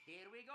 Here we go.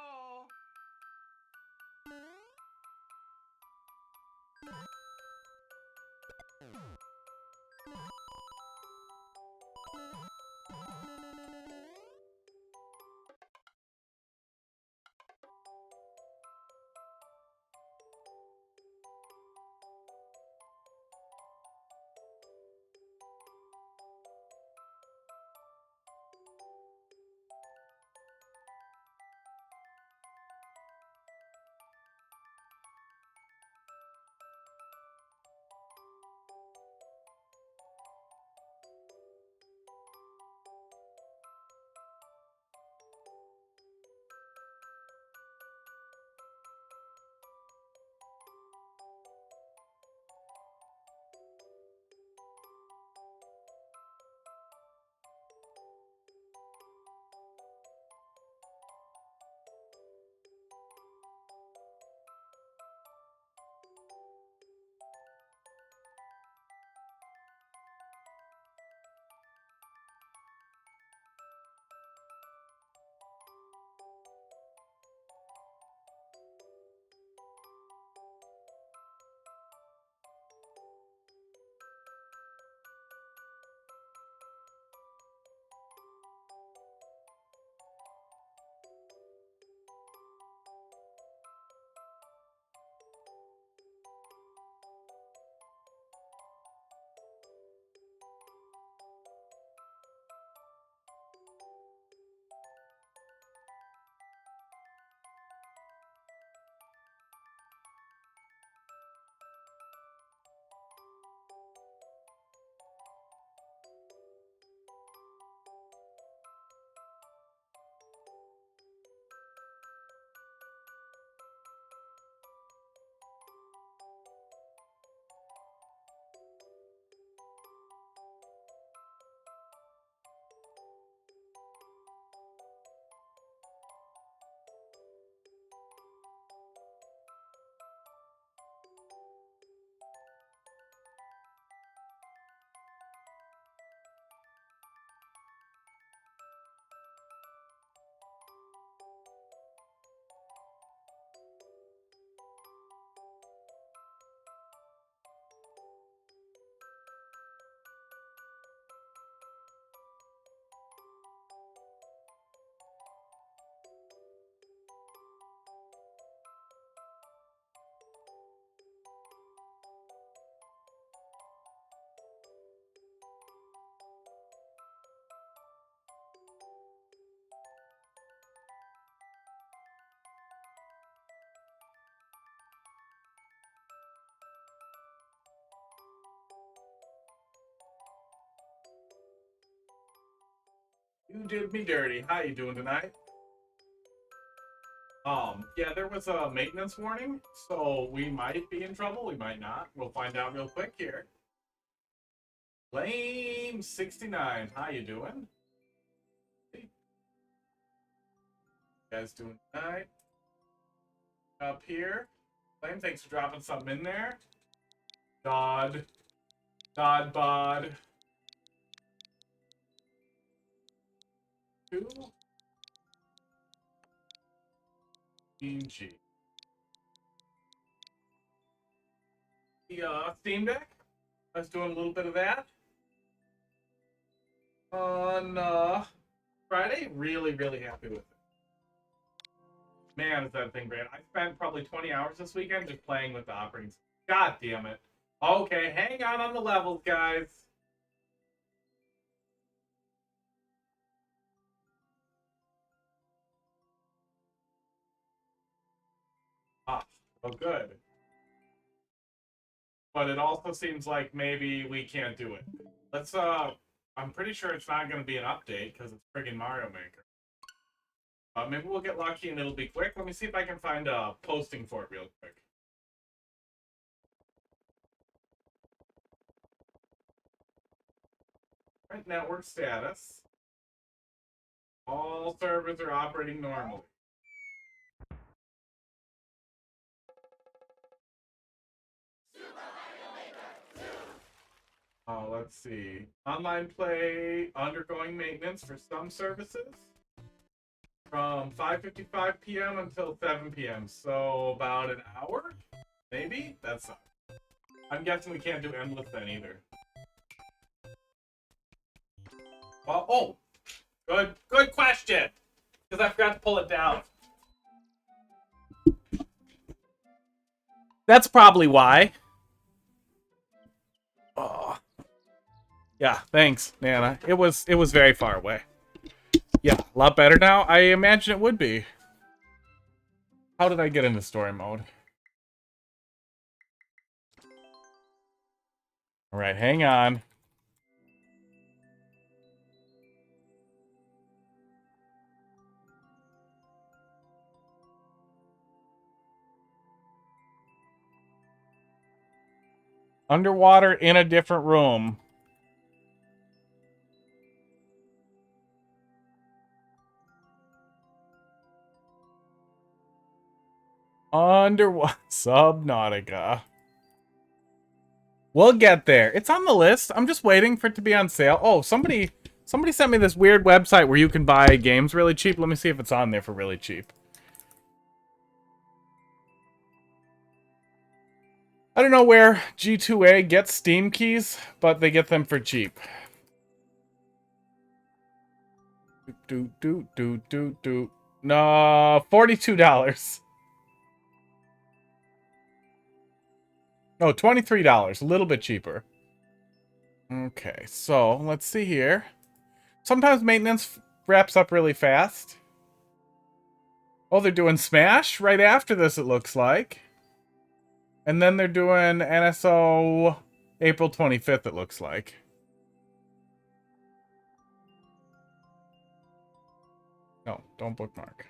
You did me dirty. How you doing tonight? Yeah, there was a maintenance warning, so we might be in trouble. We might not. We'll find out real quick here. Lame 69. How you doing? Hey, you guys doing tonight? Up here. Lame, thanks for dropping something in there. Dodd. Dodd bod. 2. G. The Steam Deck. I was doing a little bit of that on Friday. Really, really happy with it. Man, is that thing great. I spent probably 20 hours this weekend just playing with the operating system. God damn it. Okay, hang on the levels, guys. Ah, oh good. But it also seems like maybe we can't do it. Let's I'm pretty sure it's not gonna be an update because it's friggin' Mario Maker. Maybe we'll get lucky and it'll be quick. Let me see if I can find a posting for it real quick. Right, network status. All servers are operating normally. Let's see. Online play undergoing maintenance for some services. from 5:55 p.m. until 7 p.m. So about an hour, maybe. That's. I'm guessing we can't do endless then either. Well, oh, good question. Because I forgot to pull it down. That's probably why. Oh. Yeah, thanks, Nana. It was very far away. Yeah, a lot better now. I imagine it would be. How did I get into story mode? All right, hang on. Underwater in a different room. Underwater Subnautica. We'll get there. It's on the list. I'm just waiting for it to be on sale. Oh, somebody sent me this weird website where you can buy games really cheap. Let me see if it's on there for really cheap. I don't know where G2A gets Steam keys, but they get them for cheap. No, $42. No, $23. A little bit cheaper. Okay, so let's see here. Sometimes maintenance wraps up really fast. Oh, they're doing Smash right after this, it looks like. And then they're doing NSO April 25th, it looks like. No, don't bookmark.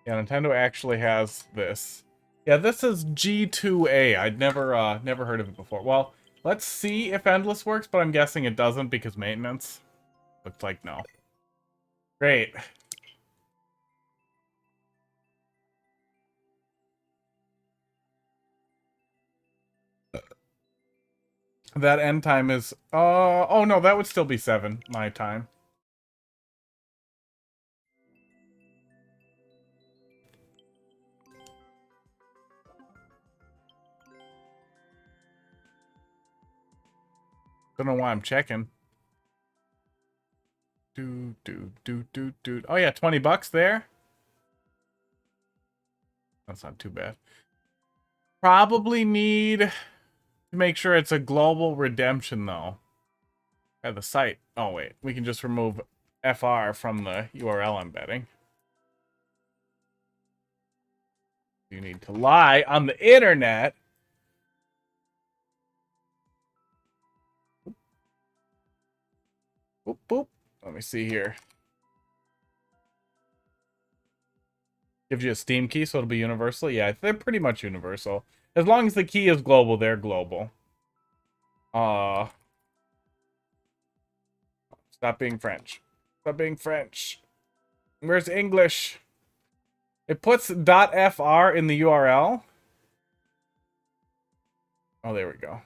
Yeah, Nintendo actually has this. Yeah, this is G2A. I'd never heard of it before. Well, let's see if Endless works, but I'm guessing it doesn't because maintenance. Looks like no. Great. That end time is... oh, no, that would still be 7, my time. Don't know why I'm checking. Oh, yeah, $20 there. That's not too bad. Probably need to make sure it's a global redemption, though. The site. Oh, wait. We can just remove FR from the URL, I'm betting. You need to lie on the internet. Boop, boop. Let me see here. Gives you a Steam key, so it'll be universal. Yeah, they're pretty much universal. As long as the key is global, they're global. Stop being French. Stop being French. Where's English? It puts .fr in the URL. Oh, there we go.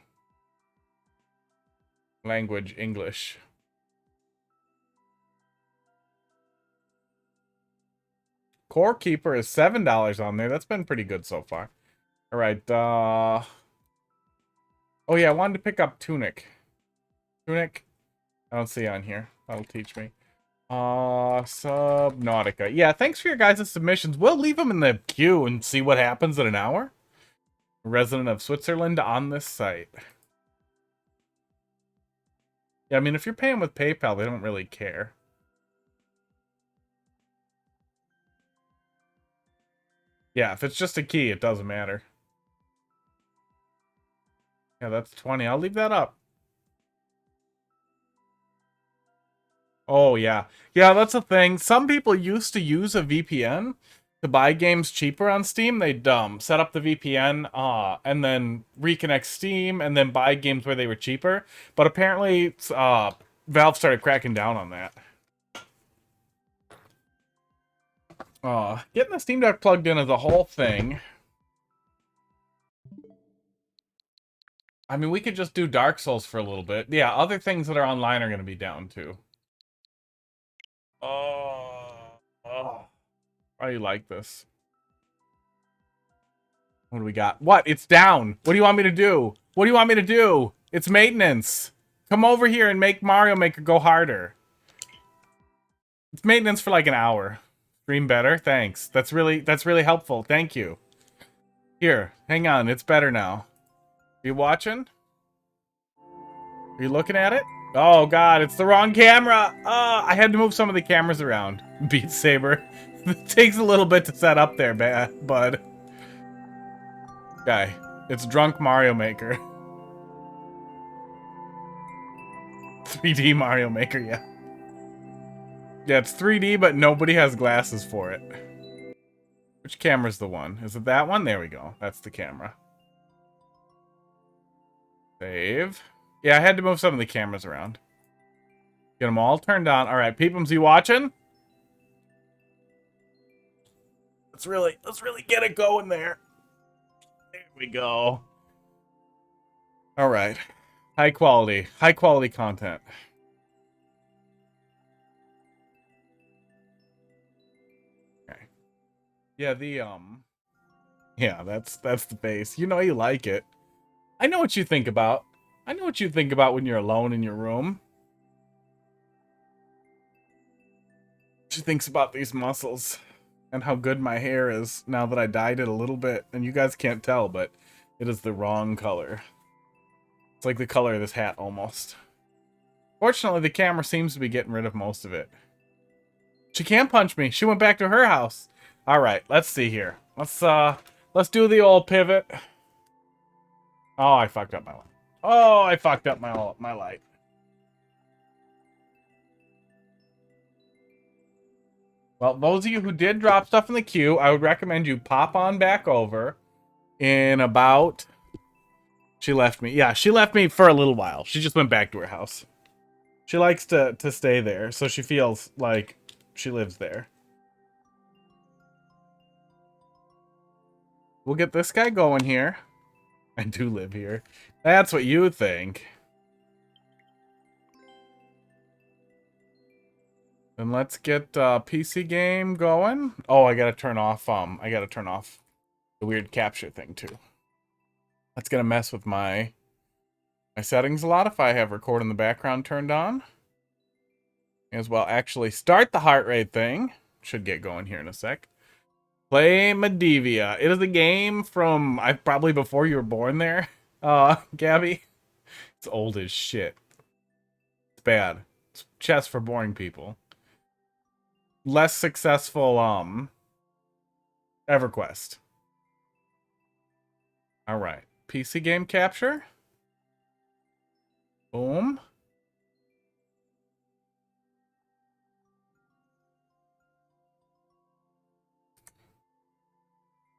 Language, English. Core Keeper is $7 on there. That's been pretty good so far. All right. Oh, yeah, I wanted to pick up Tunic. Tunic? I don't see it on here. That'll teach me. Subnautica. Yeah, thanks for your guys' submissions. We'll leave them in the queue and see what happens in an hour. Resident of Switzerland on this site. Yeah, I mean, if you're paying with PayPal, they don't really care. Yeah, if it's just a key, it doesn't matter. Yeah, that's 20. I'll leave that up. Oh, yeah. Yeah, that's a thing. Some people used to use a VPN to buy games cheaper on Steam. They'd set up the VPN and then reconnect Steam and then buy games where they were cheaper. But apparently, Valve started cracking down on that. Getting the Steam Deck plugged in is a whole thing. I mean, we could just do Dark Souls for a little bit. Yeah, other things that are online are going to be down too. Probably like this. What do we got? What? It's down. What do you want me to do? What do you want me to do? It's maintenance. Come over here and make Mario Maker go harder. It's maintenance for like an hour. Stream better? Thanks. That's really helpful. Thank you. Here, hang on. It's better now. Are you watching? Are you looking at it? Oh god, it's the wrong camera. I had to move some of the cameras around. Beat Saber. It takes a little bit to set up there, bud. Guy, it's Drunk Mario Maker. 3D Mario Maker, yeah. Yeah, it's 3D, but nobody has glasses for it. Which camera's the one? Is it that one? There we go. That's the camera. Save. Yeah, I had to move some of the cameras around. Get them all turned on. All right, Peepums, you watching? Let's really get it going there. There we go. All right. High quality content. Okay. Yeah, yeah, that's the base. You know you like it. I know what you think about. I know what you think about when you're alone in your room. She thinks about these muscles and how good my hair is now that I dyed it a little bit. And you guys can't tell, but it is the wrong color. It's like the color of this hat almost. Fortunately, the camera seems to be getting rid of most of it. She can't punch me. She went back to her house. All right, let's see here. Let's do the old pivot. Oh, I fucked up my light. Oh, I fucked up my light. Well, those of you who did drop stuff in the queue, I would recommend you pop on back over in about... She left me. Yeah, she left me for a little while. She just went back to her house. She likes to stay there, so she feels like she lives there. We'll get this guy going here. I do live here. That's what you think. Then let's get PC game going. Oh, I gotta turn off the weird capture thing too. That's gonna mess with my settings a lot if I have record in the background turned on. As well, actually start the heart rate thing. Should get going here in a sec. Play Medivia. It is a game from probably before you were born there, Gabby. It's old as shit. It's bad. It's chess for boring people. Less successful EverQuest. All right. PC game capture. Boom.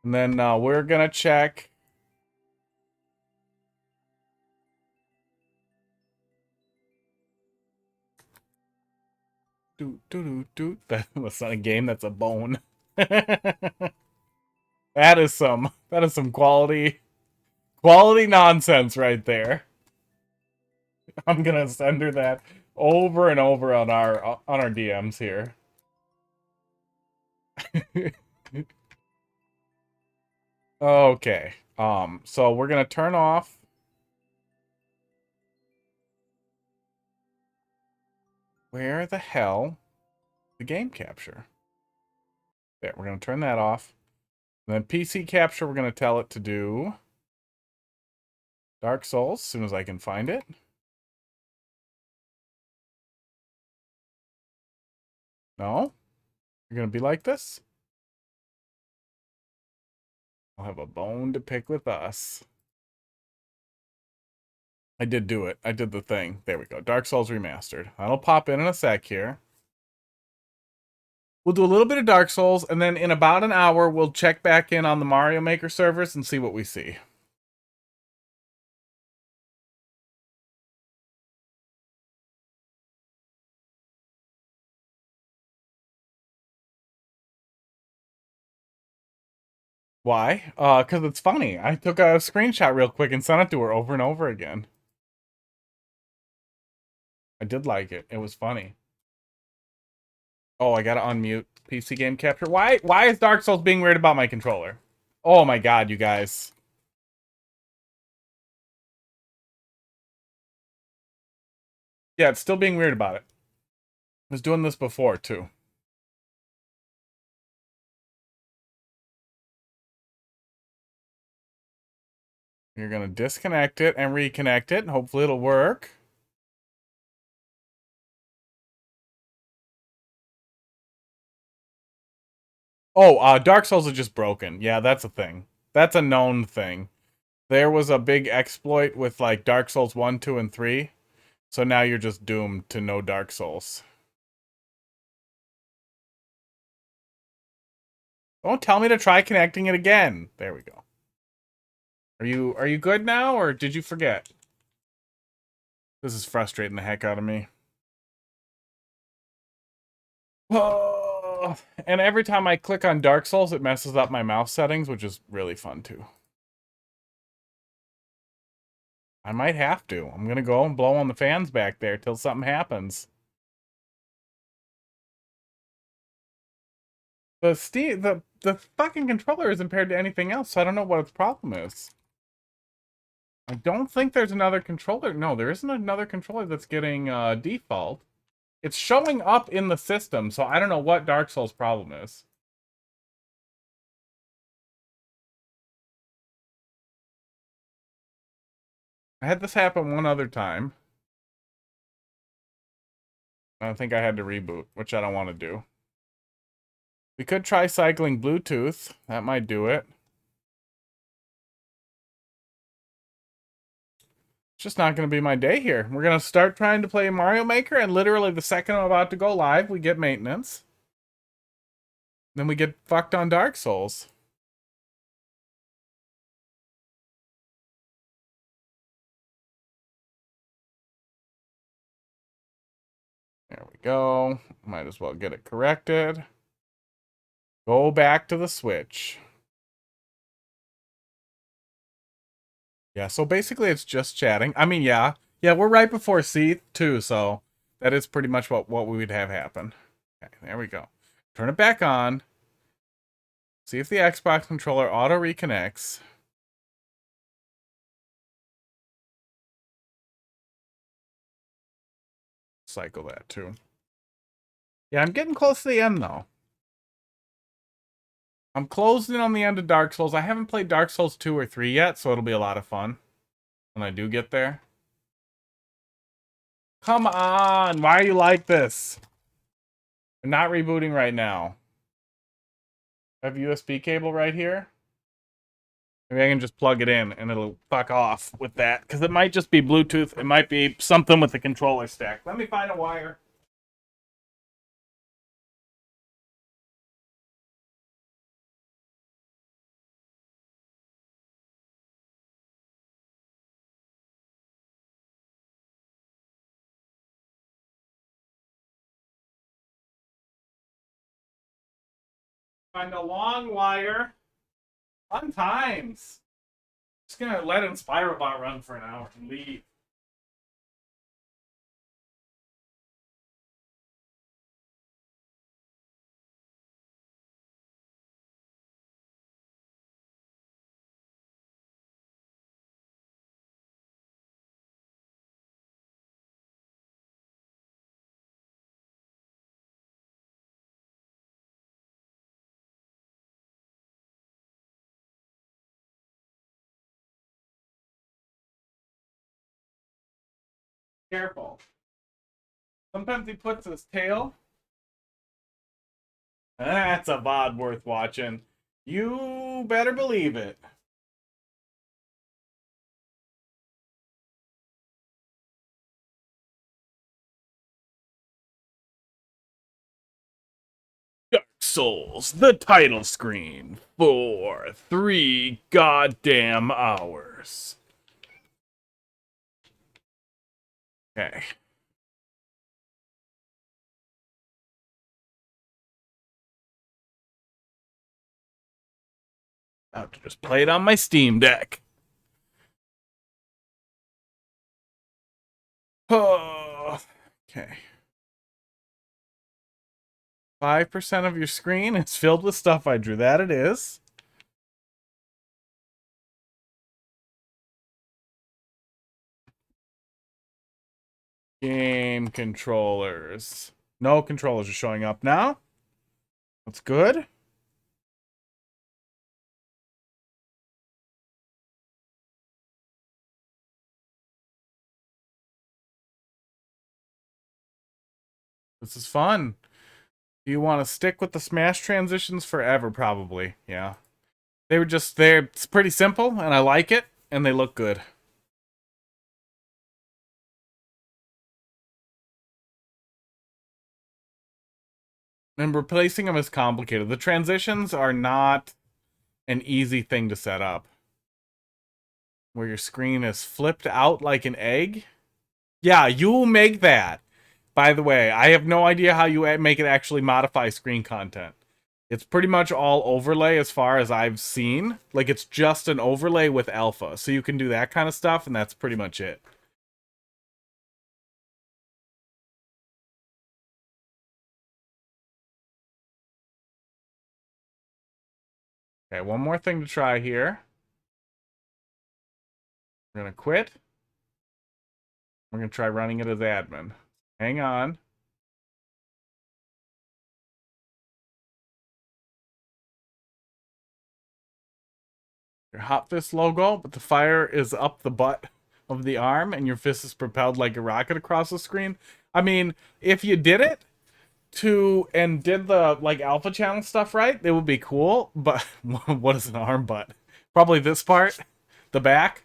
And then we're gonna check. That's not a game. That's a bone. That is some quality nonsense right there. I'm gonna send her that over and over on our DMs here. Okay. So we're gonna turn off. Where the hell the game capture? There, we're gonna turn that off. And then PC capture, we're gonna tell it to do Dark Souls as soon as I can find it. No? You're gonna be like this? I'll have a bone to pick with us. I did do it. I did the thing. There we go. Dark Souls Remastered. That'll pop in a sec here. We'll do a little bit of Dark Souls, and then in about an hour, we'll check back in on the Mario Maker servers and see what we see. Why? Because it's funny. I took a screenshot real quick and sent it to her over and over again. I did like it. It was funny. Oh, I gotta unmute. PC game capture. Why is Dark Souls being weird about my controller? Oh my god, you guys. Yeah, it's still being weird about it. I was doing this before, too. You're going to disconnect it and reconnect it. Hopefully it'll work. Oh, Dark Souls is just broken. Yeah, that's a thing. That's a known thing. There was a big exploit with, like, Dark Souls 1, 2, and 3. So now you're just doomed to no Dark Souls. Don't tell me to try connecting it again. There we go. Are you good now, or did you forget? This is frustrating the heck out of me. Oh, and every time I click on Dark Souls, it messes up my mouse settings, which is really fun too. I might have to. I'm gonna go and blow on the fans back there till something happens. The fucking controller isn't paired to anything else, so I don't know what its problem is. I don't think there's another controller. No, there isn't another controller that's getting default. It's showing up in the system, so I don't know what Dark Souls' problem is. I had this happen one other time. I think I had to reboot, which I don't want to do. We could try cycling Bluetooth. That might do it. It's just not going to be my day here. We're going to start trying to play Mario Maker, and literally the second I'm about to go live, we get maintenance. Then we get fucked on Dark Souls. There we go. Might as well get it corrected. Go back to the Switch. Yeah, so basically it's just chatting. I mean, yeah. Yeah, we're right before C too, so that is pretty much what we would have happen. Okay, there we go. Turn it back on. See if the Xbox controller auto reconnects. Cycle that too. Yeah, I'm getting close to the end though. I'm closing in on the end of Dark Souls. I haven't played Dark Souls 2 or 3 yet, so it'll be a lot of fun when I do get there. Come on! Why are you like this? I'm not rebooting right now. I have a USB cable right here. Maybe I can just plug it in and it'll fuck off with that. Because it might just be Bluetooth. It might be something with the controller stack. Let me find a wire. Find a long wire. Fun times. Just gonna let InspiroBot run for an hour and leave. Careful. Sometimes he puts his tail. That's a VOD worth watching. You better believe it. Dark Souls, the title screen, for 3 goddamn hours. Okay. I have to just play it on my Steam Deck. Oh, okay. 5% of your screen is filled with stuff I drew. That it is. Game controllers. No controllers are showing up now. That's good. This is fun. You want to stick with the Smash transitions forever, probably. Yeah. It's pretty simple, and I like it, and they look good. And replacing them is complicated. The transitions are not an easy thing to set up. Where your screen is flipped out like an egg. Yeah, you will make that. By the way, I have no idea how you make it actually modify screen content. It's pretty much all overlay as far as I've seen. Like, it's just an overlay with alpha. So you can do that kind of stuff, and that's pretty much it. Okay, one more thing to try here. We're going to quit. We're going to try running it as admin. Hang on. Your hot fist logo, but the fire is up the butt of the arm, and your fist is propelled like a rocket across the screen. I mean, if you did it and did the like alpha channel stuff right, it would be cool. But what is an arm butt? Probably this part, the back.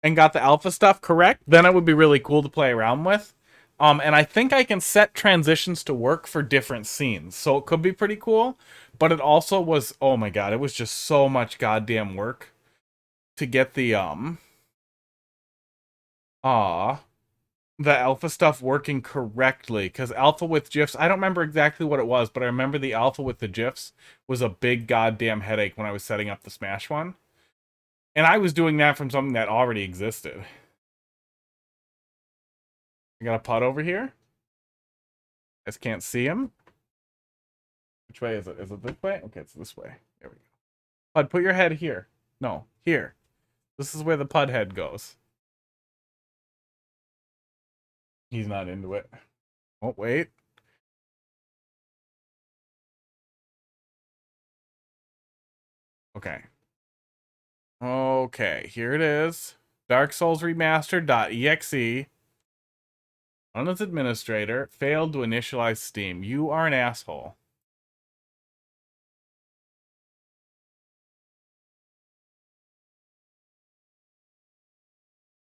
And got the alpha stuff correct, then it would be really cool to play around with. And I think I can set transitions to work for different scenes, so it could be pretty cool. But it also was, oh my god, it was just so much goddamn work to get the the alpha stuff working correctly. Because alpha with GIFs, I don't remember exactly what it was, but I remember the alpha with the GIFs was a big goddamn headache when I was setting up the Smash one. And I was doing that from something that already existed. I got a putt over here. I just can't see him. Which way is it? Is it this way? Okay, it's this way. There we go. Pud, put your head here. No, here. This is where the Pud head goes. He's not into it. Oh, wait. Okay. Okay, here it is. Dark Souls Remastered.exe. Run as administrator. Failed to initialize Steam. You are an asshole.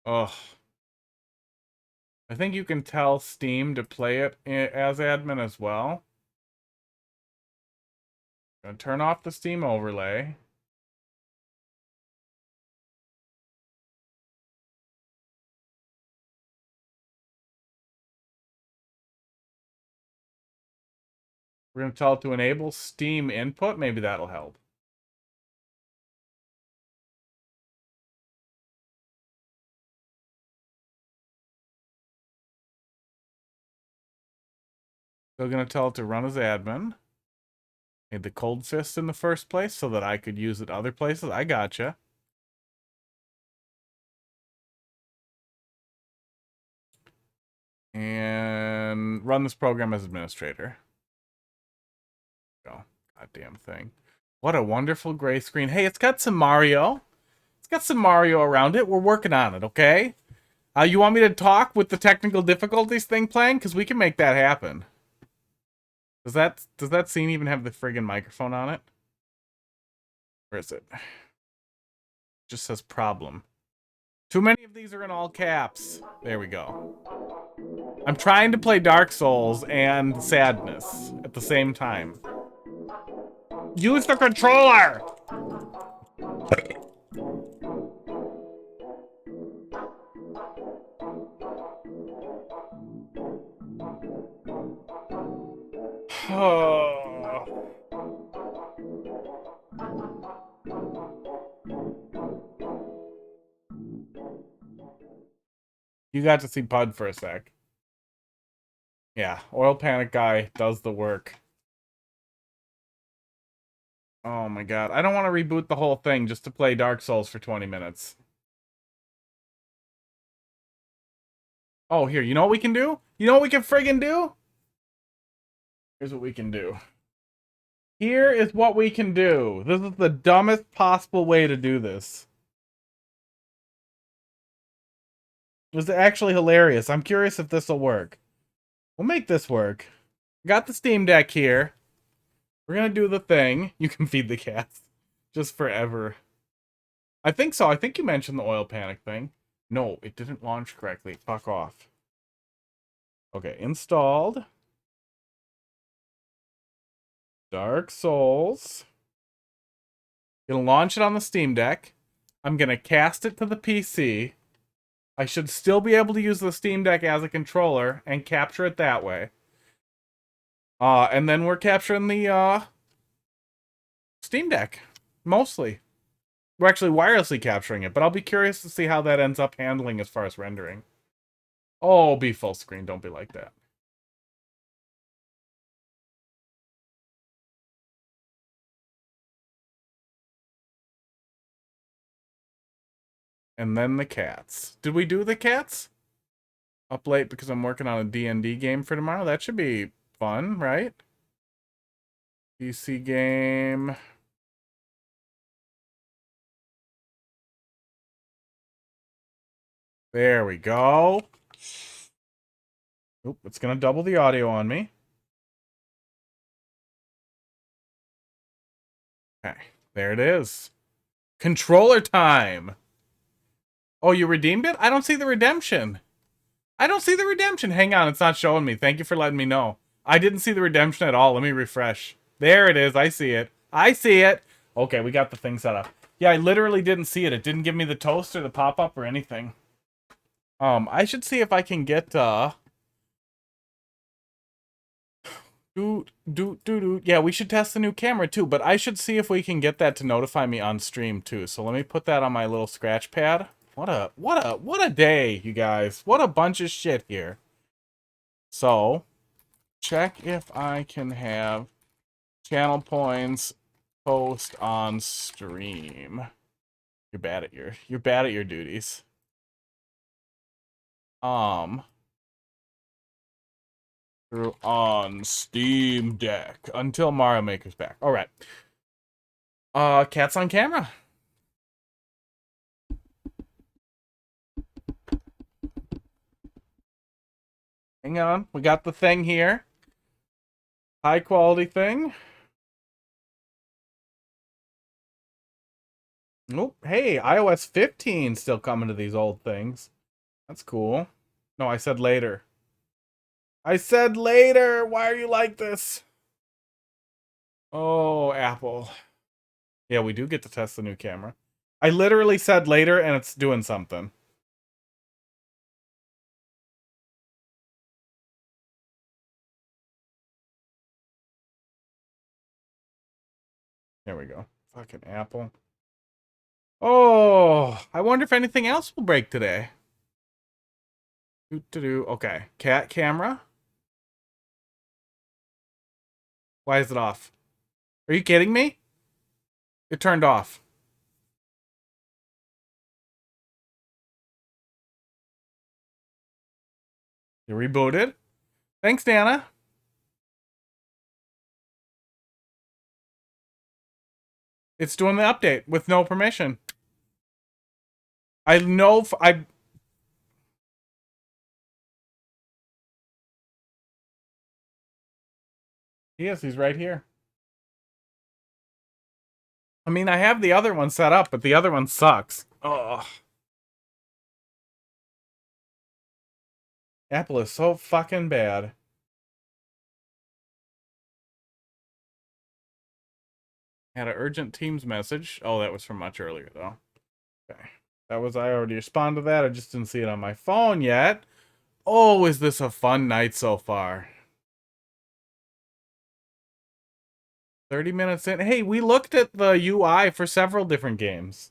Ugh. I think you can tell Steam to play it as admin as well. Gonna turn off the Steam overlay. We're going to tell it to enable Steam input. Maybe that'll help. So going to tell it to run as admin. Made the cold fist in the first place so that I could use it other places. I gotcha. And run this program as administrator. Oh, goddamn thing. What a wonderful gray screen. Hey, it's got some Mario. It's got some Mario around it. We're working on it, okay? You want me to talk with the technical difficulties thing playing? Because we can make that happen. Does that scene even have the friggin' microphone on it? Where is it? Just says problem. Too many of these are in all caps. There we go. I'm trying to play Dark Souls and Sadness at the same time. Use the controller! You got to see Pud for a sec. Yeah, Oil Panic guy does the work. Oh my god. I don't want to reboot the whole thing just to play Dark Souls for 20 minutes. Oh, here, you know what we can do? You know what we can friggin' do? Here's what we can do. Here is what we can do. This is the dumbest possible way to do this. It was actually hilarious. I'm curious if this will work. We'll make this work. Got the Steam Deck here. We're gonna do the thing. You can feed the cats. Just forever. I think so. I think you mentioned the Oil Panic thing. No, it didn't launch correctly. Fuck off. Okay, installed. Dark Souls. Gonna launch it on the Steam Deck. I'm gonna cast it to the PC. I should still be able to use the Steam Deck as a controller and capture it that way. And then we're capturing the Steam Deck, mostly. We're actually wirelessly capturing it, but I'll be curious to see how that ends up handling as far as rendering. Oh, be full screen, don't be like that. And then the cats. Did we do the cats? Up late because I'm working on a D&D game for tomorrow. That should be fun, right? PC game. There we go. Oop, it's going to double the audio on me. Okay, there it is. Controller time. Oh, you redeemed it? I don't see the redemption. I don't see the redemption. Hang on, it's not showing me. Thank you for letting me know. I didn't see the redemption at all. Let me refresh. There it is. I see it. I see it. Okay, we got the thing set up. Yeah, I literally didn't see it. It didn't give me the toast or the pop-up or anything. I should see if I can get, Yeah, we should test the new camera too, but I should see if we can get that to notify me on stream too. So let me put that on my little scratch pad. What a day, you guys. What a bunch of shit here. So, check if I can have channel points post on stream. You're bad at your duties. Through on Steam Deck until Mario Maker's back. All right. Cats on camera. Hang on, we got the thing here. High quality thing. Oh, hey, iOS 15 still coming to these old things. That's cool. No, I said later. I said later. Why are you like this? Oh, Apple. Yeah, we do get to test the new camera. I literally said later and it's doing something. There we go. Fucking Apple. Oh, I wonder if anything else will break today. Okay, cat camera. Why is it off? Are you kidding me? It turned off. You rebooted. Thanks, Dana. It's doing the update with no permission. I know. Yes, he's right here. I mean, I have the other one set up, but the other one sucks. Ugh. Apple is so fucking bad. Had an urgent Teams message. Oh, that was from much earlier, though. Okay. That was, I already responded to that. I just didn't see it on my phone yet. Oh, is this a fun night so far? 30 minutes in. Hey, we looked at the UI for several different games.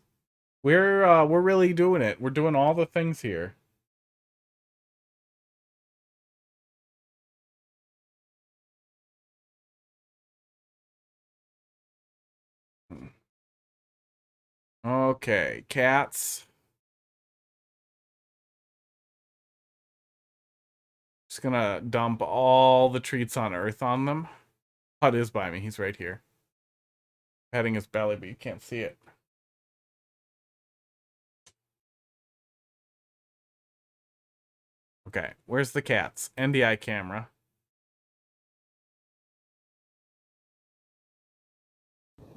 We're really doing it. We're doing all the things here. Okay, cats. Just gonna dump all the treats on Earth on them. Hut is by me. He's right here. Petting his belly, but you can't see it. Okay, where's the cats? NDI camera.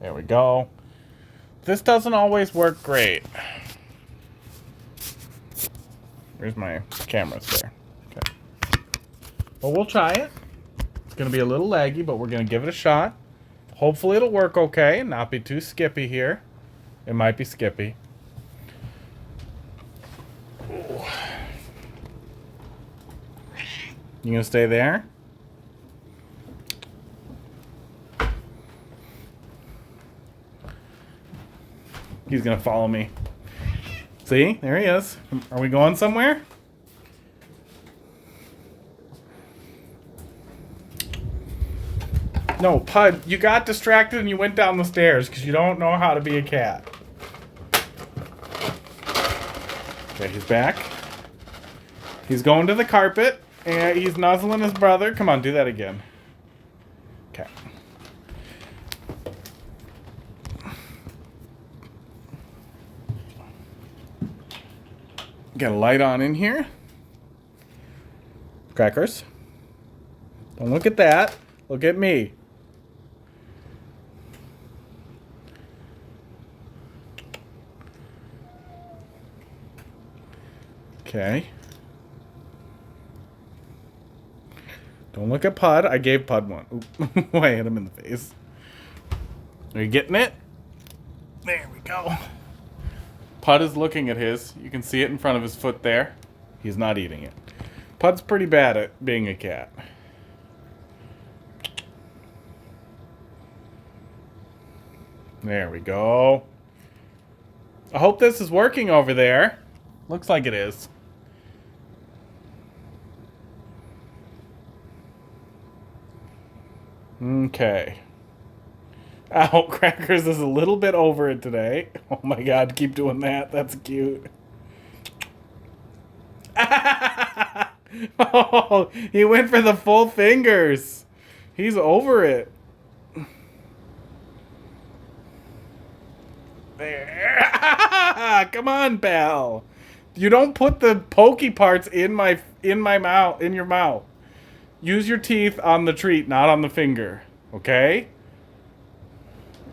There we go. This doesn't always work great. Where's my cameras there? Okay. Well, we'll try it. It's going to be a little laggy, but we're going to give it a shot. Hopefully it'll work okay and not be too skippy here. It might be skippy. Ooh. You going to stay there? He's going to follow me. See? There he is. Are we going somewhere? No, Pud, you got distracted and you went down the stairs because you don't know how to be a cat. Okay, he's back. He's going to the carpet and he's nuzzling his brother. Come on, do that again. Okay. Got a light on in here. Crackers. Don't look at that. Look at me. Okay. Don't look at Pud. I gave Pud one. Oop. I hit him in the face. Are you getting it? There we go. Pud is looking at his. You can see it in front of his foot there. He's not eating it. Pud's pretty bad at being a cat. There we go. I hope this is working over there. Looks like it is. Okay. Ow, Crackers is a little bit over it today. Oh my god, keep doing that. That's cute. Oh, he went for the full fingers. He's over it. There. Come on, pal. You don't put the pokey parts in my mouth, in your mouth. Use your teeth on the treat, not on the finger. Okay?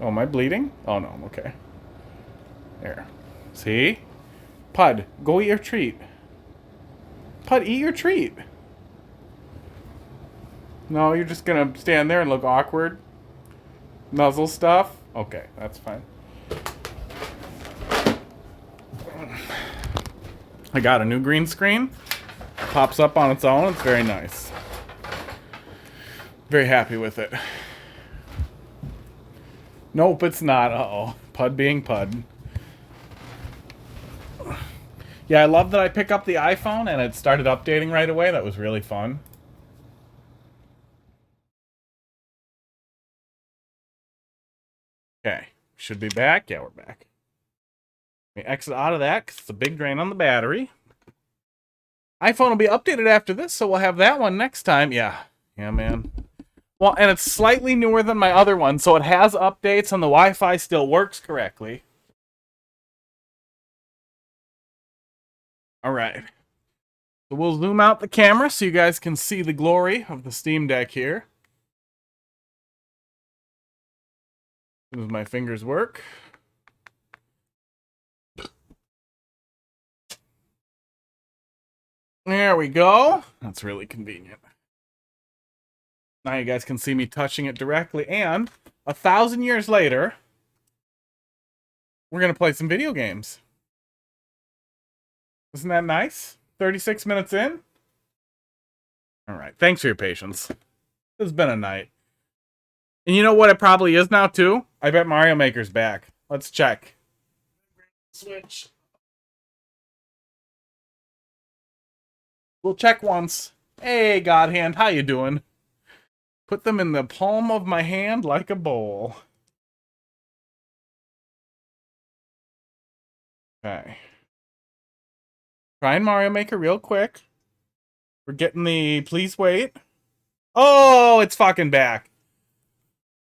Oh, am I bleeding? Oh, no, I'm okay. There. See? Pud, go eat your treat. Pud, eat your treat. No, you're just gonna stand there and look awkward? Nuzzle stuff? Okay, that's fine. I got a new green screen. Pops up on its own. It's very nice. Very happy with it. Nope, it's not. Uh-oh. Pud being Pud. Yeah, I love that I pick up the iPhone and it started updating right away. That was really fun. Okay. Should be back. Yeah, we're back. Let me exit out of that because it's a big drain on the battery. iPhone will be updated after this, so we'll have that one next time. Yeah. Yeah, man. Well, and it's slightly newer than my other one, so it has updates and the Wi-Fi still works correctly. All right. So we'll zoom out the camera so you guys can see the glory of the Steam Deck here. As soon as my fingers work. There we go. That's really convenient. Now you guys can see me touching it directly, and 1,000 years later, we're going to play some video games. Isn't that nice? 36 minutes in? Alright, thanks for your patience. It's been a night. And you know what it probably is now, too? I bet Mario Maker's back. Let's check. Switch. We'll check once. Hey, Godhand, how you doing? Put them in the palm of my hand like a bowl. Okay. Trying Mario Maker real quick. We're getting the please wait. Oh, it's fucking back.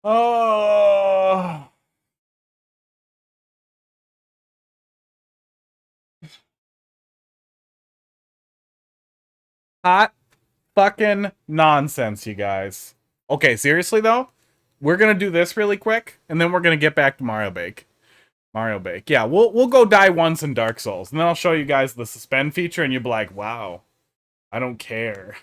Oh. Hot fucking nonsense, you guys. Okay, seriously though, we're gonna do this really quick, and then we're gonna get back to Mario Bake. Mario Bake. Yeah, we'll go die once in Dark Souls, and then I'll show you guys the suspend feature, and you'll be like, wow, I don't care.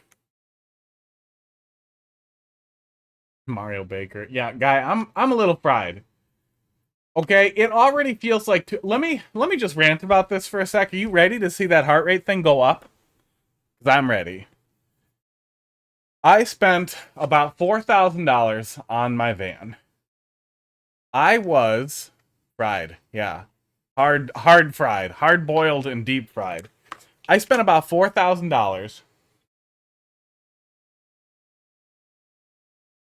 Mario Baker. Yeah, guy, I'm a little fried. Okay, it already feels like let me just rant about this for a sec. Are you ready to see that heart rate thing go up? 'Cause I'm ready. I spent about $4,000 on my van. I was fried. Yeah. Hard fried, hard boiled and deep fried. I spent about $4,000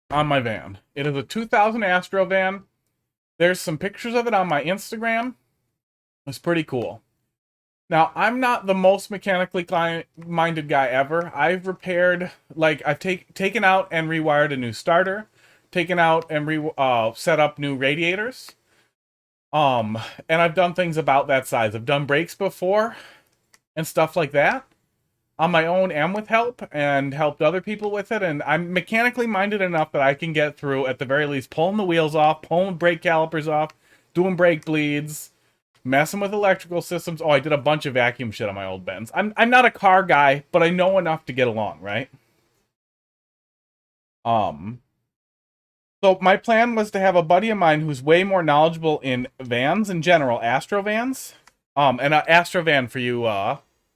on my van. It is a 2000 Astro van. There's some pictures of it on my Instagram. It's pretty cool. Now, I'm not the most mechanically minded guy ever. I've repaired, like, I've taken out and rewired a new starter, taken out and set up new radiators. And I've done things about that size. I've done brakes before and stuff like that on my own and with help, and helped other people with it. And I'm mechanically minded enough that I can get through, at the very least, pulling the wheels off, pulling brake calipers off, doing brake bleeds, messing with electrical systems. Oh, I did a bunch of vacuum shit on my old Benz. I'm not a car guy, but I know enough to get along, right? So my plan was to have a buddy of mine who's way more knowledgeable in vans in general, Astro vans. And Astro van for you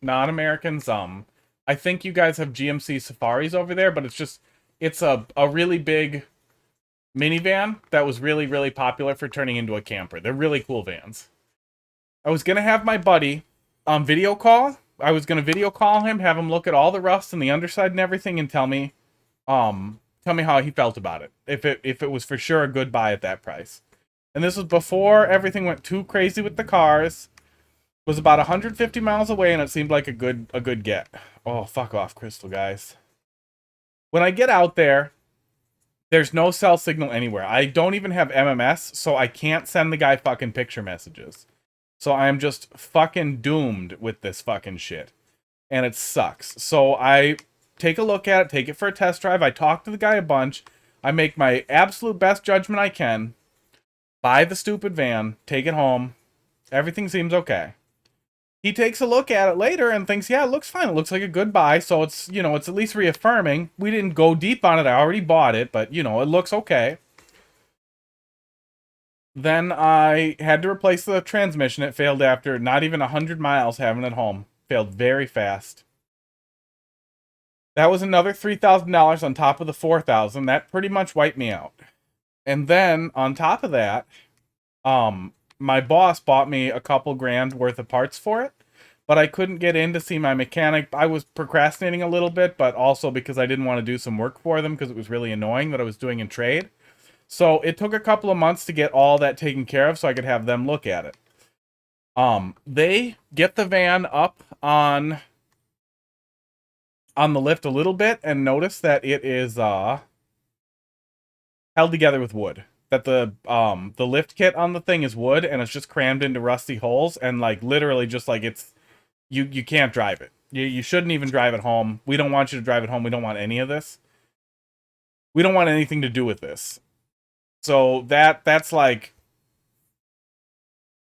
non-Americans, I think you guys have GMC Safaris over there, but it's a really big minivan that was really, really popular for turning into a camper. They're really cool vans. I was going to have my buddy on video call. I was going to video call him, have him look at all the rust and the underside and everything, and tell me how he felt about it. If it was for sure a good buy at that price. And this was before everything went too crazy with the cars. It was about 150 miles away, and it seemed like a good get. Oh, fuck off, Crystal, guys. When I get out there, there's no cell signal anywhere. I don't even have MMS, so I can't send the guy fucking picture messages. So I am just fucking doomed with this fucking shit. And it sucks. So I take a look at it, take it for a test drive. I talk to the guy a bunch. I make my absolute best judgment I can. Buy the stupid van, take it home. Everything seems okay. He takes a look at it later and thinks, yeah, it looks fine. It looks like a good buy. So it's, it's at least reaffirming. We didn't go deep on it. I already bought it, but, it looks okay. Then I had to replace the transmission. It failed after not even 100 miles having it home. Failed very fast. That was another $3,000 on top of the $4,000. That pretty much wiped me out. And then on top of that, my boss bought me a couple grand worth of parts for it, but I couldn't get in to see my mechanic. I was procrastinating a little bit, but also because I didn't want to do some work for them because it was really annoying that I was doing in trade. So it took a couple of months to get all that taken care of so I could have them look at it. They get the van up on the lift a little bit and notice that it is held together with wood. That the lift kit on the thing is wood, and it's just crammed into rusty holes, and like literally just like it's you can't drive it. You shouldn't even drive it home. We don't want you to drive it home. We don't want any of this. We don't want anything to do with this. So that's like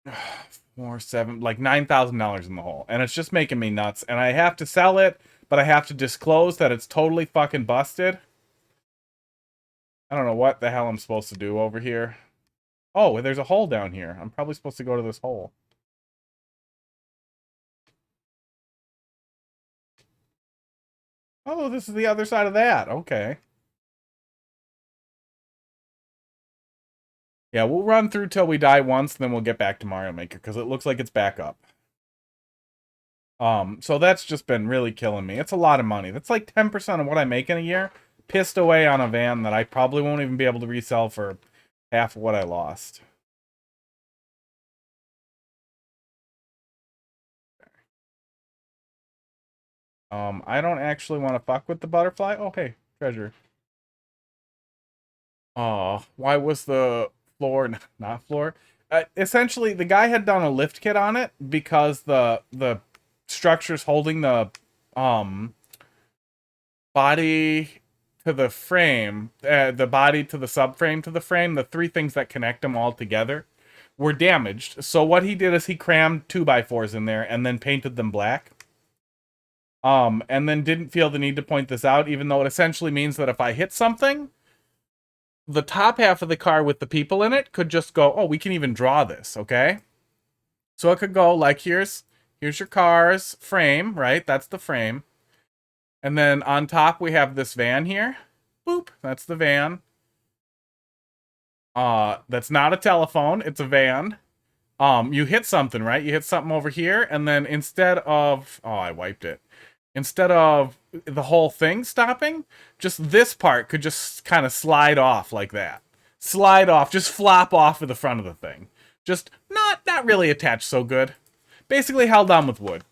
like $9,000 in the hole, and it's just making me nuts. And I have to sell it, but I have to disclose that it's totally fucking busted. I don't know what the hell I'm supposed to do over here. Oh, there's a hole down here. I'm probably supposed to go to this hole. Oh, this is the other side of that. Okay. Yeah, we'll run through till we die once, then we'll get back to Mario Maker, because it looks like it's back up. So that's just been really killing me. It's a lot of money. That's like 10% of what I make in a year, pissed away on a van that I probably won't even be able to resell for half of what I lost. I don't actually want to fuck with the butterfly. Oh, hey, treasure. Oh, why was the floor not floor? Essentially, the guy had done a lift kit on it because the structures holding the um body to the frame, the body to the subframe to the frame, the three things that connect them all together were damaged. So what he did is he crammed 2x4s in there and then painted them black. And then didn't feel the need to point this out, even though it essentially means that if I hit something, the top half of the car with the people in it could just go, oh, we can even draw this, okay? So it could go like, here's your car's frame, right? That's the frame. And then on top we have this van here. Boop, that's the van. That's not a telephone, it's a van. You hit something, right? You hit something over here, and then instead of, oh, I wiped it. Instead of the whole thing stopping, just this part could just kind of slide off like that. Slide off, just flop off of the front of the thing. Just not really attached so good. Basically held on with wood.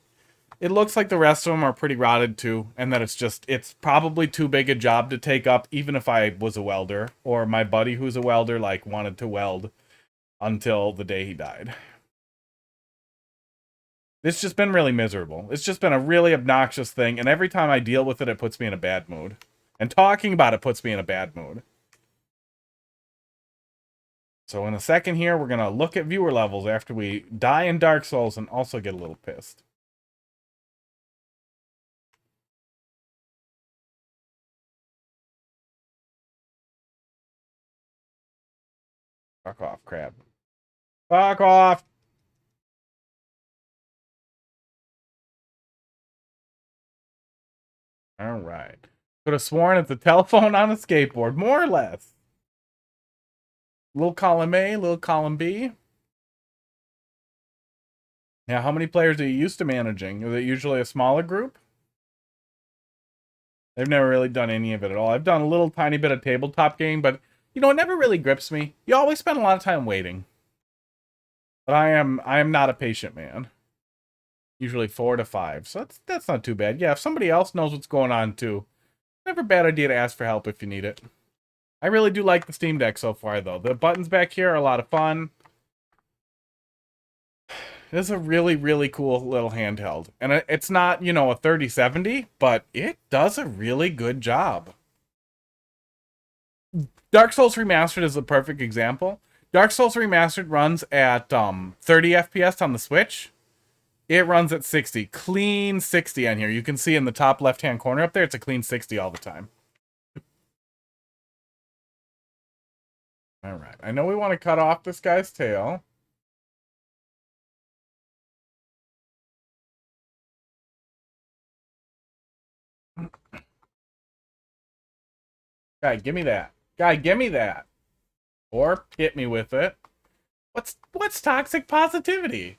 It looks like the rest of them are pretty rotted too, and that it's probably too big a job to take up, even if I was a welder, or my buddy who's a welder, like, wanted to weld until the day he died. It's just been really miserable. It's just been a really obnoxious thing, and every time I deal with it, it puts me in a bad mood. And talking about it puts me in a bad mood. So in a second here, we're going to look at viewer levels after we die in Dark Souls and also get a little pissed. Fuck off, crab. Fuck off! Alright. Could have sworn it's a telephone on a skateboard, more or less. Little column A, little column B. Now, how many players are you used to managing? Is it usually a smaller group? They've never really done any of it at all. I've done a little tiny bit of tabletop game, but, you know, it never really grips me. You always spend a lot of time waiting. But I am not a patient man. Usually 4 to 5, so that's not too bad. Yeah, if somebody else knows what's going on too, never a bad idea to ask for help if you need it. I really do like the Steam Deck so far, though. The buttons back here are a lot of fun. It is a really, really cool little handheld. And it's not, you know, a 3070, but it does a really good job. Dark Souls Remastered is the perfect example. Dark Souls Remastered runs at 30 FPS on the Switch. It runs at 60. Clean 60 on here. You can see in the top left-hand corner up there, it's a clean 60 all the time. Alright, I know we want to cut off this guy's tail. Guy, give me that. Guy, give me that. Or hit me with it. What's toxic positivity?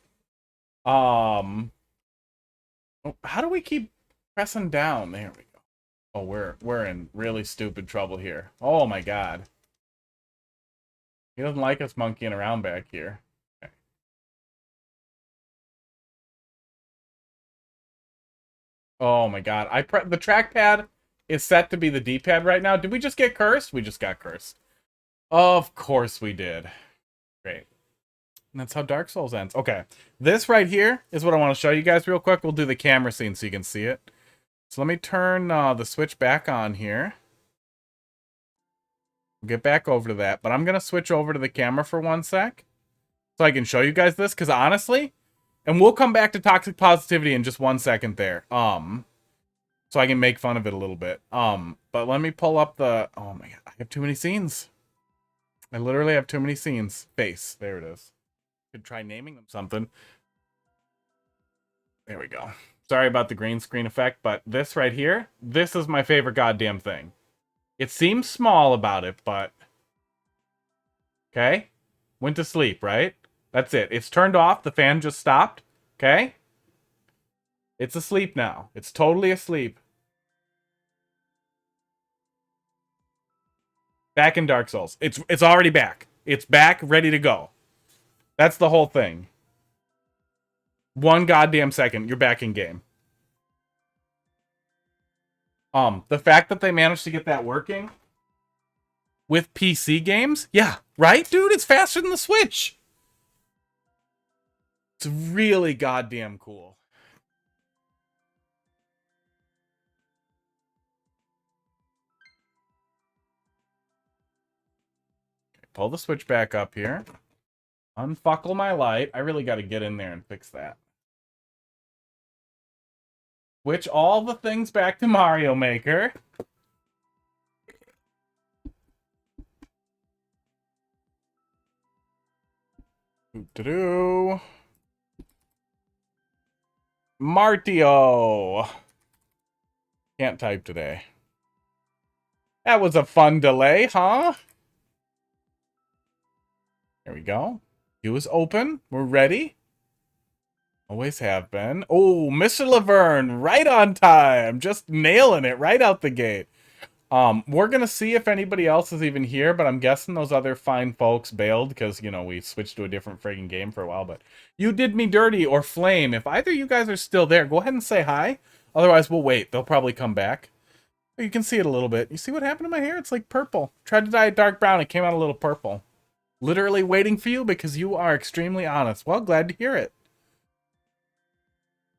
How do we keep pressing down? There we go. Oh, we're in really stupid trouble here. Oh my god. He doesn't like us monkeying around back here. Okay. Oh my god. The trackpad is set to be the D-pad right now. Did we just get cursed? We just got cursed. Of course we did. Great. And that's how Dark Souls ends. Okay. This right here is what I want to show you guys real quick. We'll do the camera scene so you can see it. So let me turn the Switch back on here. We'll get back over to that. But I'm going to switch over to the camera for 1 sec. So I can show you guys this. Because honestly, and we'll come back to toxic positivity in just 1 second there. So I can make fun of it a little bit. But let me pull up the... Oh my god, I have too many scenes. I literally have too many scenes. Face. There it is. Could try naming them something. There we go. Sorry about the green screen effect, but this right here, this is my favorite goddamn thing. It seems small about it, but... Okay? Went to sleep, right? That's it. It's turned off. The fan just stopped. Okay? It's asleep now. It's totally asleep. Back in Dark Souls. It's already back. It's back, ready to go. That's the whole thing. 1 goddamn second, you're back in game. The fact that they managed to get that working with PC games, yeah, right, dude? It's faster than the Switch. It's really goddamn cool. Okay, pull the Switch back up here. Unfuckle my light. I really got to get in there and fix that. Switch all the things back to Mario Maker. Doo-doo-doo. Martio. Can't type today. That was a fun delay, huh? There we go. Queue is open. We're ready. Always have been. Oh, Mr. Laverne, right on time. Just nailing it right out the gate. We're gonna see if anybody else is even here, but I'm guessing those other fine folks bailed because, you know, we switched to a different friggin' game for a while. But You Did Me Dirty or Flame, if either of you guys are still there, go ahead and say hi. Otherwise, we'll wait. They'll probably come back. You can see it a little bit. You see what happened to my hair? It's like purple. Tried to dye it dark brown. It came out a little purple. Literally waiting for you because you are extremely honest. Well, glad to hear it.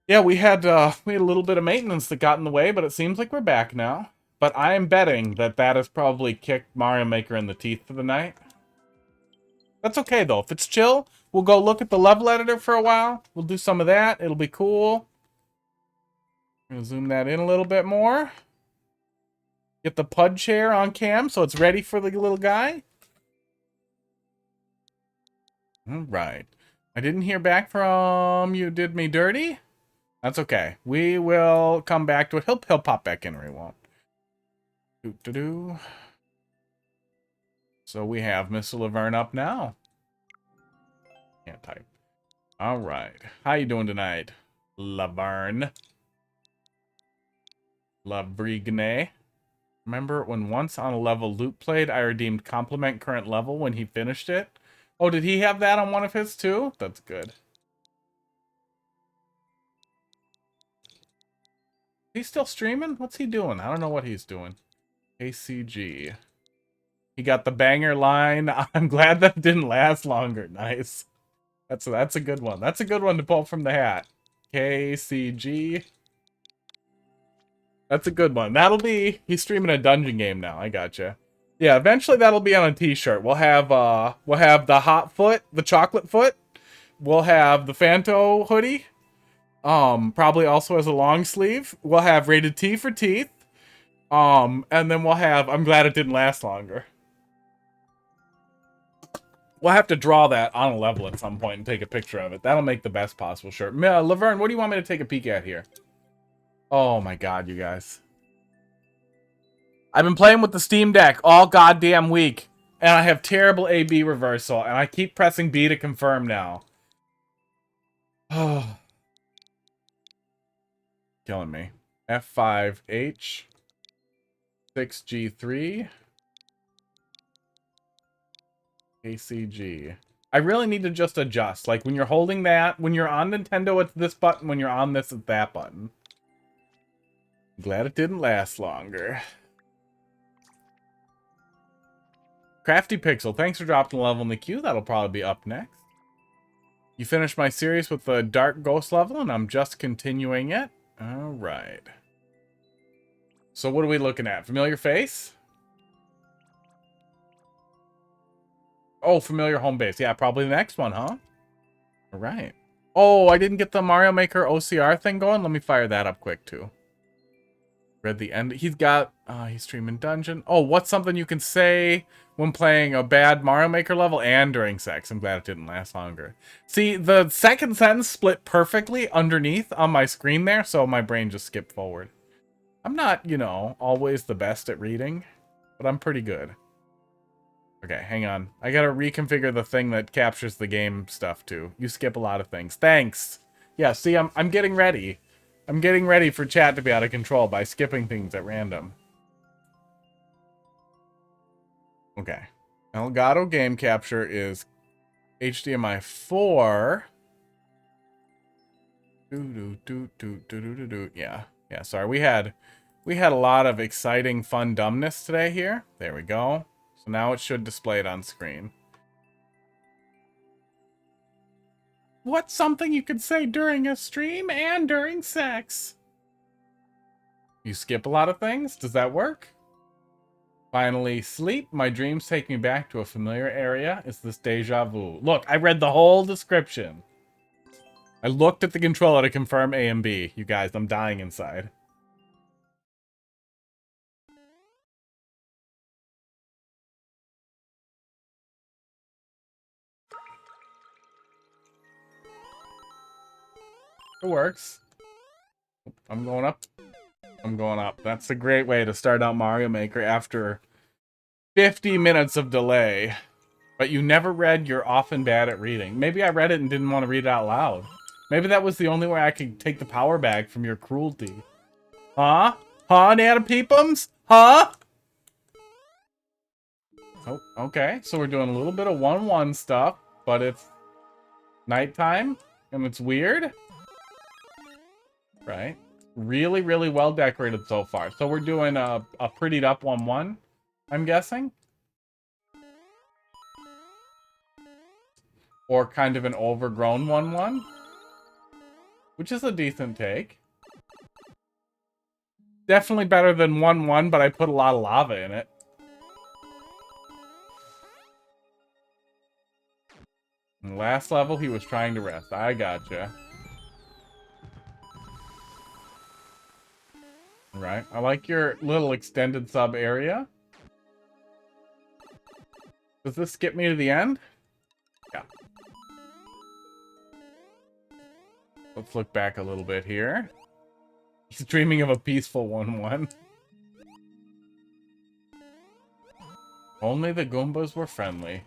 Yeah, we had a little bit of maintenance that got in the way, but it seems like we're back now. But I am betting that has probably kicked Mario Maker in the teeth for the night. That's okay, though. If it's chill, we'll go look at the level editor for a while. We'll do some of that. It'll be cool. I'm going to zoom that in a little bit more. Get the PUD chair on cam so it's ready for the little guy. All right. I didn't hear back from You Did Me Dirty. That's okay. We will come back to it. He'll pop back in or he won't. Doo-doo-doo. So we have Mr. Laverne up now. Can't type. All right. How you doing tonight, Laverne? Lavrigne. Remember when once on a level Loot played, I redeemed compliment current level when he finished it? Oh, did he have that on one of his too? That's good. He's still streaming? What's he doing? I don't know what he's doing. ACG. He got the banger line. I'm glad that didn't last longer. Nice. That's a good one. That's a good one to pull from the hat. KCG. That's a good one. He's streaming a dungeon game now. I gotcha. Yeah, eventually that'll be on a t-shirt. We'll have the hot foot, the chocolate foot. We'll have the Fanto hoodie. Probably also as a long sleeve. We'll have rated T for teeth. And then we'll have I'm glad it didn't last longer. We'll have to draw that on a level at some point and take a picture of it. That'll make the best possible shirt. Laverne, what do you want me to take a peek at here? Oh my god, you guys. I've been playing with the Steam Deck all goddamn week. And I have terrible A-B reversal. And I keep pressing B to confirm now. Oh. Killing me. F5H. 6G3. ACG. I really need to just adjust. Like, when you're holding that, when you're on Nintendo, it's this button. When you're on this, it's that button. Glad it didn't last longer. Crafty Pixel, thanks for dropping a level in the queue. That'll probably be up next. You finished my series with the Dark Ghost level, and I'm just continuing it. Alright. So what are we looking at? Familiar face? Oh, familiar home base. Yeah, probably the next one, huh? Alright. Oh, I didn't get the Mario Maker OCR thing going. Let me fire that up quick, too. Read the end. He's got... he's streaming Dungeon. Oh, what's something you can say when playing a bad Mario Maker level and during sex? I'm glad it didn't last longer. See, the second sentence split perfectly underneath on my screen there, so my brain just skipped forward. I'm not, you know, always the best at reading, but I'm pretty good. Okay, hang on. I gotta reconfigure the thing that captures the game stuff, too. You skip a lot of things. Thanks! Yeah, see, I'm getting ready. I'm getting ready for chat to be out of control by skipping things at random. Okay. Elgato Game Capture is HDMI 4. Yeah. Yeah, sorry. We had We had a lot of exciting, fun dumbness today here. There we go. So now it should display it on screen. What's something you could say during a stream and during sex? You skip a lot of things? Does that work? Finally, sleep. My dreams take me back to a familiar area. Is this deja vu? Look, I read the whole description. I looked at the controller to confirm A and B. You guys, I'm dying inside. It works. I'm going up. I'm going up. That's a great way to start out Mario Maker after 50 minutes of delay. But you never read You're Often Bad at Reading. Maybe I read it and didn't want to read it out loud. Maybe that was the only way I could take the power back from your cruelty. Huh? Huh, Nana Peepums? Huh? Oh, okay. So we're doing a little bit of 1-1 stuff, but it's nighttime and it's weird. Right? Really, really well decorated so far. So we're doing a prettied up 1-1, I'm guessing. Or kind of an overgrown 1-1. Which is a decent take. Definitely better than 1-1, but I put a lot of lava in it. In the last level, he was trying to rest. I gotcha. Right. I like your little extended sub area. Does this skip me to the end? Yeah. Let's look back a little bit here. He's dreaming of a peaceful 1-1. Only the Goombas were friendly.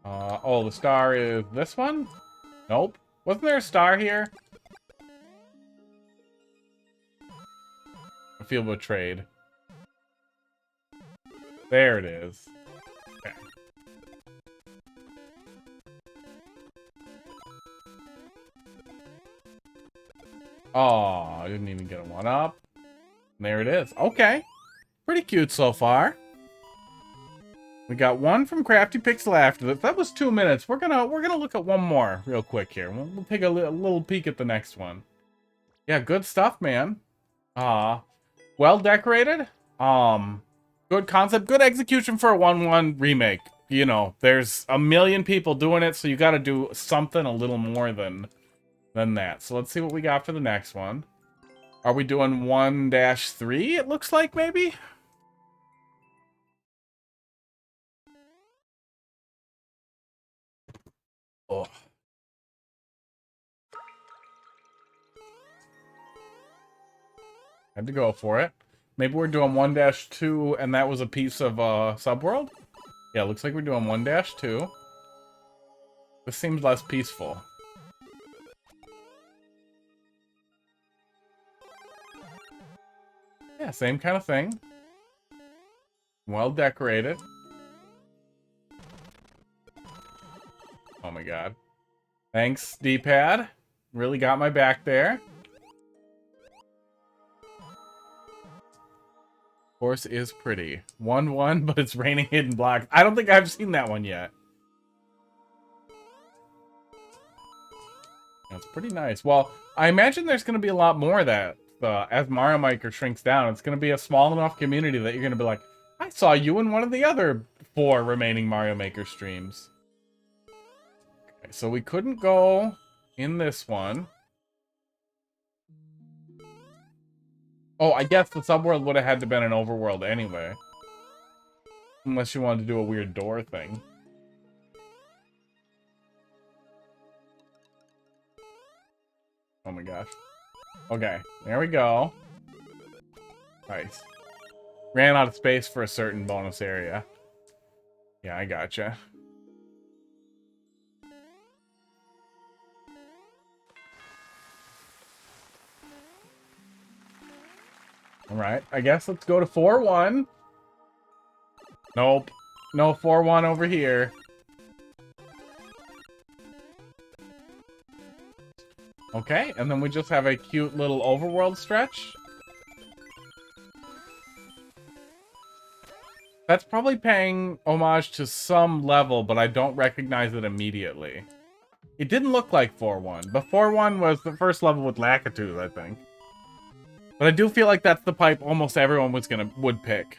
Oh, the star is this one? Nope. Wasn't there a star here? I feel betrayed. There it is. Okay. Oh, I didn't even get a 1-up. There it is. Okay. Pretty cute so far. We got one from Crafty Pixel after this. That was 2 minutes. We're gonna look at one more real quick here. We'll take a little peek at the next one. Yeah, good stuff, man. Well decorated. Good concept, good execution for a 1-1 remake. You know, there's a million people doing it, so you got to do something a little more than that. So let's see what we got for the next one. Are we doing 1-3? It looks like maybe. Oh. Had to go for it. Maybe we're doing 1-2, and that was a piece of Subworld? Yeah, looks like we're doing 1-2. This seems less peaceful. Yeah, same kind of thing. Well decorated. Oh my god. Thanks, D-pad. Really got my back there. Course is pretty. 1-1, but it's raining hidden blocks. I don't think I've seen that one yet. That's pretty nice. Well, I imagine there's going to be a lot more of that. As Mario Maker shrinks down, it's going to be a small enough community that you're going to be like, I saw you in one of the other 4 remaining Mario Maker streams. Okay, so we couldn't go in this one. Oh, I guess the subworld would have had to been an overworld anyway. Unless you wanted to do a weird door thing. Oh my gosh. Okay, there we go. Nice. Ran out of space for a certain bonus area. Yeah, I gotcha. Alright, I guess let's go to 4-1. Nope. No 4-1 over here. Okay, and then we just have a cute little overworld stretch. That's probably paying homage to some level, but I don't recognize it immediately. It didn't look like 4-1, but 4-1 was the first level with Lakitu, I think. But I do feel like that's the pipe almost everyone would pick.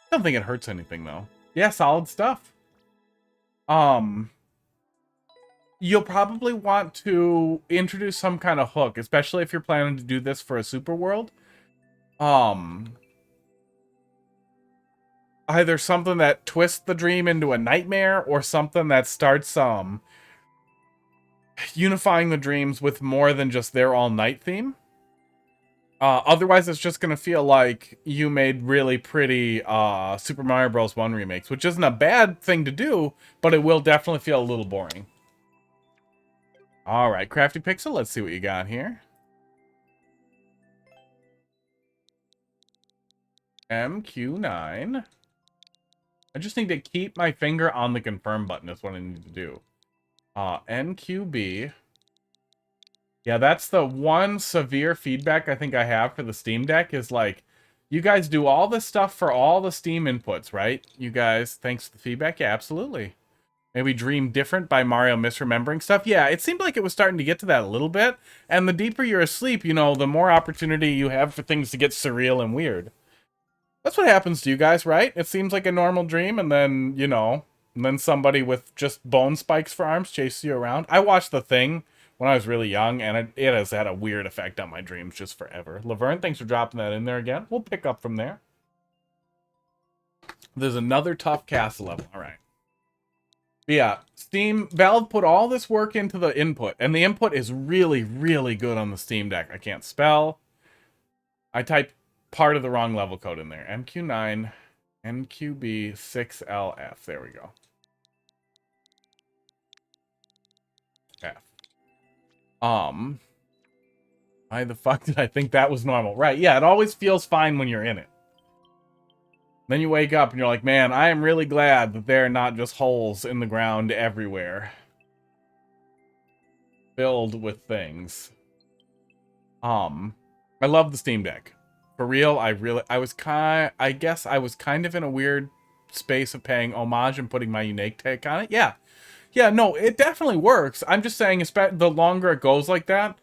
I don't think it hurts anything, though. Yeah, solid stuff. You'll probably want to introduce some kind of hook, especially if you're planning to do this for a super world. Either something that twists the dream into a nightmare, or something that starts unifying the dreams with more than just their all-night theme. Otherwise, it's just gonna feel like you made really pretty Super Mario Bros. 1 remakes, which isn't a bad thing to do, but it will definitely feel a little boring. Alright, Crafty Pixel, let's see what you got here. MQ9. I just need to keep my finger on the confirm button is what I need to do. NQB. Yeah, that's the one severe feedback I think I have for the Steam Deck is like, you guys do all this stuff for all the Steam inputs, right? You guys, thanks for the feedback. Yeah, absolutely. Maybe Dream Different by Mario misremembering stuff. Yeah, it seemed like it was starting to get to that a little bit. And the deeper you're asleep, you know, the more opportunity you have for things to get surreal and weird. That's what happens to you guys, right? It seems like a normal dream, and then, you know, and then somebody with just bone spikes for arms chases you around. I watched The Thing when I was really young, and it has had a weird effect on my dreams just forever. Laverne, thanks for dropping that in there again. We'll pick up from there. There's another tough castle level. All right. But yeah, Valve put all this work into the input, and the input is really, really good on the Steam Deck. I can't spell. I typed part of the wrong level code in there. MQ9, NQB, 6LF. There we go. F. Why the fuck did I think that was normal? Right, yeah, it always feels fine when you're in it. Then you wake up and you're like, man, I am really glad that there are not just holes in the ground everywhere. Filled with things. I love the Steam Deck. For real, I guess I was kind of in a weird space of paying homage and putting my unique take on it. Yeah. Yeah, no, it definitely works. I'm just saying, the longer it goes like that,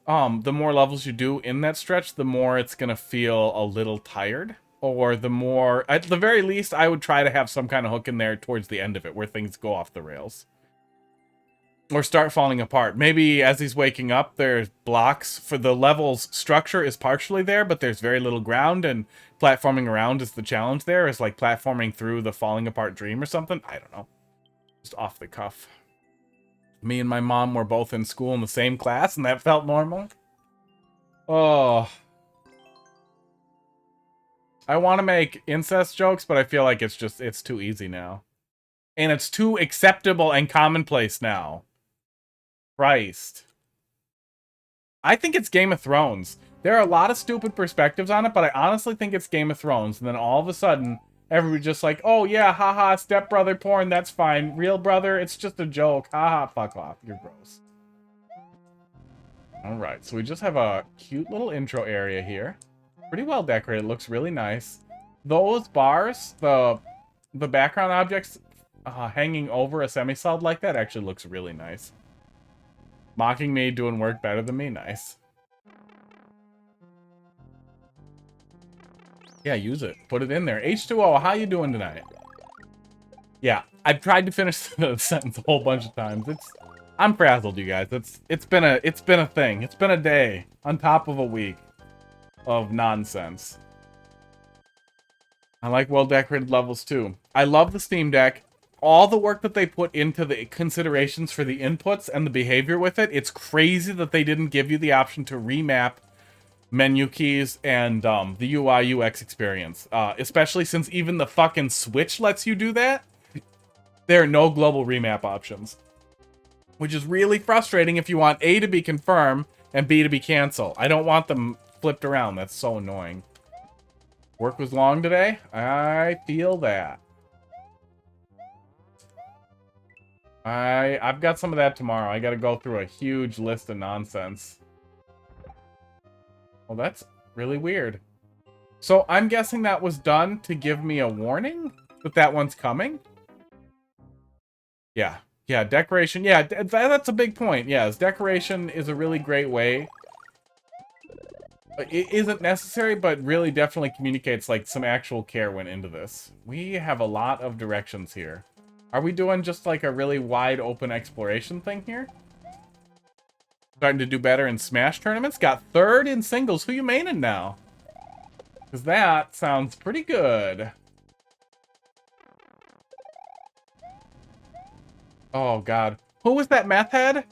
the more levels you do in that stretch, the more it's going to feel a little tired. Or the more, at the very least, I would try to have some kind of hook in there towards the end of it where things go off the rails. Or start falling apart. Maybe as he's waking up, there's blocks. For the level's structure is partially there, but there's very little ground, and platforming around is the challenge there. It's like platforming through the falling apart dream or something. I don't know. Just off the cuff. Me and my mom were both in school in the same class, and that felt normal. Oh. I want to make incest jokes, but I feel like it's too easy now. And it's too acceptable and commonplace now. Christ. I think it's Game of Thrones. There are a lot of stupid perspectives on it, but I honestly think it's Game of Thrones. And then all of a sudden, everybody's just like, oh yeah, haha, stepbrother porn, that's fine. Real brother, it's just a joke. Haha, fuck off. You're gross. Alright, so we just have a cute little intro area here. Pretty well decorated, looks really nice. Those bars, the background objects hanging over a semi-solid like that actually looks really nice. Mocking me, doing work better than me, nice. Yeah, use it. Put it in there. H2O, how you doing tonight? Yeah, I've tried to finish the sentence a whole bunch of times. I'm frazzled, you guys. It's been a thing. It's been a day on top of a week of nonsense. I like well-decorated levels too. I love the Steam Deck. All the work that they put into the considerations for the inputs and the behavior with it, it's crazy that they didn't give you the option to remap menu keys and the UI UX experience. Especially since even the fucking Switch lets you do that. There are no global remap options. Which is really frustrating if you want A to be confirm and B to be cancel. I don't want them flipped around. That's so annoying. Work was long today? I feel that. I've got some of that tomorrow. I gotta go through a huge list of nonsense. Well, that's really weird. So I'm guessing that was done to give me a warning that that one's coming? Yeah. Yeah, decoration. Yeah, that's a big point. Yes, decoration is a really great way. It isn't necessary, but really definitely communicates like some actual care went into this. We have a lot of directions here. Are we doing just like a really wide open exploration thing here? Starting to do better in Smash tournaments? Got third in singles. Who you maining now? Because that sounds pretty good. Oh, God. Who was that meth head?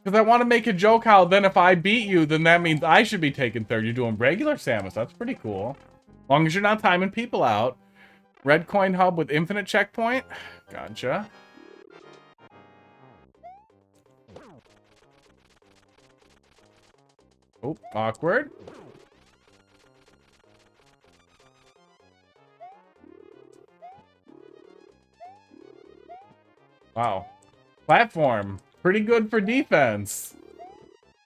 Because I want to make a joke how then if I beat you, then that means I should be taking third. You're doing regular Samus. That's pretty cool. As long as you're not timing people out. Red coin hub with infinite checkpoint. Gotcha. Oh, awkward. Wow. Platform. Pretty good for defense.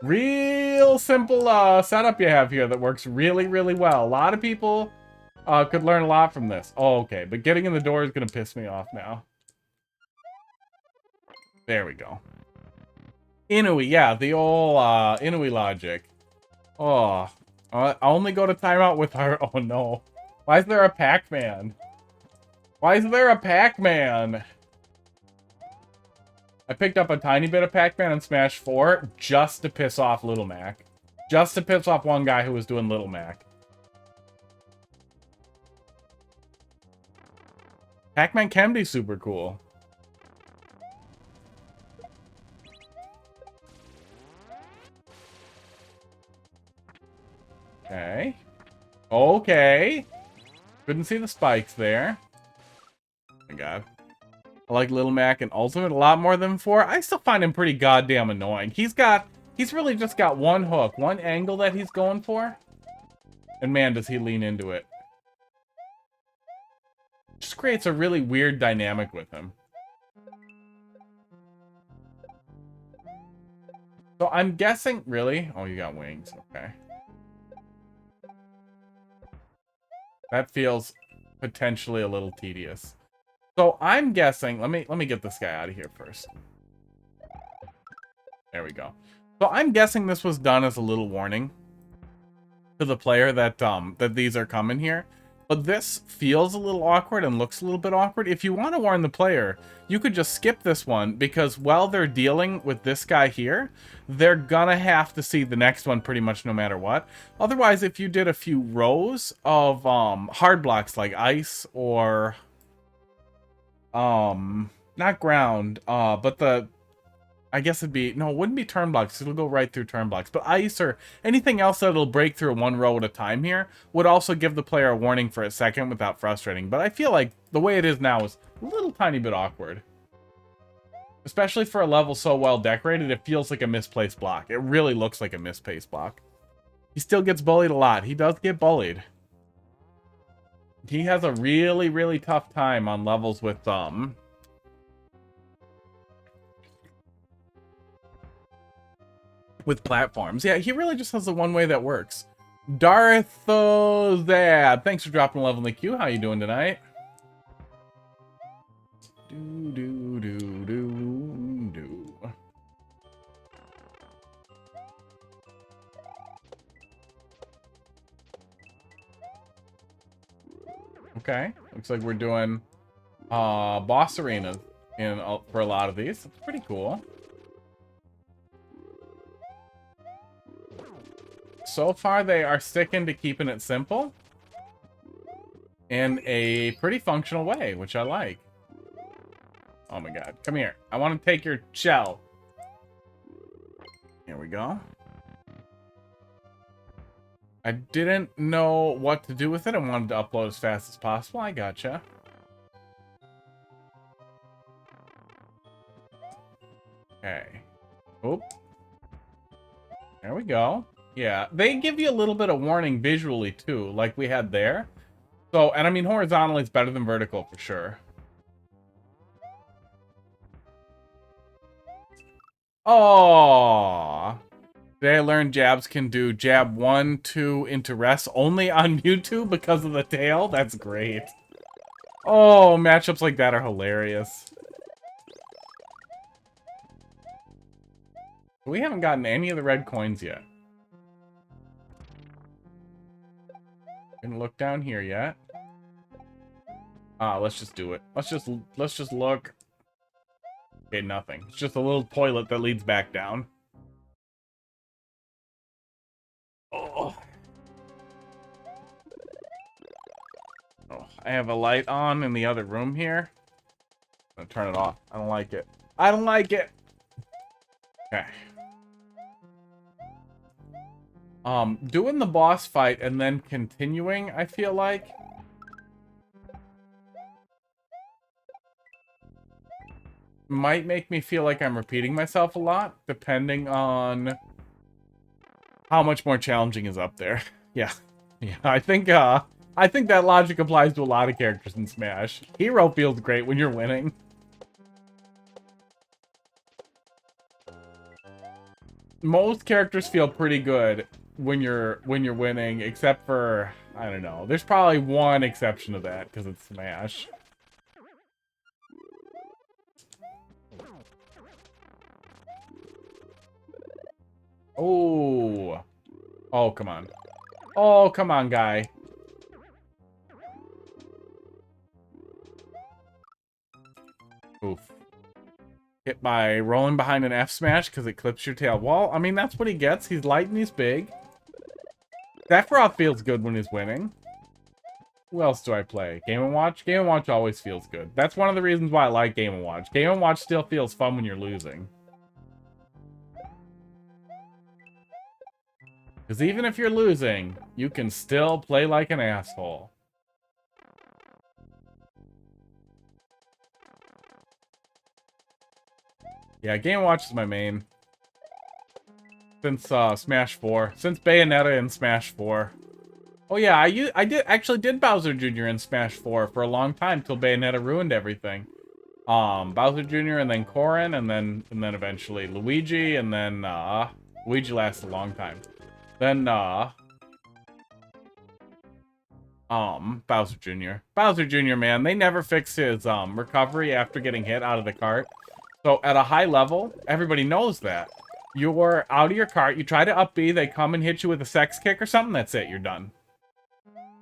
Real simple setup you have here that works really, really well. A lot of people could learn a lot from this. Oh, okay. But getting in the door is going to piss me off now. There we go. Inui, yeah, the old Inui logic. Oh, I only go to timeout with her. Oh, no. Why is there a Pac-Man? Why is there a Pac-Man? I picked up a tiny bit of Pac-Man in Smash 4 just to piss off Little Mac. Just to piss off one guy who was doing Little Mac. Pac-Man can be super cool. Okay. Okay. Couldn't see the spikes there. Oh my god. I like Little Mac and Ultimate a lot more than 4. I still find him pretty goddamn annoying. He's really just got one hook, one angle that he's going for. And man, does he lean into it. Just creates a really weird dynamic with him. So I'm guessing, really? Oh, you got wings, okay. That feels potentially a little tedious. So I'm guessing, let me get this guy out of here first. There we go. So I'm guessing this was done as a little warning to the player that that these are coming here. But this feels a little awkward and looks a little bit awkward. If you want to warn the player, you could just skip this one because while they're dealing with this guy here, they're gonna have to see the next one pretty much no matter what. Otherwise, if you did a few rows of hard blocks like ice or not ground, but I guess it'd be, no, it wouldn't be turn blocks. It'll go right through turn blocks. But ice or anything else that'll break through one row at a time here would also give the player a warning for a second without frustrating. But I feel like the way it is now is a little tiny bit awkward. Especially for a level so well decorated, it feels like a misplaced block. It really looks like a misplaced block. He still gets bullied a lot. He does get bullied. He has a really, really tough time on levels with, with platforms. Yeah, he really just has the one way that works. Darthozad, thanks for dropping a level in the queue. How you doing tonight? Okay, looks like we're doing boss arenas for a lot of these. It's pretty cool. So far, they are sticking to keeping it simple in a pretty functional way, which I like. Oh my god. Come here. I want to take your shell. Here we go. I didn't know what to do with it. I wanted to upload as fast as possible. I gotcha. Okay. Oop. There we go. Yeah, they give you a little bit of warning visually, too, like we had there. So, and I mean, horizontally is better than vertical, for sure. Oh. Today I learned jabs can do jab 1, 2 into rest only on Mewtwo because of the tail. That's great. Oh, matchups like that are hilarious. We haven't gotten any of the red coins yet. Didn't look down here yet. Let's just do it. Let's just look. Okay, nothing. It's just a little toilet that leads back down. Oh. Oh, I have a light on in the other room here. I'm gonna turn it off. I don't like it. I don't like it. Okay. Doing the boss fight and then continuing, I feel like. Might make me feel like I'm repeating myself a lot, depending on how much more challenging is up there. Yeah. Yeah, I think that logic applies to a lot of characters in Smash. Hero feels great when you're winning. Most characters feel pretty good when you're winning, except for, I don't know. There's probably one exception to that because it's Smash. Oh. Oh, come on. Oh, come on, guy. Oof. Hit by rolling behind an F smash because it clips your tail. Well, I mean, that's what he gets. He's light and he's big. Sephiroth feels good when he's winning. Who else do I play? Game & Watch? Game & Watch always feels good. That's one of the reasons why I like Game & Watch. Game & Watch still feels fun when you're losing. Because even if you're losing, you can still play like an asshole. Yeah, Game & Watch is my main. Since Smash 4. Since Bayonetta in Smash 4. Oh yeah, I did Bowser Jr. in Smash 4 for a long time till Bayonetta ruined everything. Bowser Jr. and then Corrin and then eventually Luigi and then Luigi lasted a long time. Then Bowser Jr. Bowser Jr., man, they never fixed his recovery after getting hit out of the cart. So at a high level, everybody knows that. You're out of your cart, you try to up B, they come and hit you with a sex kick or something, that's it, you're done.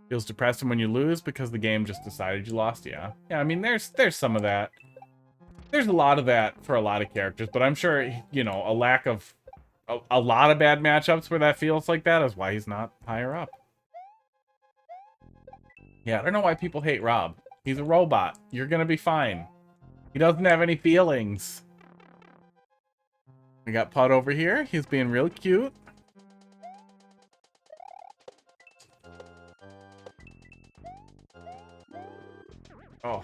Feels depressing when you lose because the game just decided you lost, yeah. Yeah, I mean, there's some of that. There's a lot of that for a lot of characters, but I'm sure, you know, a lack of... A lot of bad matchups where that feels like that is why he's not higher up. Yeah, I don't know why people hate Rob. He's a robot. You're gonna be fine. He doesn't have any feelings. We got Putt over here. He's being real cute. Oh.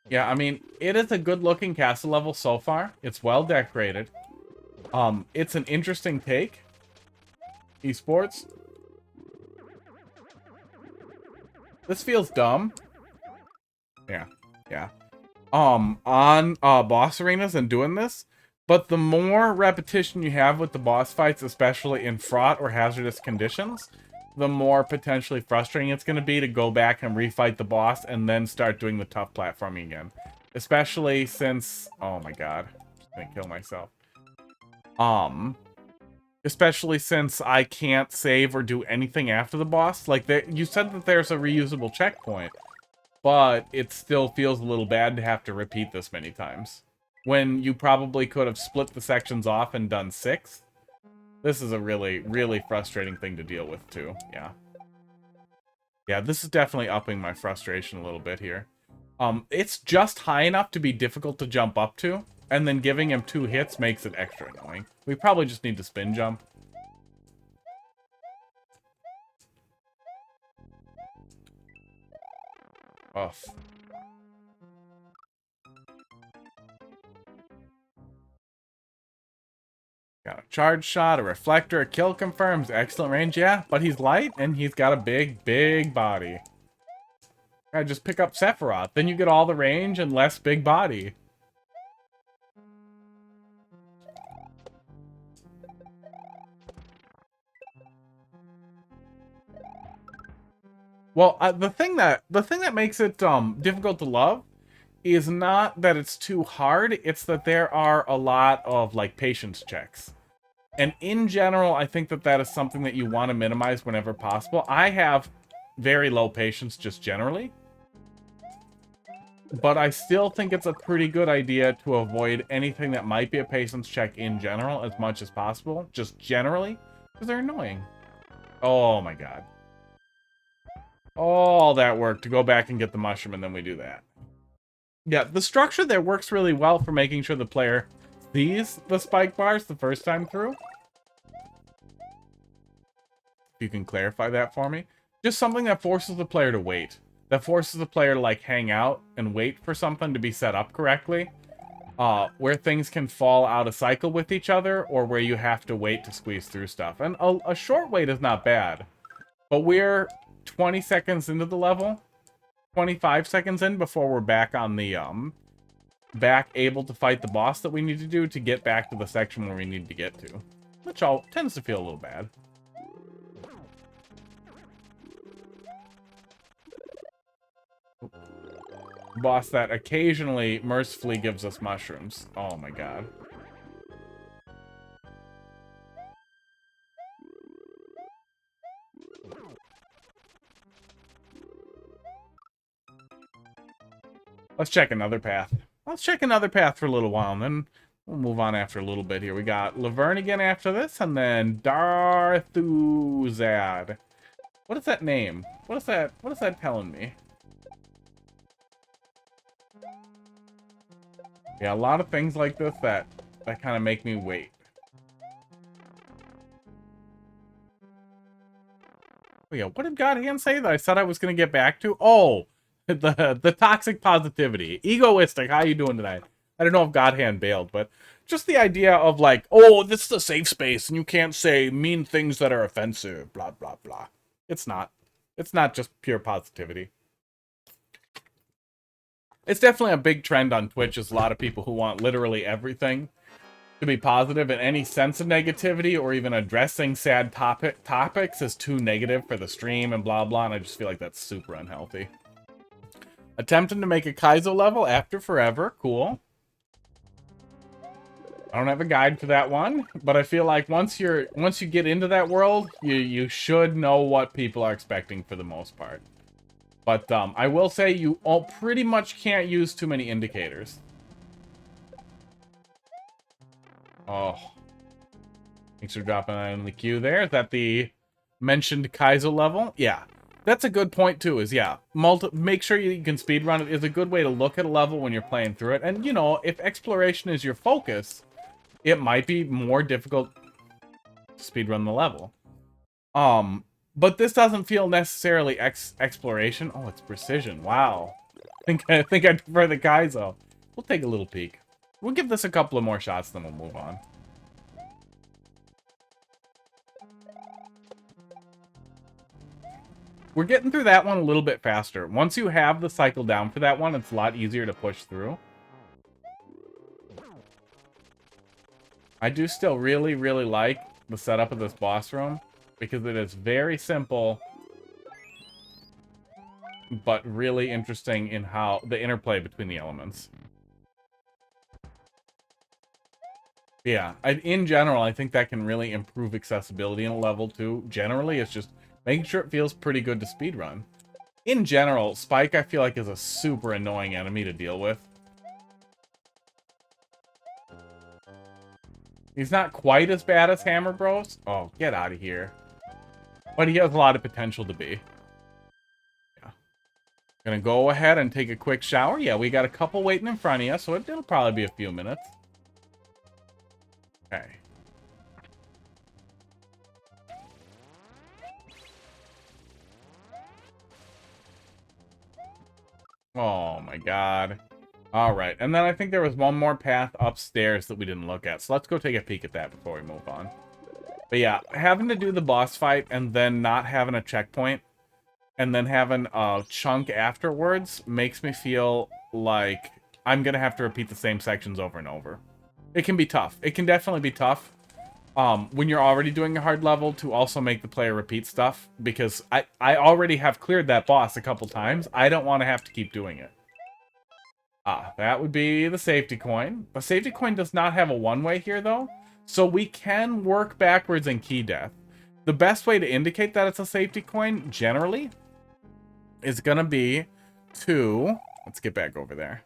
Yeah, I mean, it is a good-looking castle level so far. It's well decorated. It's an interesting take. Esports. This feels dumb. Yeah, yeah. On boss arenas and doing this, but the more repetition you have with the boss fights, especially in fraught or hazardous conditions, the more potentially frustrating it's going to be to go back and refight the boss and then start doing the tough platforming again. Especially since... Oh my god. I'm gonna kill myself. Especially since I can't save or do anything after the boss. Like, you said that there's a reusable checkpoint, but it still feels a little bad to have to repeat this many times. When you probably could have split the sections off and done 6. This is a really, really frustrating thing to deal with, too. Yeah. Yeah, this is definitely upping my frustration a little bit here. It's just high enough to be difficult to jump up to, and then giving him 2 hits makes it extra annoying. We probably just need to spin jump. Oh. Got a charge shot, a reflector, a kill confirms, excellent range, yeah, but he's light and he's got a big, big body. I just pick up Sephiroth. Then you get all the range and less big body. Well, the thing that makes it difficult to love is not that it's too hard, it's that there are a lot of like patience checks. And in general, I think that is something that you want to minimize whenever possible. I have very low patience just generally, but I still think it's a pretty good idea to avoid anything that might be a patience check in general as much as possible, just generally, because they're annoying. Oh my god. All that work to go back and get the mushroom, and then we do that. Yeah, the structure there works really well for making sure the player sees the spike bars the first time through. If you can clarify that for me. Just something that forces the player to wait. That forces the player to, like, hang out and wait for something to be set up correctly. Where things can fall out of cycle with each other, or where you have to wait to squeeze through stuff. And a short wait is not bad. But we're 20 seconds into the level. 25 seconds in before we're back on the, back able to fight the boss that we need to do to get back to the section where we need to get to. Which all tends to feel a little bad. Boss that occasionally mercifully gives us mushrooms. Oh my god. Let's check another path. Let's check another path for a little while, and then we'll move on after a little bit here. We got Laverne again after this, and then Darthuzad. What is that name? What is that telling me? Yeah, a lot of things like this that kind of make me wait. Oh yeah, what did Godhand say that I said I was going to get back to? Oh, the toxic positivity. Egoistic, how you doing tonight? I don't know if Godhand bailed, but just the idea of like, oh, this is a safe space and you can't say mean things that are offensive, blah, blah, blah. It's not. It's not just pure positivity. It's definitely a big trend on Twitch, is a lot of people who want literally everything to be positive, and any sense of negativity or even addressing sad topics is too negative for the stream and blah blah, and I just feel like that's super unhealthy. Attempting to make a Kaizo level after forever. Cool. I don't have a guide for that one, but I feel like once you get into that world, you should know what people are expecting for the most part. But I will say you all pretty much can't use too many indicators. Oh. Thanks for dropping that in the queue there. Is that the mentioned Kaizo level? Yeah. That's a good point too, is yeah. Make sure you can speedrun it is a good way to look at a level when you're playing through it. And you know, if exploration is your focus, it might be more difficult to speedrun the level. But this doesn't feel necessarily exploration. Oh, it's precision. Wow. I think I prefer the Kaizo. We'll take a little peek. We'll give this a couple of more shots, then we'll move on. We're getting through that one a little bit faster. Once you have the cycle down for that one, it's a lot easier to push through. I do still really, really like the setup of this boss room, because it is very simple, but really interesting in how the interplay between the elements. Yeah, in general, I think that can really improve accessibility in a level too. Generally, it's just making sure it feels pretty good to speedrun. In general, Spike, I feel like, is a super annoying enemy to deal with. He's not quite as bad as Hammer Bros. Oh, get out of here. But he has a lot of potential to be. Yeah. Gonna go ahead and take a quick shower. Yeah, we got a couple waiting in front of you, so it'll probably be a few minutes. Okay. Oh my god. Alright, and then I think there was one more path upstairs that we didn't look at. So let's go take a peek at that before we move on. But yeah, having to do the boss fight and then not having a checkpoint and then having a chunk afterwards makes me feel like I'm going to have to repeat the same sections over and over. It can be tough. It can definitely be tough when you're already doing a hard level to also make the player repeat stuff, because I already have cleared that boss a couple times. I don't want to have to keep doing it. Ah, that would be the safety coin. The safety coin does not have a one-way here, though, so we can work backwards in key death. The best way to indicate that it's a safety coin, generally, is gonna be to... Let's get back over there.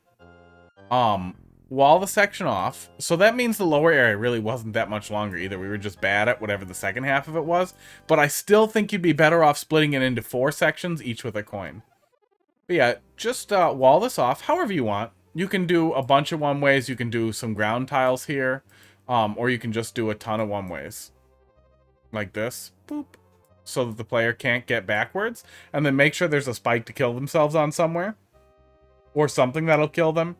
Wall the section off. So that means the lower area really wasn't that much longer either. We were just bad at whatever the second half of it was. But I still think you'd be better off splitting it into 4 sections, each with a coin. But yeah, just wall this off however you want. You can do a bunch of one-ways. You can do some ground tiles here. Or you can just do a ton of one-ways. Like this. Boop. So that the player can't get backwards. And then make sure there's a spike to kill themselves on somewhere. Or something that'll kill them.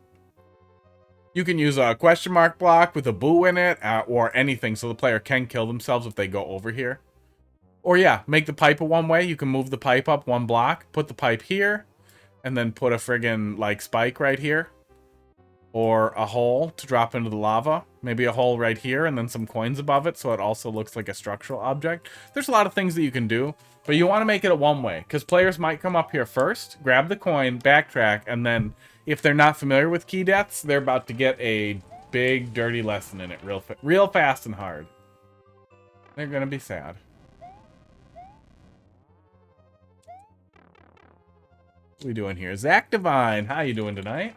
You can use a question mark block with a boo in it, or anything, so the player can kill themselves if they go over here. Or yeah, make the pipe a one-way. You can move the pipe up 1 block, put the pipe here, and then put a friggin' like spike right here. Or a hole to drop into the lava. Maybe a hole right here and then some coins above it so it also looks like a structural object. There's a lot of things that you can do, but you want to make it a one-way, because players might come up here first, grab the coin, backtrack, and then if they're not familiar with key deaths, they're about to get a big, dirty lesson in it real fast and hard. They're gonna be sad. What are we doing here? Zach Divine, how you doing tonight?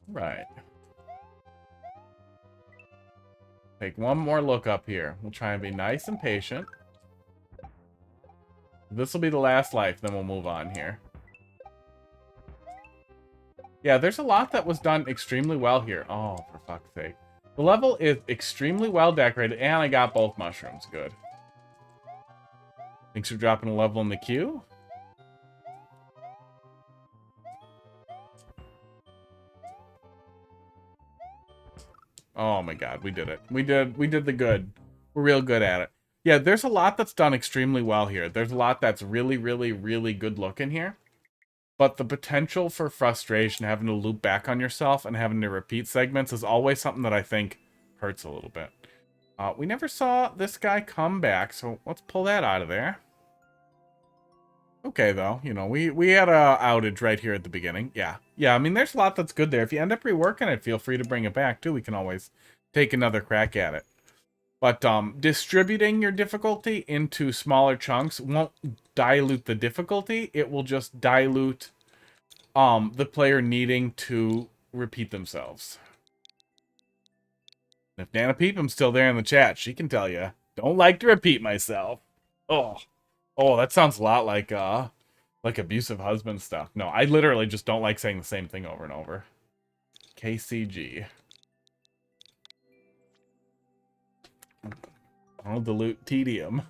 Right. Take one more look up here. We'll try and be nice and patient. This will be the last life, then we'll move on here. Yeah, there's a lot that was done extremely well here. Oh, for fuck's sake. The level is extremely well decorated, and I got both mushrooms. Good. Thanks for dropping a level in the queue. Oh my god, we did it. We did the good. We're real good at it. Yeah, there's a lot that's done extremely well here. There's a lot that's really, really, really good looking here. But the potential for frustration, having to loop back on yourself and having to repeat segments is always something that I think hurts a little bit. We never saw this guy come back, so let's pull that out of there. Okay, though. You know, we had a outage right here at the beginning. Yeah. Yeah, I mean, there's a lot that's good there. If you end up reworking it, feel free to bring it back, too. We can always take another crack at it. But distributing your difficulty into smaller chunks won't dilute the difficulty. It will just dilute the player needing to repeat themselves. If Nana Peepum's still there in the chat, she can tell you. Don't like to repeat myself. Oh, that sounds a lot like abusive husband stuff. No, I literally just don't like saying the same thing over and over. KCG. I'll dilute tedium.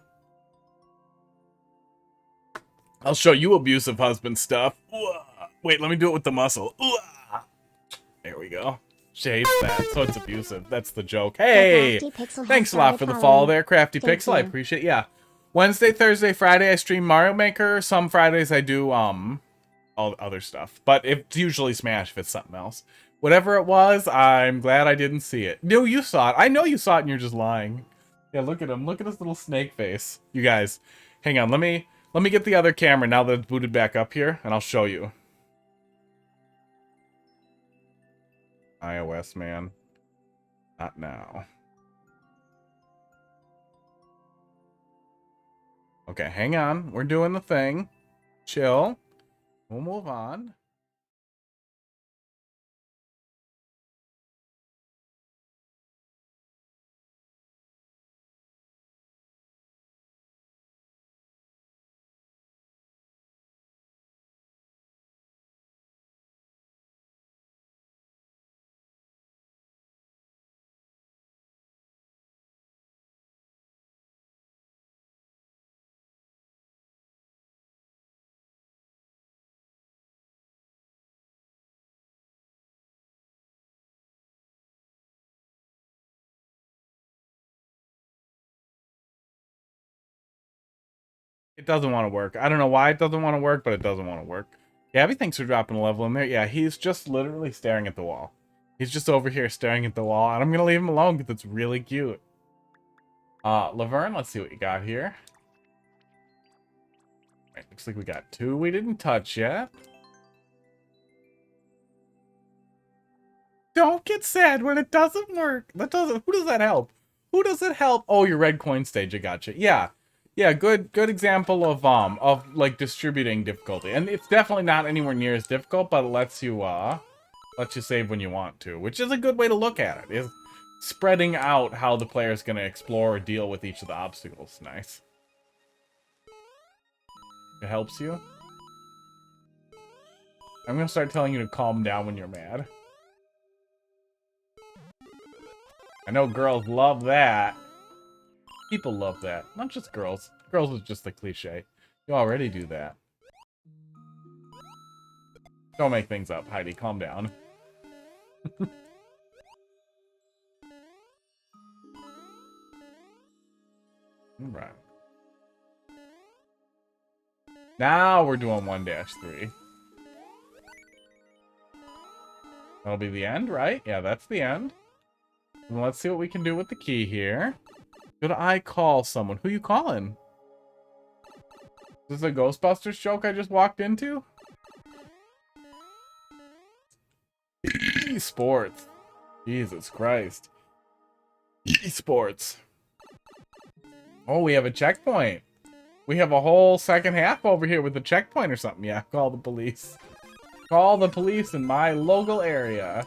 I'll show you abusive husband stuff. Wait, let me do it with the muscle. There we go. Shades that, so it's abusive. That's the joke. Hey! Thanks a lot for the follow there, Crafty Pixel. I appreciate it. Yeah. Wednesday, Thursday, Friday, I stream Mario Maker. Some Fridays I do, all other stuff. But it's usually Smash if it's something else. Whatever it was, I'm glad I didn't see it. No, you saw it. I know you saw it and you're just lying. Yeah, look at him. Look at his little snake face. You guys, hang on. Let me get the other camera now that it's booted back up here, and I'll show you. iOS, man. Not now. Okay, hang on. We're doing the thing. Chill. We'll move on. It doesn't want to work. I don't know why it doesn't want to work, but it doesn't want to work. Gabby thinks we're dropping a level in there. Yeah, he's just literally staring at the wall. He's just over here staring at the wall, and I'm going to leave him alone because it's really cute. Laverne, let's see what you got here. Right, looks like we got 2 we didn't touch yet. Don't get sad when it doesn't work. Who does that help? Who does it help? Oh, your red coin stage, I gotcha. Yeah. Yeah, good example of like distributing difficulty. And it's definitely not anywhere near as difficult, but it lets you save when you want to, which is a good way to look at it. Is spreading out how the player is going to explore or deal with each of the obstacles. Nice. It helps you. I'm going to start telling you to calm down when you're mad. I know girls love that. People love that. Not just girls. Girls is just a cliche. You already do that. Don't make things up, Heidi. Calm down. Alright. Now we're doing 1-3. That'll be the end, right? Yeah, that's the end. And let's see what we can do with the key here. Should I call someone? Who you calling? Is this a Ghostbusters joke I just walked into? Esports. Jesus Christ. Esports. Oh, we have a checkpoint. We have a whole second half over here with a checkpoint or something. Yeah, call the police. Call the police in my local area.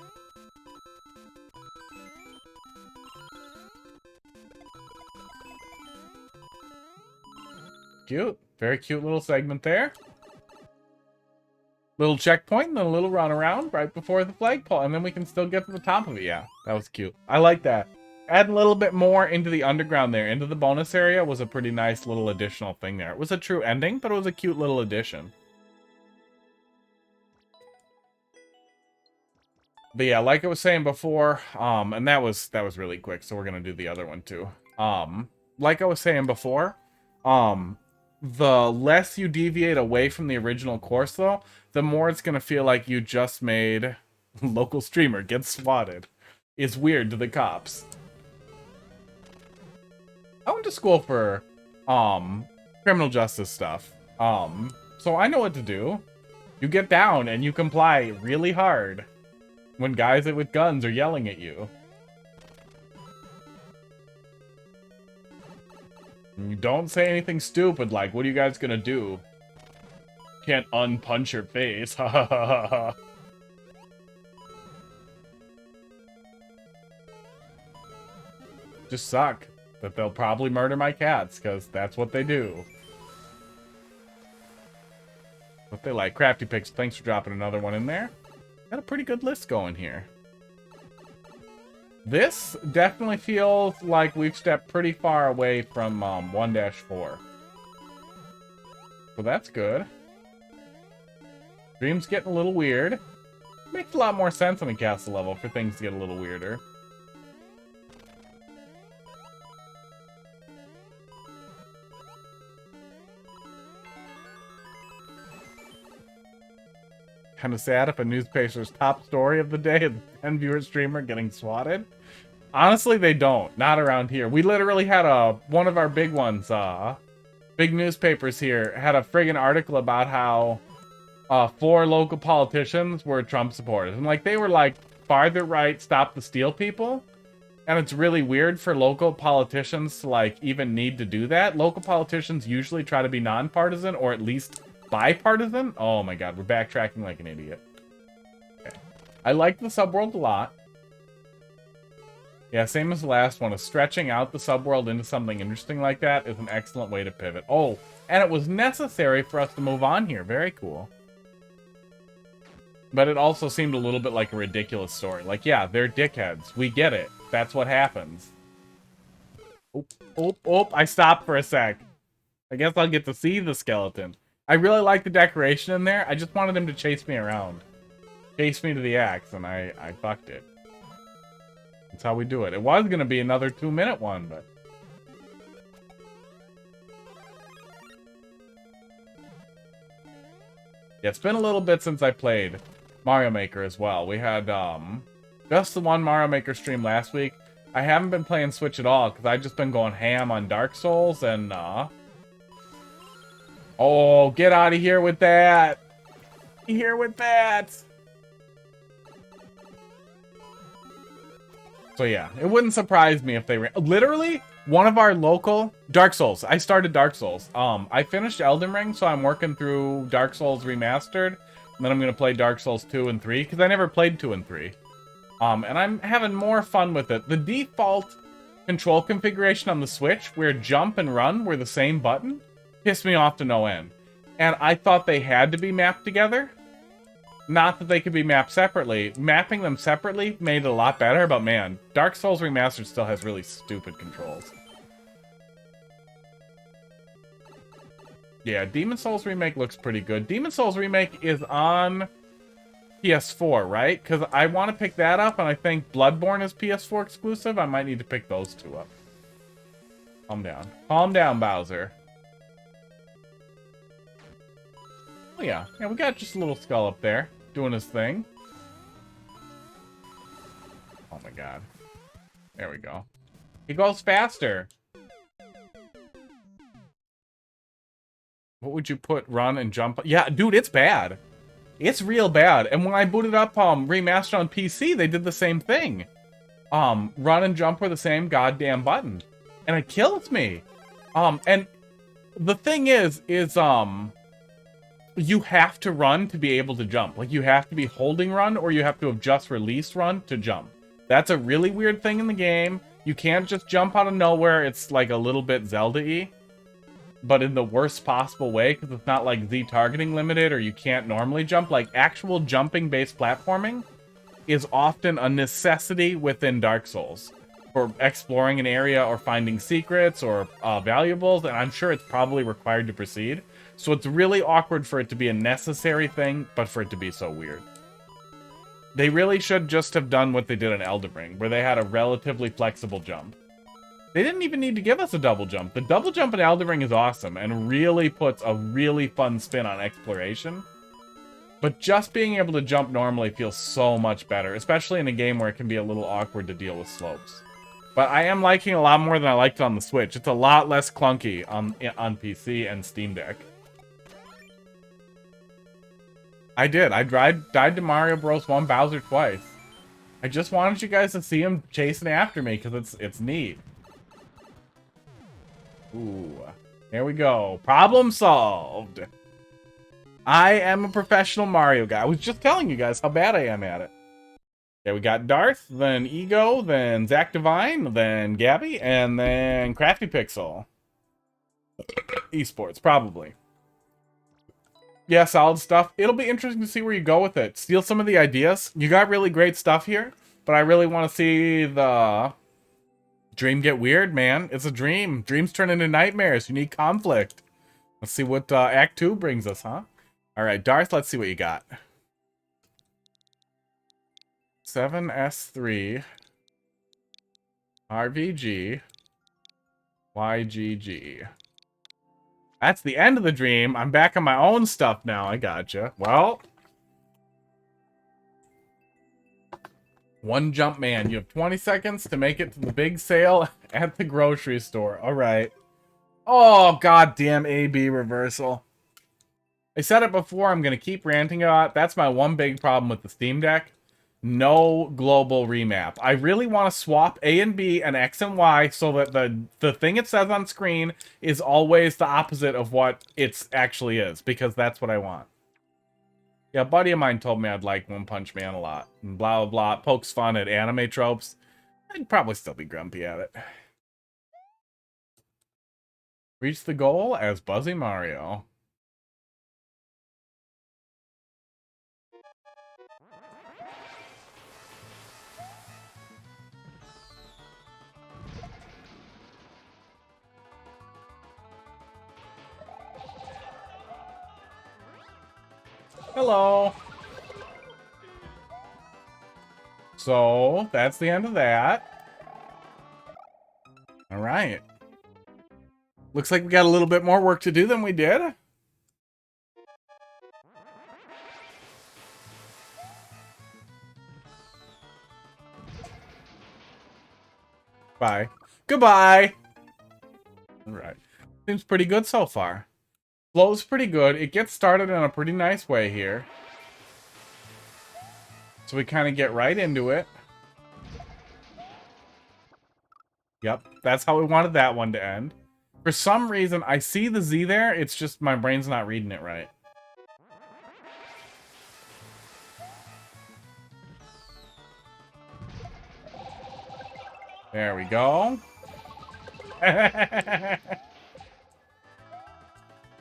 Cute. Very cute little segment there. Little checkpoint and then a little run around right before the flagpole. And then we can still get to the top of it. Yeah, that was cute. I like that. Add a little bit more into the underground there. Into the bonus area was a pretty nice little additional thing there. It was a true ending, but it was a cute little addition. But yeah, like I was saying before, and that was really quick, so we're gonna do the other one too. Like I was saying before, the less you deviate away from the original course, though, the more it's gonna feel like you just made local streamer get swatted. It's weird to the cops. I went to school for criminal justice stuff. So I know what to do. You get down and you comply really hard when guys with guns are yelling at you. And you don't say anything stupid like, what are you guys gonna do? Can't unpunch your face. Ha ha ha ha. Just suck that they'll probably murder my cats, because that's what they do. What they like. Crafty Pix, thanks for dropping another one in there. Got a pretty good list going here. This definitely feels like we've stepped pretty far away from 1-4. So that's good. Dream's getting a little weird. Makes a lot more sense on a castle level for things to get a little weirder. Kind of sad if a newspaper's top story of the day is a 10-viewer streamer getting swatted. Honestly, they don't. Not around here. We literally had one of our big ones, big newspapers here, had a friggin' article about how 4 local politicians were Trump supporters. And like they were like farther right, stop the steal people. And it's really weird for local politicians to like even need to do that. Local politicians usually try to be nonpartisan or at least bipartisan? Oh my god, we're backtracking like an idiot. Okay. I like the subworld a lot. Yeah, same as the last one. Stretching out the subworld into something interesting like that is an excellent way to pivot. Oh, and it was necessary for us to move on here. Very cool. But it also seemed a little bit like a ridiculous story. Like, yeah, they're dickheads. We get it. That's what happens. Oh, I stopped for a sec. I guess I'll get to see the skeleton. I really like the decoration in there. I just wanted him to chase me around. Chase me to the axe, and I fucked it. That's how we do it. It was going to be another 2-minute one, but... Yeah, it's been a little bit since I played Mario Maker as well. We had just the one Mario Maker stream last week. I haven't been playing Switch at all because I've just been going ham on Dark Souls and oh, get out of here with that. Here with that. So yeah, it wouldn't surprise me if they literally one of our local Dark Souls. I started Dark Souls. I finished Elden Ring, so I'm working through Dark Souls Remastered. And then I'm gonna play Dark Souls 2 and 3 because I never played 2 and 3. And I'm having more fun with it. The default control configuration on the Switch, where jump and run were the same button, pissed me off to no end. And I thought they had to be mapped together. Not that they could be mapped separately. Mapping them separately made it a lot better, but man, Dark Souls Remastered still has really stupid controls. Yeah, Demon Souls Remake looks pretty good. Demon Souls Remake is on PS4, right? Because I want to pick that up, and I think Bloodborne is PS4 exclusive. I might need to pick those two up. Calm down. Calm down, Bowser. Oh, yeah. Yeah, we got just a little skull up there doing his thing. Oh, my God. There we go. He goes faster. What would you put? Run and jump? Yeah, dude, it's bad. It's real bad. And when I booted up Remastered on PC, they did the same thing. Run and jump were the same goddamn button. And it kills me. And the thing is you have to run to be able to jump. Like, you have to be holding run, or you have to have just released run to jump. That's a really weird thing in the game. You can't just jump out of nowhere. It's like a little bit Zelda-y, but in the worst possible way, because it's not like Z targeting limited, or you can't normally jump. Like, actual jumping-based platforming is often a necessity within Dark Souls for exploring an area or finding secrets or valuables, and I'm sure it's probably required to proceed. So it's really awkward for it to be a necessary thing, but for it to be so weird. They really should just have done what they did in Elden Ring, where they had a relatively flexible jump. They didn't even need to give us a double jump. The double jump in Elden Ring is awesome and really puts a really fun spin on exploration. But just being able to jump normally feels so much better, especially in a game where it can be a little awkward to deal with slopes. But I am liking it a lot more than I liked it on the Switch. It's a lot less clunky on PC and Steam Deck. I did. I died to Mario Bros. 1 Bowser twice. I just wanted you guys to see him chasing after me because it's neat. Ooh. Here we go. Problem solved. I am a professional Mario guy. I was just telling you guys how bad I am at it. Okay, we got Darth, then Ego, then Zach Divine, then Gabby, and then Crafty Pixel. Esports, probably. Yeah, solid stuff. It'll be interesting to see where you go with it. Steal some of the ideas. You got really great stuff here, but I really want to see the dream get weird, man. It's a dream. Dreams turn into nightmares. You need conflict. Let's see what Act 2 brings us, huh? All right, Darth, let's see what you got. 7S3 RVG YGG. That's the end of the dream. I'm back on my own stuff now. I gotcha. Well, one jump man. You have 20 seconds to make it to the big sale at the grocery store. All right. Oh, goddamn AB reversal. I said it before. I'm going to keep ranting about it. That's my one big problem with the Steam Deck. No global remap. I really want to swap A and B and X and Y so that the thing it says on screen is always the opposite of what it actually is, because that's what I want. Yeah, a buddy of mine told me I'd like One Punch Man a lot. And blah, blah, blah. Pokes fun at anime tropes. I'd probably still be grumpy at it. Reach the goal as Buzzy Mario. Hello. So, that's the end of that. All right. Looks like we got a little bit more work to do than we did. Bye. Goodbye. All right. Seems pretty good so far. Flow's pretty good. It gets started in a pretty nice way here. So we kind of get right into it. Yep, that's how we wanted that one to end. For some reason, I see the Z there. It's just my brain's not reading it right. There we go.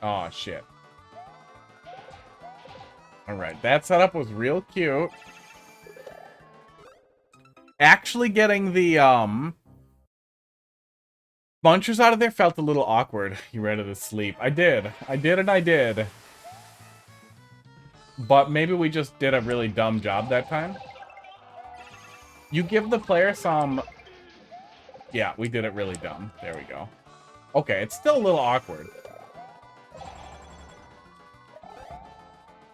Oh, shit. Alright, that setup was real cute. Actually getting the, Munchers out of there felt a little awkward. You ready to sleep? I did. I did. But maybe we just did a really dumb job that time. You give the player some... Yeah, we did it really dumb. There we go. Okay, it's still a little awkward.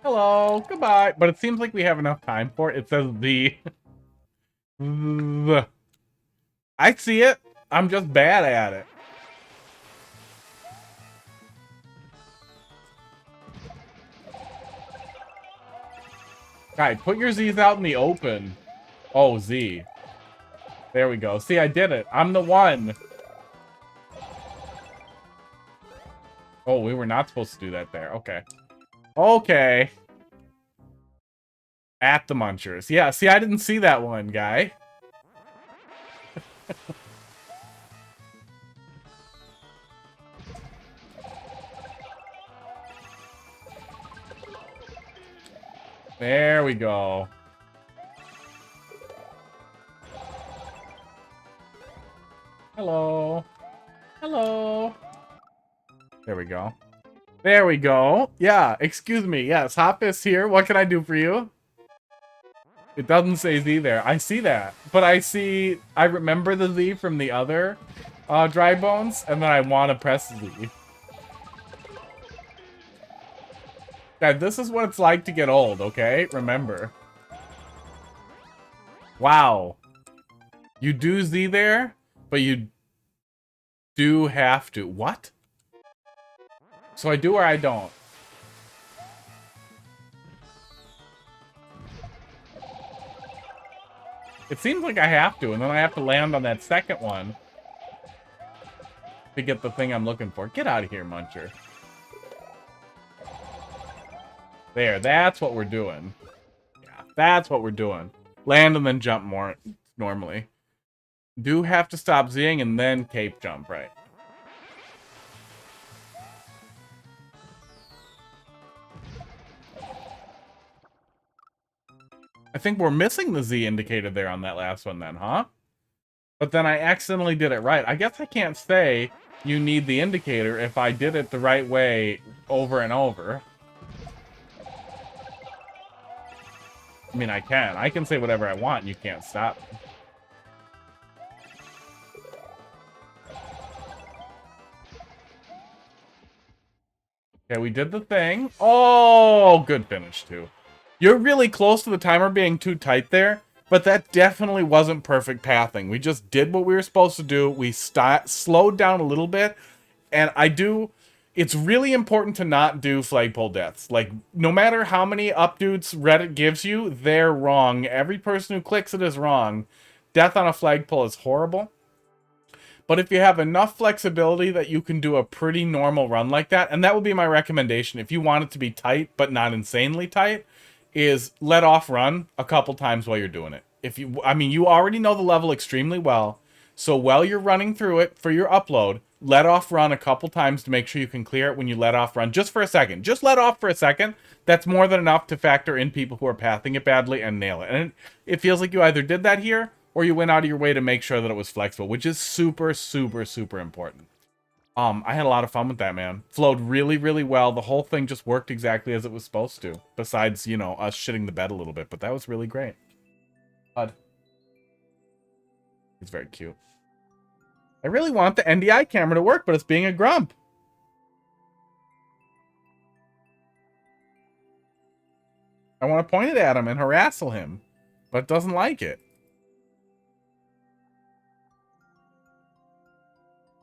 Hello, goodbye. But it seems like we have enough time for it. It says the... I see it. I'm just bad at it. Guy, put your Z's out in the open. Oh, Z. There we go. See, I did it. I'm the one. Oh, we were not supposed to do that there. Okay. Okay. At the Munchers. Yeah, see, I didn't see that one, guy. There we go. Hello. Hello. There we go. There we go. Yeah, excuse me. Yes, Hoppus here. What can I do for you? It doesn't say Z there. I see that. But I remember the Z from the other Dry Bones, and then I want to press Z. Guys, this is what it's like to get old, okay? Remember. Wow. You do Z there, but you do have to. What? So I do or I don't? It seems like I have to, and then I have to land on that second one to get the thing I'm looking for. Get out of here, Muncher. There, that's what we're doing. Yeah, that's what we're doing. Land and then jump more normally. Do have to stop Zing and then cape jump, right? I think we're missing the Z indicator there on that last one then, huh? But then I accidentally did it right. I guess I can't say you need the indicator if I did it the right way over and over. I mean, I can. I can say whatever I want and you can't stop me. Okay, we did the thing. Oh, good finish, too. You're really close to the timer being too tight there, but that definitely wasn't perfect pathing. We just did what we were supposed to do. We slowed down a little bit, and it's really important to not do flagpole deaths. Like, no matter how many updudes Reddit gives you, they're wrong. Every person who clicks it is wrong. Death on a flagpole is horrible. But if you have enough flexibility that you can do a pretty normal run like that, and that would be my recommendation if you want it to be tight, but not insanely tight, is let off run a couple times while you're doing it. You already know the level extremely well, so while you're running through it for your upload, let off run a couple times to make sure you can clear it when you let off run, just for a second. Just let off for a second. That's more than enough to factor in people who are pathing it badly and nail it. And it feels like you either did that here, or you went out of your way to make sure that it was flexible, which is super, super, super important. I had a lot of fun with that, man. Flowed really, really well. The whole thing just worked exactly as it was supposed to. Besides, you know, us shitting the bed a little bit, but that was really great. Bud. He's very cute. I really want the NDI camera to work, but it's being a grump. I want to point it at him and harass him, but it doesn't like it.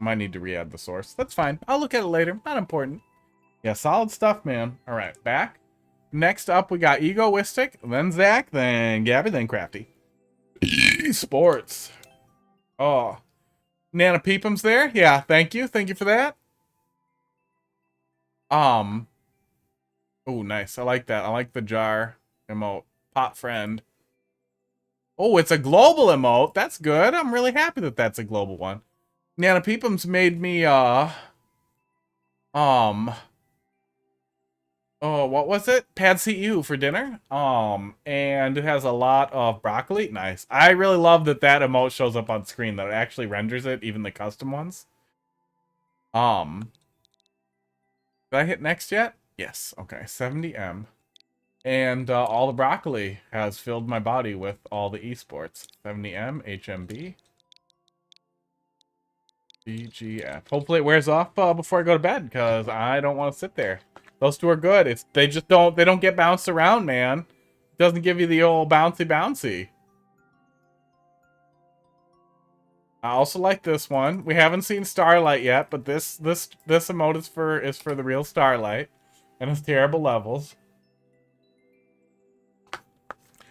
Might need to re-add the source. That's fine. I'll look at it later. Not important. Yeah, solid stuff, man. All right, back. Next up, we got Egoistic, then Zach, then Gabby, then Crafty. Sports. Oh. Nana Peepum's there? Yeah, thank you. Thank you for that. Oh, nice. I like that. I like the jar emote. Pot friend. Oh, it's a global emote. That's good. I'm really happy that that's a global one. Nana Peepum's made me, oh, what was it? Pad See Ew for dinner. And it has a lot of broccoli. Nice. I really love that that emote shows up on screen, that it actually renders it, even the custom ones. Did I hit next yet? Yes. Okay, 70M. And all the broccoli has filled my body with all the esports. 70M, HMB. BGF. Hopefully it wears off before I go to bed, because I don't want to sit there. Those two are good. They don't get bounced around, man. It doesn't give you the old bouncy. I also like this one. We haven't seen Starlight yet, but this emote is for the real Starlight, and it's terrible levels.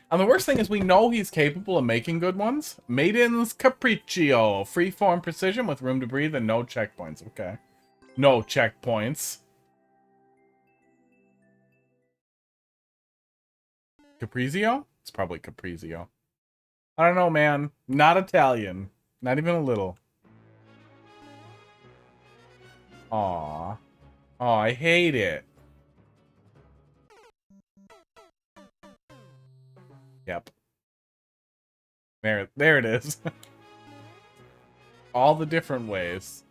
And the worst thing is we know he's capable of making good ones. Maiden's Capriccio. Freeform precision with room to breathe and no checkpoints. Okay. No checkpoints. Caprizio? It's probably Caprizio. I don't know, man. Not Italian. Not even a little. Aw. Oh, I hate it. Yep. There it is. All the different ways.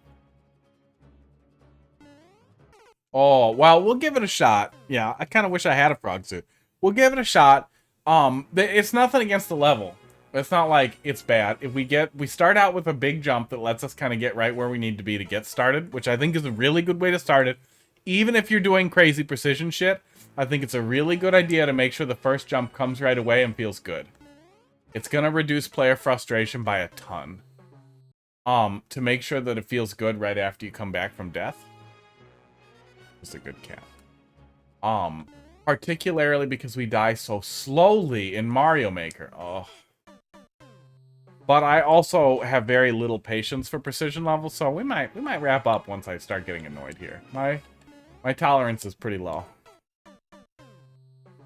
Oh, well, we'll give it a shot. Yeah, I kind of wish I had a frog suit. We'll give it a shot. It's nothing against the level. It's not like it's bad. If we start out with a big jump that lets us kind of get right where we need to be to get started, which I think is a really good way to start it. Even if you're doing crazy precision shit, I think it's a really good idea to make sure the first jump comes right away and feels good. It's gonna reduce player frustration by a ton. To make sure that it feels good right after you come back from death. It's a good cap. Particularly because we die so slowly in Mario Maker. Oh. But I also have very little patience for precision levels, so we might wrap up once I start getting annoyed here. My tolerance is pretty low.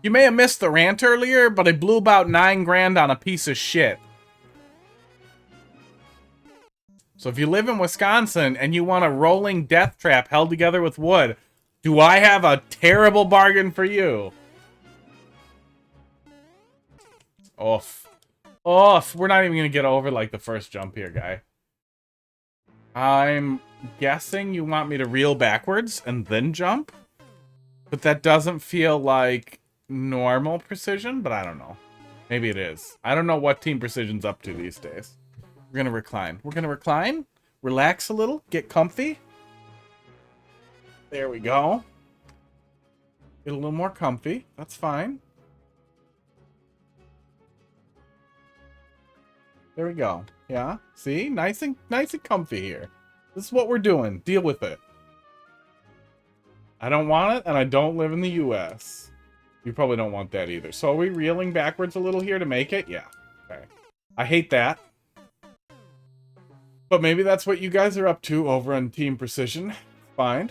You may have missed the rant earlier, but I blew about 9 grand on a piece of shit. So if you live in Wisconsin and you want a rolling death trap held together with wood, do I have a terrible bargain for you? Oof. Oof. We're not even going to get over, like, the first jump here, guy. I'm guessing you want me to reel backwards and then jump? But that doesn't feel like normal precision, but I don't know. Maybe it is. I don't know what Team Precision's up to these days. We're going to recline. We're going to recline, relax a little, get comfy. There we go. Get a little more comfy. That's fine. There we go. Yeah. See? Nice and comfy here. This is what we're doing. Deal with it. I don't want it, and I don't live in the US. You probably don't want that either. So are we reeling backwards a little here to make it? Yeah. Okay. I hate that. But maybe that's what you guys are up to over on Team Precision. Fine.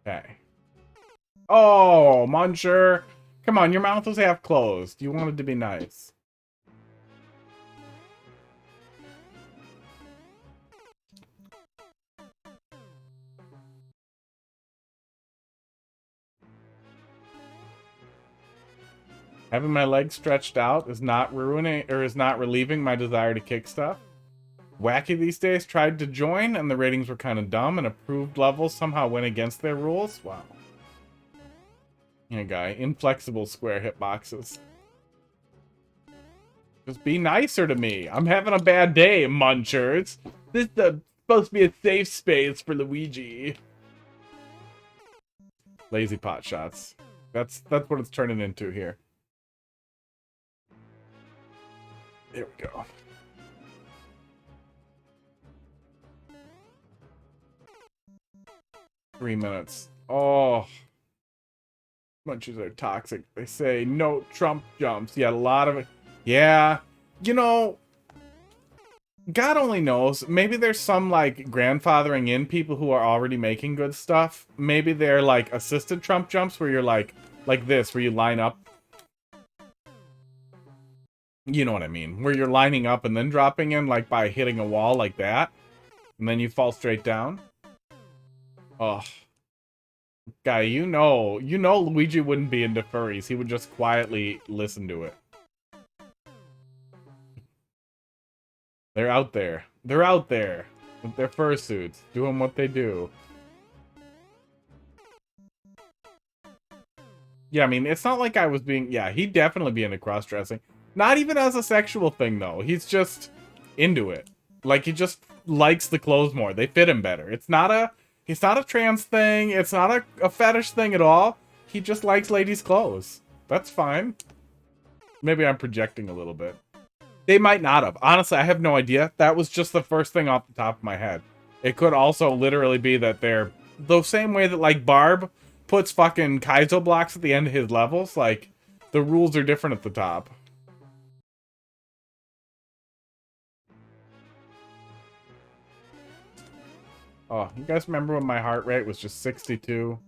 Okay. Oh, Muncher. Come on, your mouth was half closed. You wanted to be nice. Having my legs stretched out is not ruining or is not relieving my desire to kick stuff. Wacky these days tried to join and the ratings were kind of dumb and approved levels somehow went against their rules. Wow. Yeah, guy. Inflexible square hitboxes. Just be nicer to me. I'm having a bad day, Munchers. This is supposed to be a safe space for Luigi. Lazy pot shots. That's what it's turning into here. There we go. Three minutes. Oh. Munchies are toxic. They say no Trump jumps. Yeah, a lot of it. Yeah. You know, God only knows. Maybe there's some, like, grandfathering in people who are already making good stuff. Maybe they're, like, assisted Trump jumps where you're, like this, where you line up. You know what I mean. Where you're lining up and then dropping in, like, by hitting a wall like that. And then you fall straight down. Ugh. Guy, you know Luigi wouldn't be into furries. He would just quietly listen to it. They're out there. They're out there with their fursuits, doing what they do. Yeah, I mean, it's not like I was being... Yeah, he'd definitely be into cross-dressing. Not even as a sexual thing, though. He's just into it. Like, he just likes the clothes more. They fit him better. It's not a trans thing. It's not a fetish thing at all. He just likes ladies' clothes. That's fine. Maybe I'm projecting a little bit. They might not have. Honestly, I have no idea. That was just the first thing off the top of my head. It could also literally be that they're the same way that, like, Barb puts fucking Kaizo blocks at the end of his levels. Like, the rules are different at the top. Oh, you guys remember when my heart rate was just 62?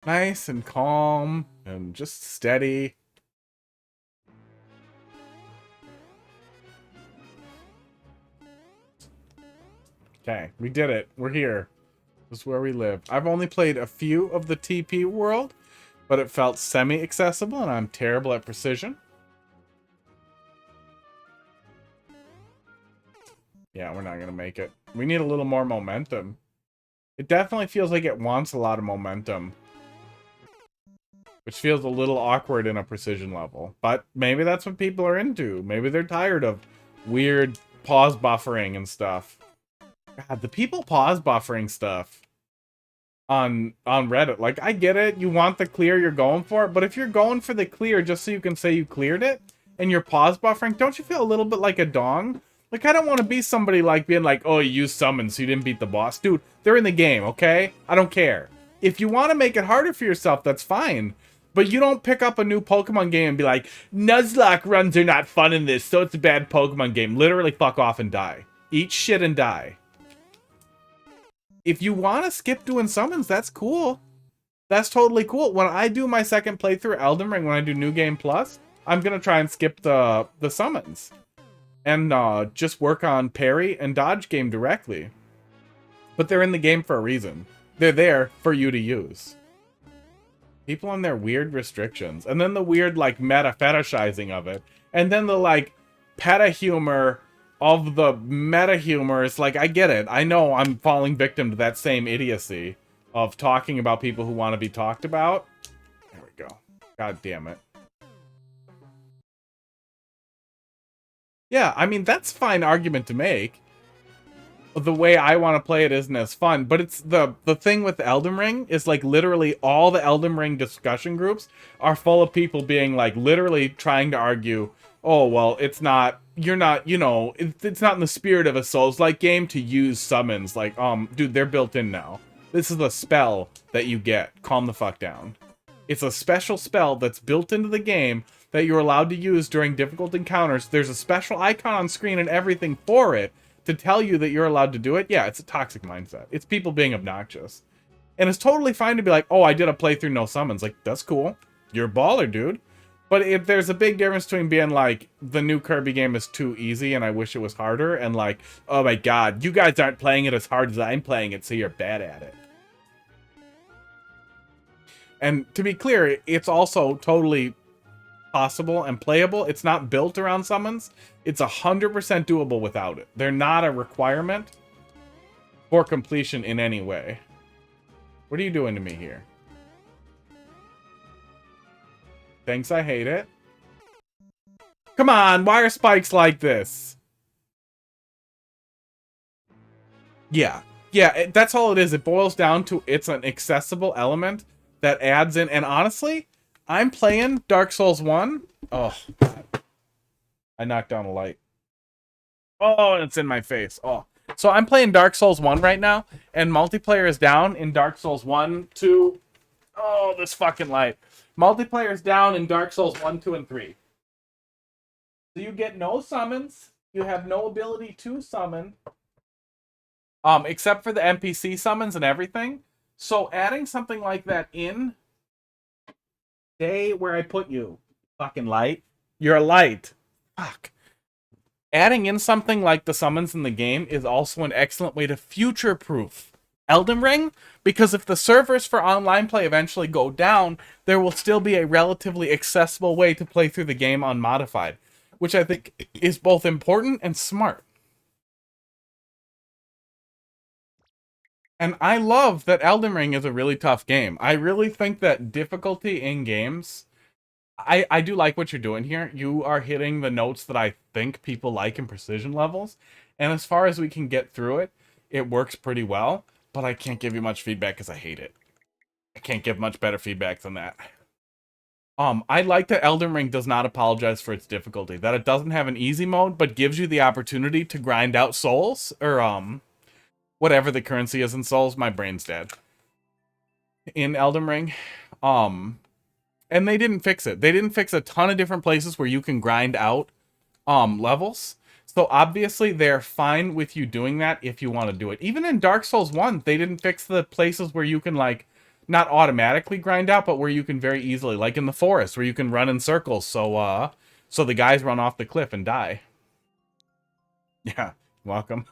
Nice and calm and just steady. Okay, we did it. We're here. This is where we live. I've only played a few of the TP world, but it felt semi-accessible, and I'm terrible at precision. Yeah, we're not gonna make it. We need a little more momentum. It definitely feels like it wants a lot of momentum, which feels a little awkward in a precision level. But maybe that's what people are into. Maybe they're tired of weird pause buffering and stuff. God, the people pause buffering stuff on Reddit. Like, I get it. You want the clear you're going for. But if you're going for the clear just so you can say you cleared it, and you're pause buffering, don't you feel a little bit like a dong? Like, I don't want to be somebody like being like, oh, you used summons so you didn't beat the boss. Dude, they're in the game, okay? I don't care. If you want to make it harder for yourself, that's fine. But you don't pick up a new Pokemon game and be like, Nuzlocke runs are not fun in this, so it's a bad Pokemon game. Literally fuck off and die. Eat shit and die. If you want to skip doing summons, that's cool. That's totally cool. When I do my second playthrough Elden Ring, when I do New Game Plus, I'm going to try and skip the summons. And just work on parry and dodge game directly. But they're in the game for a reason. They're there for you to use. People and their weird restrictions. And then the weird, like, meta fetishizing of it. And then the, like, peta humor of the meta humor. It's like, I get it. I know I'm falling victim to that same idiocy of talking about people who want to be talked about. There we go. God damn it. Yeah, I mean, that's a fine argument to make. The way I want to play it isn't as fun, but it's the thing with Elden Ring is, like, literally all the Elden Ring discussion groups are full of people being, like, literally trying to argue, oh, well, it's not, you're not, you know, it's not in the spirit of a Souls-like game to use summons. Like, dude, they're built in now. This is a spell that you get. Calm the fuck down. It's a special spell that's built into the game that you're allowed to use during difficult encounters. There's a special icon on screen and everything for it to tell you that you're allowed to do it. Yeah, it's a toxic mindset. It's people being obnoxious. And it's totally fine to be like, oh, I did a playthrough, no summons. Like, that's cool. You're a baller, dude. But if there's a big difference between being like, the new Kirby game is too easy and I wish it was harder, and like, oh my god, you guys aren't playing it as hard as I'm playing it, so you're bad at it. And to be clear, it's also totally possible and playable. It's not built around summons. It's 100% doable without it. They're not a requirement for completion in any way. What are you doing to me here? Thanks, I hate it. Come on, why are spikes like this? Yeah. Yeah, that's all it is. It boils down to it's an accessible element that adds in. And honestly, I'm playing Dark Souls 1. Oh, God. I knocked down a light. Oh, and it's in my face. Oh. So I'm playing Dark Souls 1 right now, and multiplayer is down in Dark Souls 1, 2. Oh, this fucking light. Multiplayer is down in Dark Souls 1, 2, and 3. So you get no summons. You have no ability to summon. Except for the NPC summons and everything. So adding something like that in... Stay where I put you. Fucking light. You're a light. Fuck. Adding in something like the summons in the game is also an excellent way to future-proof Elden Ring, because if the servers for online play eventually go down, there will still be a relatively accessible way to play through the game unmodified, which I think is both important and smart. And I love that Elden Ring is a really tough game. I really think that difficulty in games... I do like what you're doing here. You are hitting the notes that I think people like in precision levels. And as far as we can get through it, it works pretty well. But I can't give you much feedback because I hate it. I can't give much better feedback than that. I like that Elden Ring does not apologize for its difficulty. That it doesn't have an easy mode, but gives you the opportunity to grind out souls. Or, whatever the currency is in souls. My brain's dead. In Elden Ring. And they didn't fix it. They didn't fix a ton of different places where you can grind out levels. So obviously they're fine with you doing that if you want to do it. Even in Dark Souls 1, they didn't fix the places where you can, like, not automatically grind out, but where you can very easily, like in the forest, where you can run in circles so the guys run off the cliff and die. Yeah, welcome.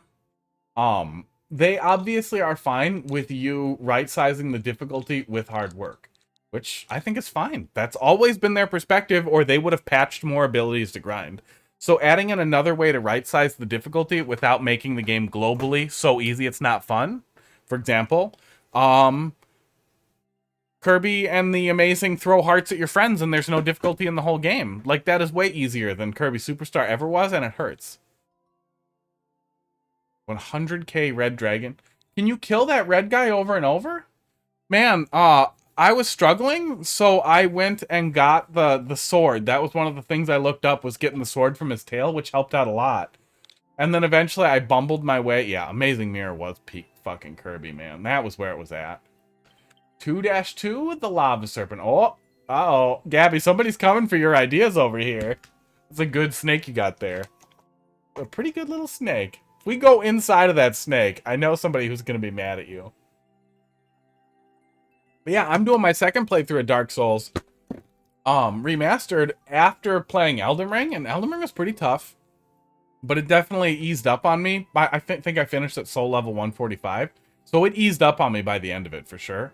They obviously are fine with you right-sizing the difficulty with hard work. Which I think is fine. That's always been their perspective, or they would have patched more abilities to grind. So adding in another way to right-size the difficulty without making the game globally so easy it's not fun. For example, Kirby and the Amazing throw hearts at your friends and there's no difficulty in the whole game. Like, that is way easier than Kirby Superstar ever was, and it hurts. 100k Red Dragon. Can you kill that red guy over and over? Man, I was struggling, so I went and got the sword. That was one of the things I looked up, was getting the sword from his tail, which helped out a lot. And then eventually I bumbled my way. Yeah, Amazing Mirror was peak fucking Kirby, man. That was where it was at. 2-2 with the Lava Serpent. Oh, uh-oh. Gabby, somebody's coming for your ideas over here. It's a good snake you got there. A pretty good little snake. If we go inside of that snake, I know somebody who's going to be mad at you. But yeah, I'm doing my second playthrough of Dark Souls remastered after playing Elden Ring, and Elden Ring was pretty tough, but it definitely eased up on me. I think I finished at soul level 145, so it eased up on me by the end of it for sure.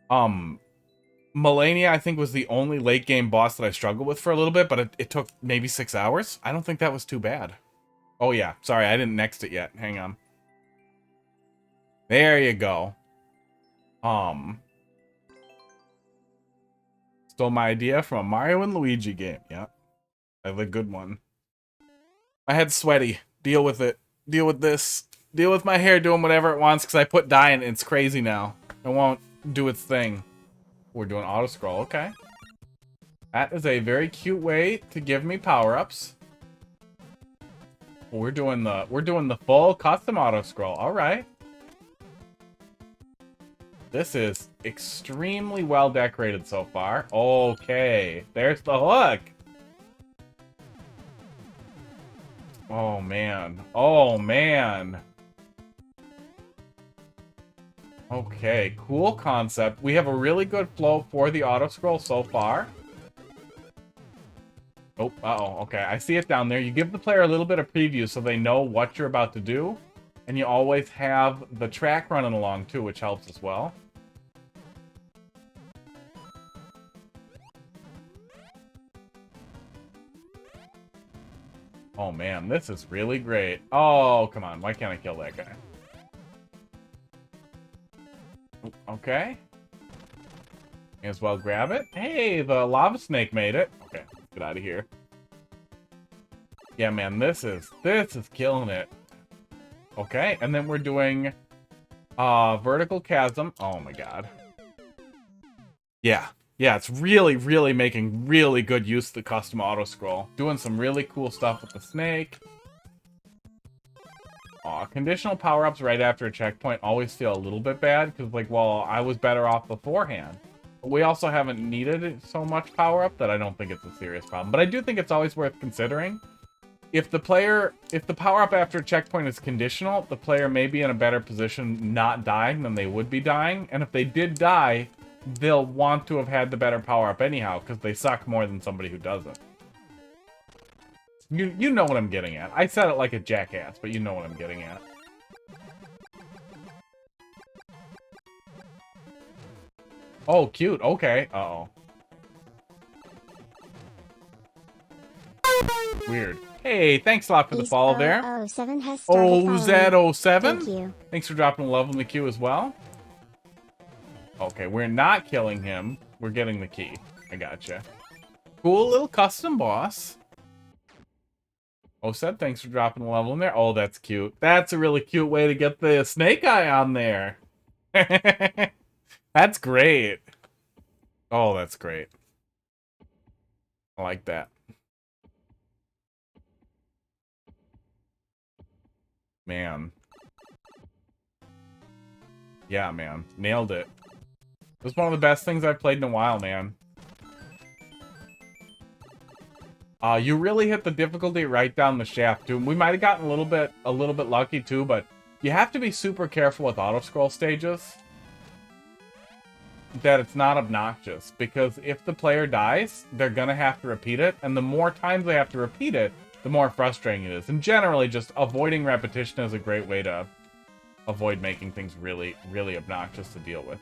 Malenia, I think, was the only late game boss that I struggled with for a little bit, but it took maybe 6 hours. I don't think that was too bad. Oh yeah, sorry, I didn't next it yet. Hang on. There you go. Stole my idea from a Mario and Luigi game. Yeah. I have a good one. My head's sweaty. Deal with it. Deal with this. Deal with my hair doing whatever it wants because I put dye in it. It's crazy now. It won't do its thing. We're doing auto scroll. Okay. That is a very cute way to give me power-ups. We're doing the full custom auto scroll. All right. This is extremely well decorated so far. Okay, there's the hook. Oh man. Oh man. Okay, cool concept. We have a really good flow for the auto scroll so far. Oh, uh-oh. Okay, I see it down there. You give the player a little bit of preview so they know what you're about to do. And you always have the track running along too, which helps as well. Oh man, this is really great. Oh, come on. Why can't I kill that guy? Okay. May as well grab it. Hey, the lava snake made it. Okay, let's get out of here. Yeah, man, this is killing it. Okay, and then we're doing vertical chasm. Oh my god. Yeah. Yeah, it's really, really making really good use of the custom auto scroll. Doing some really cool stuff with the snake. Aw, conditional power-ups right after a checkpoint always feel a little bit bad, because, like, well, I was better off beforehand. But we also haven't needed so much power-up that I don't think it's a serious problem. But I do think it's always worth considering. If the power-up after a checkpoint is conditional, the player may be in a better position not dying than they would be dying. And if they did die, they'll want to have had the better power-up anyhow, because they suck more than somebody who doesn't. You know what I'm getting at. I said it like a jackass, but you know what I'm getting at. Oh, cute. Okay. Uh-oh. Weird. Hey, thanks a lot for the follow there. OZ07 has started OZ07? Thank you. Thanks for dropping a love in the queue as well. Okay, we're not killing him. We're getting the key. I gotcha. Cool little custom boss. OZ, thanks for dropping a level in there. Oh, that's cute. That's a really cute way to get the snake eye on there. That's great. Oh, that's great. I like that. Man. Yeah, man. Nailed it. It was one of the best things I've played in a while, man. You really hit the difficulty right down the shaft, too. We might have gotten a little bit lucky, too, but you have to be super careful with auto-scroll stages. That it's not obnoxious, because if the player dies, they're gonna have to repeat it, and the more times they have to repeat it, the more frustrating it is. And generally, just avoiding repetition is a great way to avoid making things really, really obnoxious to deal with.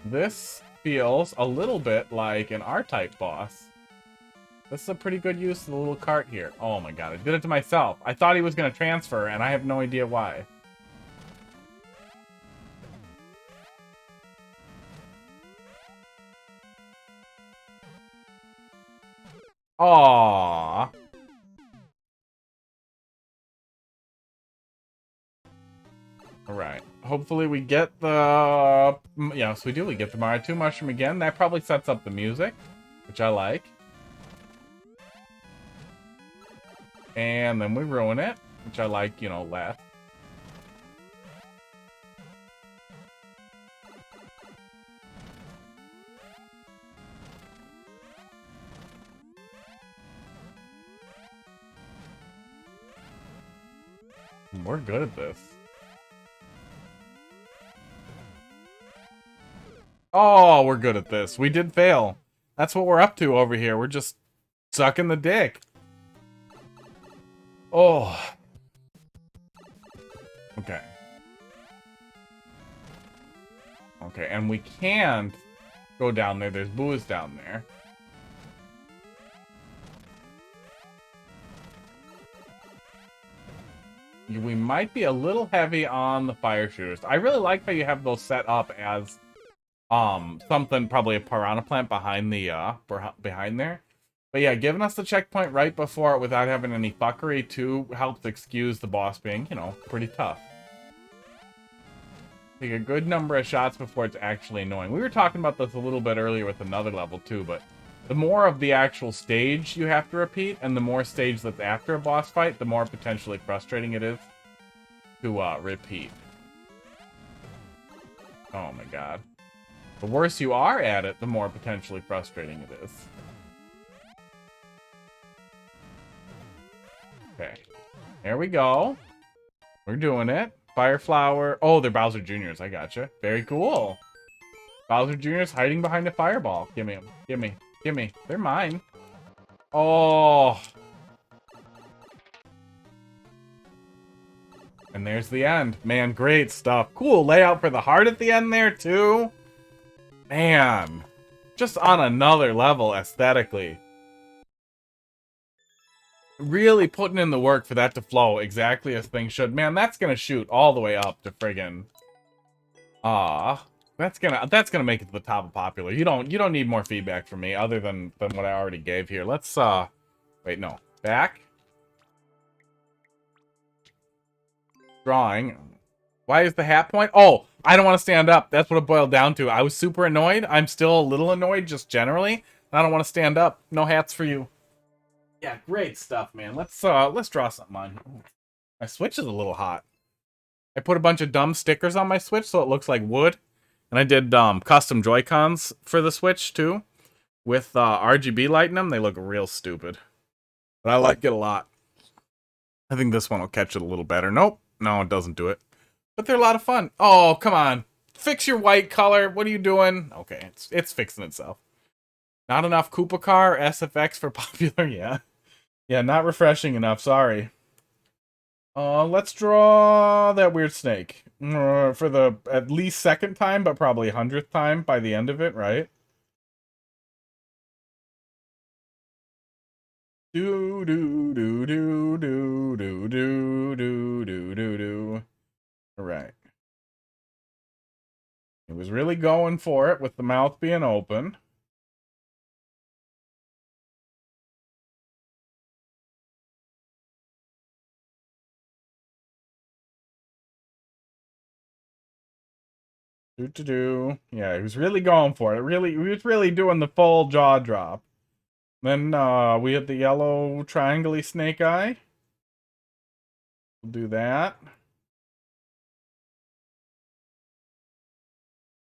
This feels a little bit like an R-type boss. This is a pretty good use of the little cart here. Oh my god, I did it to myself. I thought he was going to transfer, and I have no idea why. Aww. Alright. Hopefully we get the... Yes, we do. We get the Mario 2 mushroom again. That probably sets up the music, which I like. And then we ruin it, which I like, you know, less. We're good at this. Oh, we're good at this. We did fail. That's what we're up to over here. We're just sucking the dick. Oh. Okay. Okay, and we can't go down there. There's booze down there. We might be a little heavy on the fire shooters. I really like how you have those set up as something, probably a piranha plant behind the behind there. But yeah, giving us the checkpoint right before it without having any fuckery too helps excuse the boss being, you know, pretty tough. Take a good number of shots before it's actually annoying. We were talking about this a little bit earlier with another level too, but the more of the actual stage you have to repeat, and the more stage that's after a boss fight, the more potentially frustrating it is to repeat. Oh my god. The worse you are at it, the more potentially frustrating it is. Okay. There we go. We're doing it. Fire Flower. Oh, they're Bowser Jr.'s. I gotcha. Very cool. Bowser Jr.'s hiding behind a fireball. Gimme them. Gimme. Gimme. They're mine. Oh. And there's the end. Man, great stuff. Cool layout for the heart at the end there, too. Man. Just on another level aesthetically. Really putting in the work for that to flow exactly as things should. Man, that's gonna shoot all the way up to friggin'... that's gonna make it to the top of popular. You don't need more feedback from me other than what I already gave here. Let's wait, no. Back. Drawing. Why is the hat point? Oh, I don't want to stand up. That's what it boiled down to. I was super annoyed. I'm still a little annoyed just generally. I don't want to stand up. No hats for you. Yeah, great stuff, man. Let's draw something on. My Switch is a little hot. I put a bunch of dumb stickers on my Switch so it looks like wood. And I did custom Joy-Cons for the Switch too. With RGB light in them. They look real stupid. But I like it a lot. I think this one will catch it a little better. Nope. No, it doesn't do it. But they're a lot of fun. Oh, come on. Fix your white color. What are you doing? Okay, it's fixing itself. Not enough Koopa Car or SFX for popular? Yeah. Yeah, not refreshing enough. Sorry. Let's draw that weird snake. For the at least second time, but probably 100th time by the end of it, right? Do do do do do do do do do do do. All right. He was really going for it with the mouth being open. Do do do. Yeah, he was really going for it. He was really doing the full jaw drop. Then we had the yellow triangle-y snake eye. We'll do that.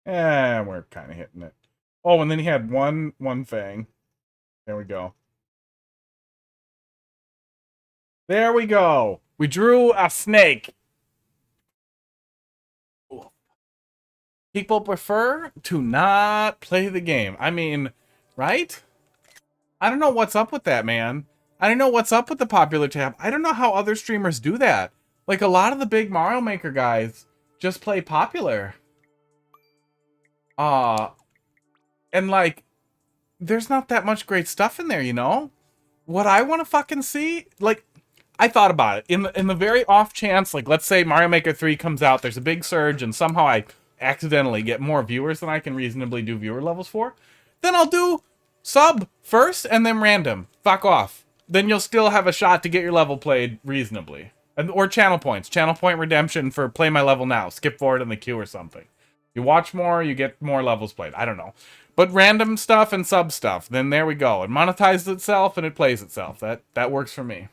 And we're kind of hitting it. Oh, and then he had one thing. There we go. There we go. We drew a snake. People prefer to not play the game. I mean, right? I don't know what's up with that, man. I don't know what's up with the popular tab. I don't know how other streamers do that. Like, a lot of the big Mario Maker guys just play popular. And like, there's not that much great stuff in there, you know? What I want to fucking see, like, I thought about it. In the very off chance, like, let's say Mario Maker 3 comes out, there's a big surge, and somehow I accidentally get more viewers than I can reasonably do viewer levels for, then I'll do sub first and then random. Fuck off. Then you'll still have a shot to get your level played reasonably. Or channel points. Channel point redemption for play my level now. Skip forward in the queue or something. You watch more, you get more levels played. I don't know. But random stuff and sub stuff, then there we go. It monetizes itself and it plays itself. That works for me.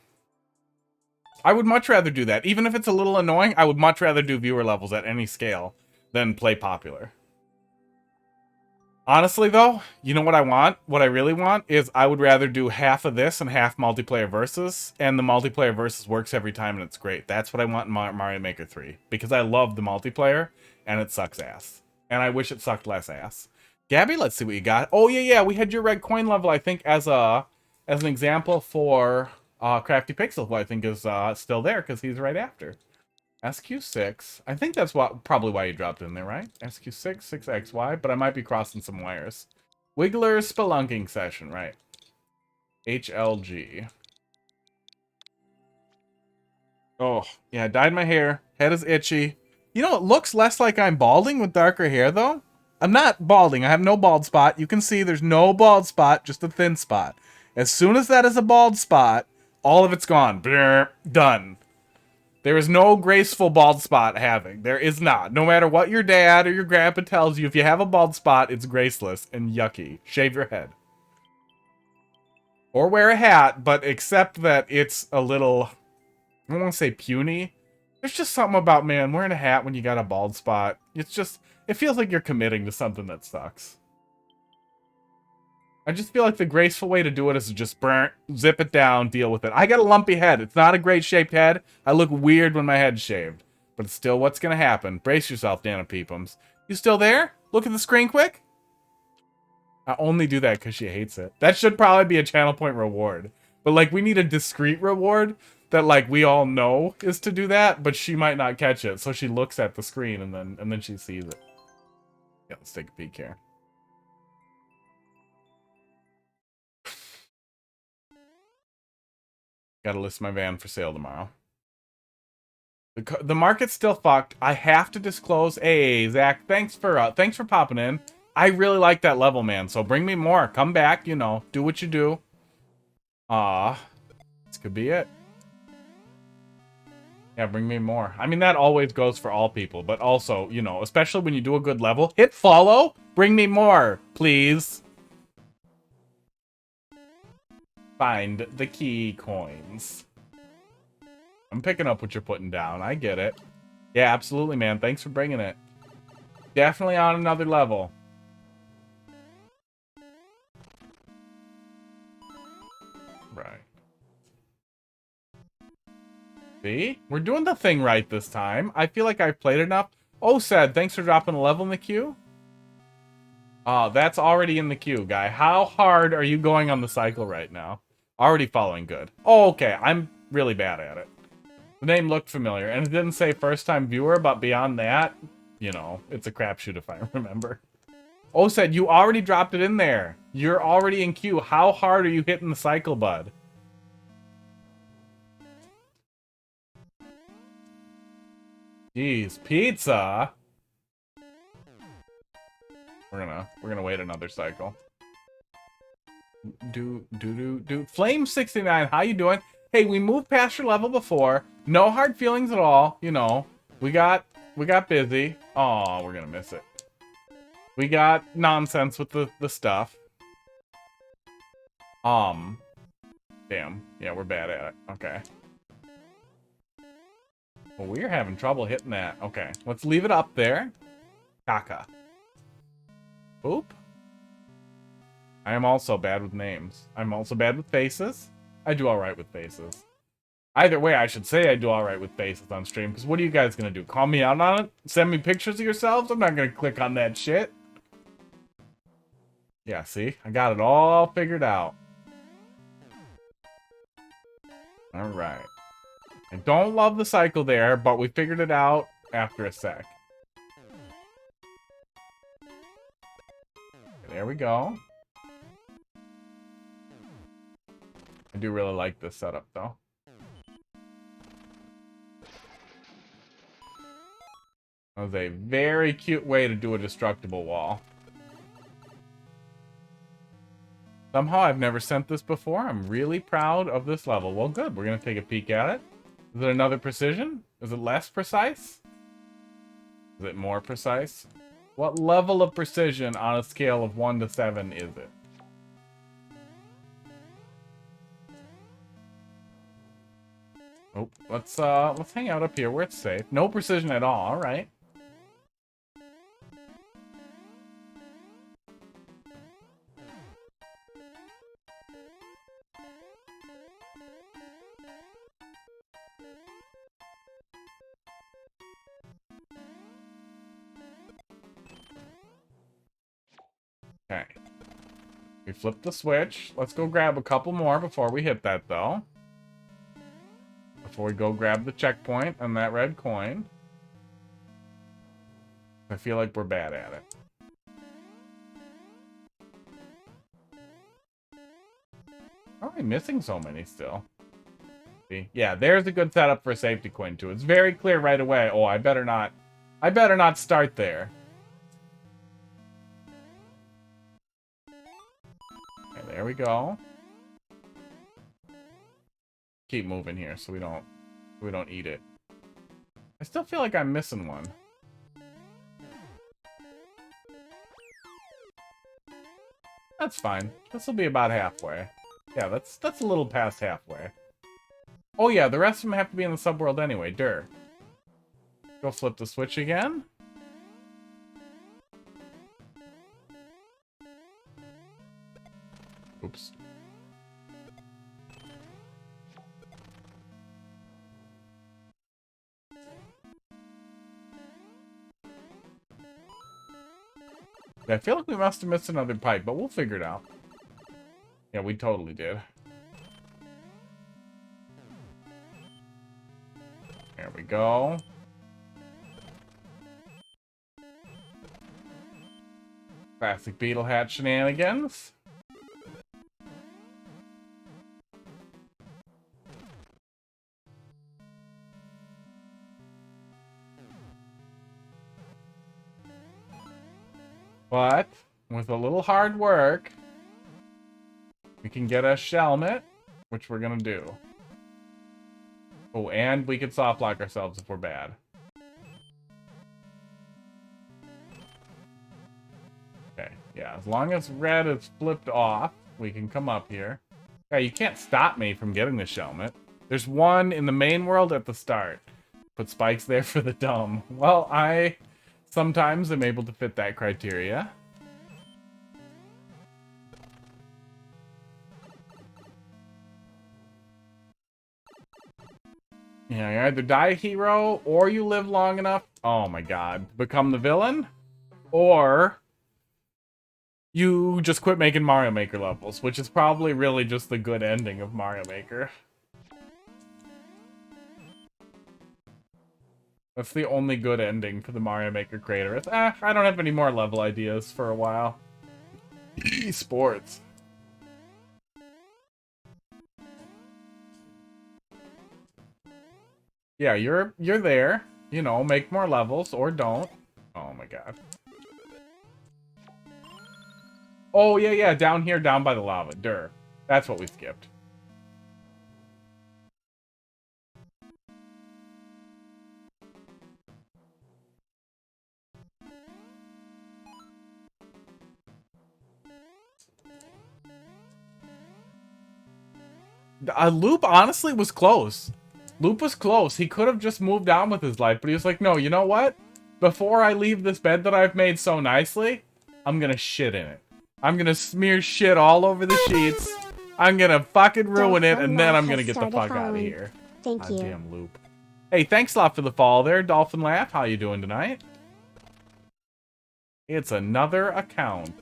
I would much rather do that. Even if it's a little annoying, I would much rather do viewer levels at any scale than play popular. Honestly, though, you know what I want? What I really want is I would rather do half of this and half multiplayer versus, and the multiplayer versus works every time and it's great. That's what I want in Mario Maker 3, because I love the multiplayer, and it sucks ass. And I wish it sucked less ass. Gabby, let's see what you got. Oh, yeah, we had your red coin level, I think, as an example for Crafty Pixel, who I think is still there, because he's right after. SQ6. I think that's probably why you dropped in there, right? SQ6, 6XY, but I might be crossing some wires. Wiggler's Spelunking Session, right? HLG. Oh, yeah, dyed my hair. Head is itchy. You know, it looks less like I'm balding with darker hair, though. I'm not balding. I have no bald spot. You can see there's no bald spot, just a thin spot. As soon as that is a bald spot, all of it's gone. Brr, done. There is no graceful bald spot having. There is not. No matter what your dad or your grandpa tells you, if you have a bald spot, it's graceless and yucky. Shave your head. Or wear a hat, but accept that it's a little, I don't want to say puny. There's just something about, man, wearing a hat when you got a bald spot. It's just, it feels like you're committing to something that sucks. I just feel like the graceful way to do it is to just zip it down, deal with it. I got a lumpy head. It's not a great shaped head. I look weird when my head's shaved. But it's still what's going to happen. Brace yourself, Dana Peepums. You still there? Look at the screen quick. I only do that because she hates it. That should probably be a channel point reward. But, like, we need a discreet reward that, like, we all know is to do that, but she might not catch it. So she looks at the screen and then she sees it. Yeah, let's take a peek here. Gotta list my van for sale tomorrow. The market's still fucked. I have to disclose. Hey, Zach, thanks for popping in. I really like that level, man. So bring me more. Come back, you know. Do what you do. This could be it. Yeah, bring me more. I mean, that always goes for all people, but also, you know, especially when you do a good level, hit follow, bring me more, please. Find the key coins. I'm picking up what you're putting down. I get it. Yeah, absolutely, man. Thanks for bringing it. Definitely on another level. Right. See? We're doing the thing right this time. I feel like I've played enough. Oh, Sad, thanks for dropping a level in the queue. Oh, that's already in the queue, guy. How hard are you going on the cycle right now? Already following good. Oh, okay. I'm really bad at it. The name looked familiar, and it didn't say first-time viewer, but beyond that, you know, it's a crapshoot if I remember. Oh, Said, you already dropped it in there. You're already in queue. How hard are you hitting the cycle, bud? Jeez, pizza. We're gonna wait another cycle. Flame69, how you doing? Hey, we moved past your level before. No hard feelings at all. You know, we got busy. Oh, we're gonna miss it. We got nonsense with the stuff. Damn. Yeah, we're bad at it. Okay. Well, we're having trouble hitting that. Okay, let's leave it up there. Kaka. Oop. I am also bad with names. I'm also bad with faces. I do alright with faces. Either way, I should say I do alright with faces on stream, because what are you guys gonna do? Call me out on it? Send me pictures of yourselves? I'm not gonna click on that shit. Yeah, see? I got it all figured out. Alright. I don't love the cycle there, but we figured it out after a sec. There we go. I do really like this setup, though. That was a very cute way to do a destructible wall. Somehow I've never sent this before. I'm really proud of this level. Well, good. We're going to take a peek at it. Is it another precision? Is it less precise? Is it more precise? What level of precision on a scale of 1 to 7 is it? Oh, let's hang out up here where it's safe. No precision at all. All right. Okay. We flipped the switch. Let's go grab a couple more before we hit that, though. Before we go grab the checkpoint and that red coin. I feel like we're bad at it. How are we missing so many still? See? Yeah, there's a good setup for a safety coin, too. It's very clear right away. Oh, I better not start there. Okay, there we go. Keep moving here so we don't eat it. I still feel like I'm missing one. That's fine. This will be about halfway. Yeah, that's a little past halfway. Oh yeah, the rest of them have to be in the subworld anyway. Durr. Go flip the switch again. Oops. I feel like we must have missed another pipe, but we'll figure it out. Yeah, we totally did. There we go. Classic Beetle Hat shenanigans. But with a little hard work, we can get a Shelmet, which we're gonna do. Oh, and we can soft lock ourselves if we're bad. Okay, yeah, as long as red is flipped off, we can come up here. Yeah, you can't stop me from getting the Shelmet. There's one in the main world at the start. Put spikes there for the dumb. Well, I sometimes am able to fit that criteria. Yeah, you either die a hero, or you live long enough, oh my god, to become the villain, or you just quit making Mario Maker levels, which is probably really just the good ending of Mario Maker. That's the only good ending for the Mario Maker creator. It's, I don't have any more level ideas for a while. Esports. Yeah, you're there. You know, make more levels or don't. Oh my god. Oh yeah, yeah, down here, down by the lava. Durr. That's what we skipped. Loop honestly was close. Loop was close. He could have just moved on with his life, but he was like, no, you know what? Before I leave this bed that I've made so nicely, I'm gonna shit in it. I'm gonna smear shit all over the sheets. I'm gonna fucking ruin it, and then I'm gonna get the fuck out of here. Thank you. Goddamn Loop. Hey, thanks a lot for the follow there, Dolphin Laugh. How you doing tonight? It's another account.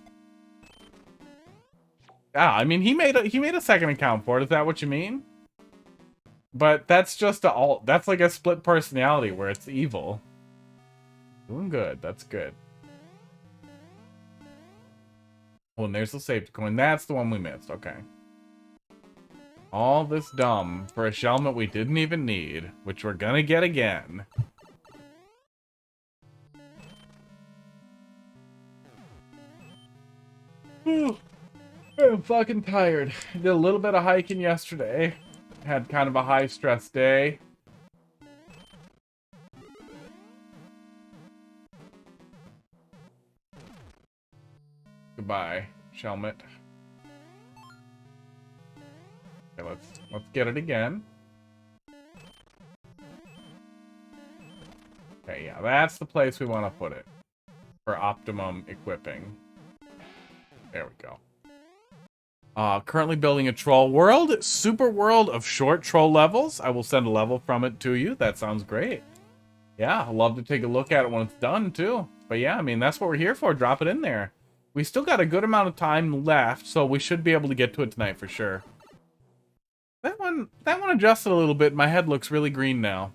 Ah, I mean, he made a second account for it. Is that what you mean? But that's just a alt. That's like a split personality where it's evil. Doing good. That's good. Oh, and there's the safety coin. That's the one we missed. Okay. All this dumb for a Shelmet we didn't even need, which we're gonna get again. I'm fucking tired. Did a little bit of hiking yesterday. Had kind of a high stress day. Goodbye, Shelmet. Okay, let's get it again. Okay, yeah, that's the place we want to put it for optimum equipping. There we go. Currently building a troll world. Super world of short troll levels. I will send a level from it to you. That sounds great. Yeah, I'd love to take a look at it when it's done, too. But yeah, I mean, that's what we're here for. Drop it in there. We still got a good amount of time left, so we should be able to get to it tonight for sure. That one adjusted a little bit. My head looks really green now.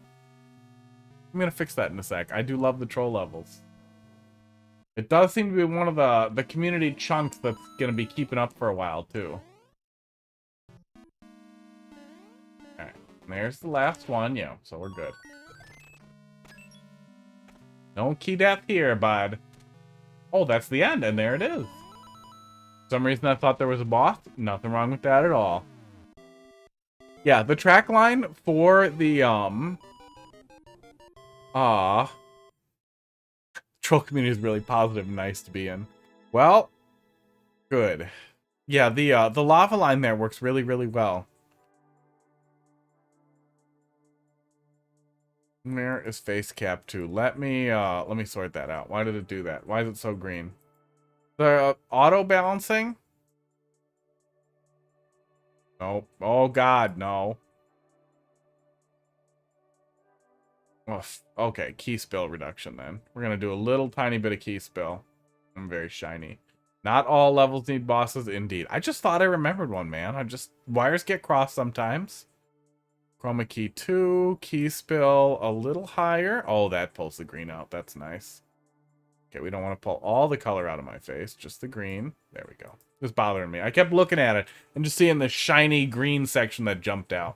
I'm gonna fix that in a sec. I do love the troll levels. It does seem to be one of the community chunks that's gonna be keeping up for a while too. Alright, there's the last one, yeah, so we're good. No key death here, bud. Oh, that's the end, and there it is. For some reason I thought there was a boss. Nothing wrong with that at all. Yeah, the track line for the troll community is really positive and nice to be in. Well, good. Yeah, the lava line there works really, really well. Where is face cap 2? Let me sort that out. Why did it do that? Why is it so green? The auto balancing? Nope. Oh god, no. Oh, okay, key spill reduction then. We're gonna do a little tiny bit of key spill. I'm very shiny. Not all levels need bosses, indeed. I just thought I remembered one, man. Wires get crossed sometimes. Chroma key 2, key spill a little higher. Oh, that pulls the green out. That's nice. Okay, we don't want to pull all the color out of my face, just the green. There we go. It was bothering me. I kept looking at it and just seeing the shiny green section that jumped out.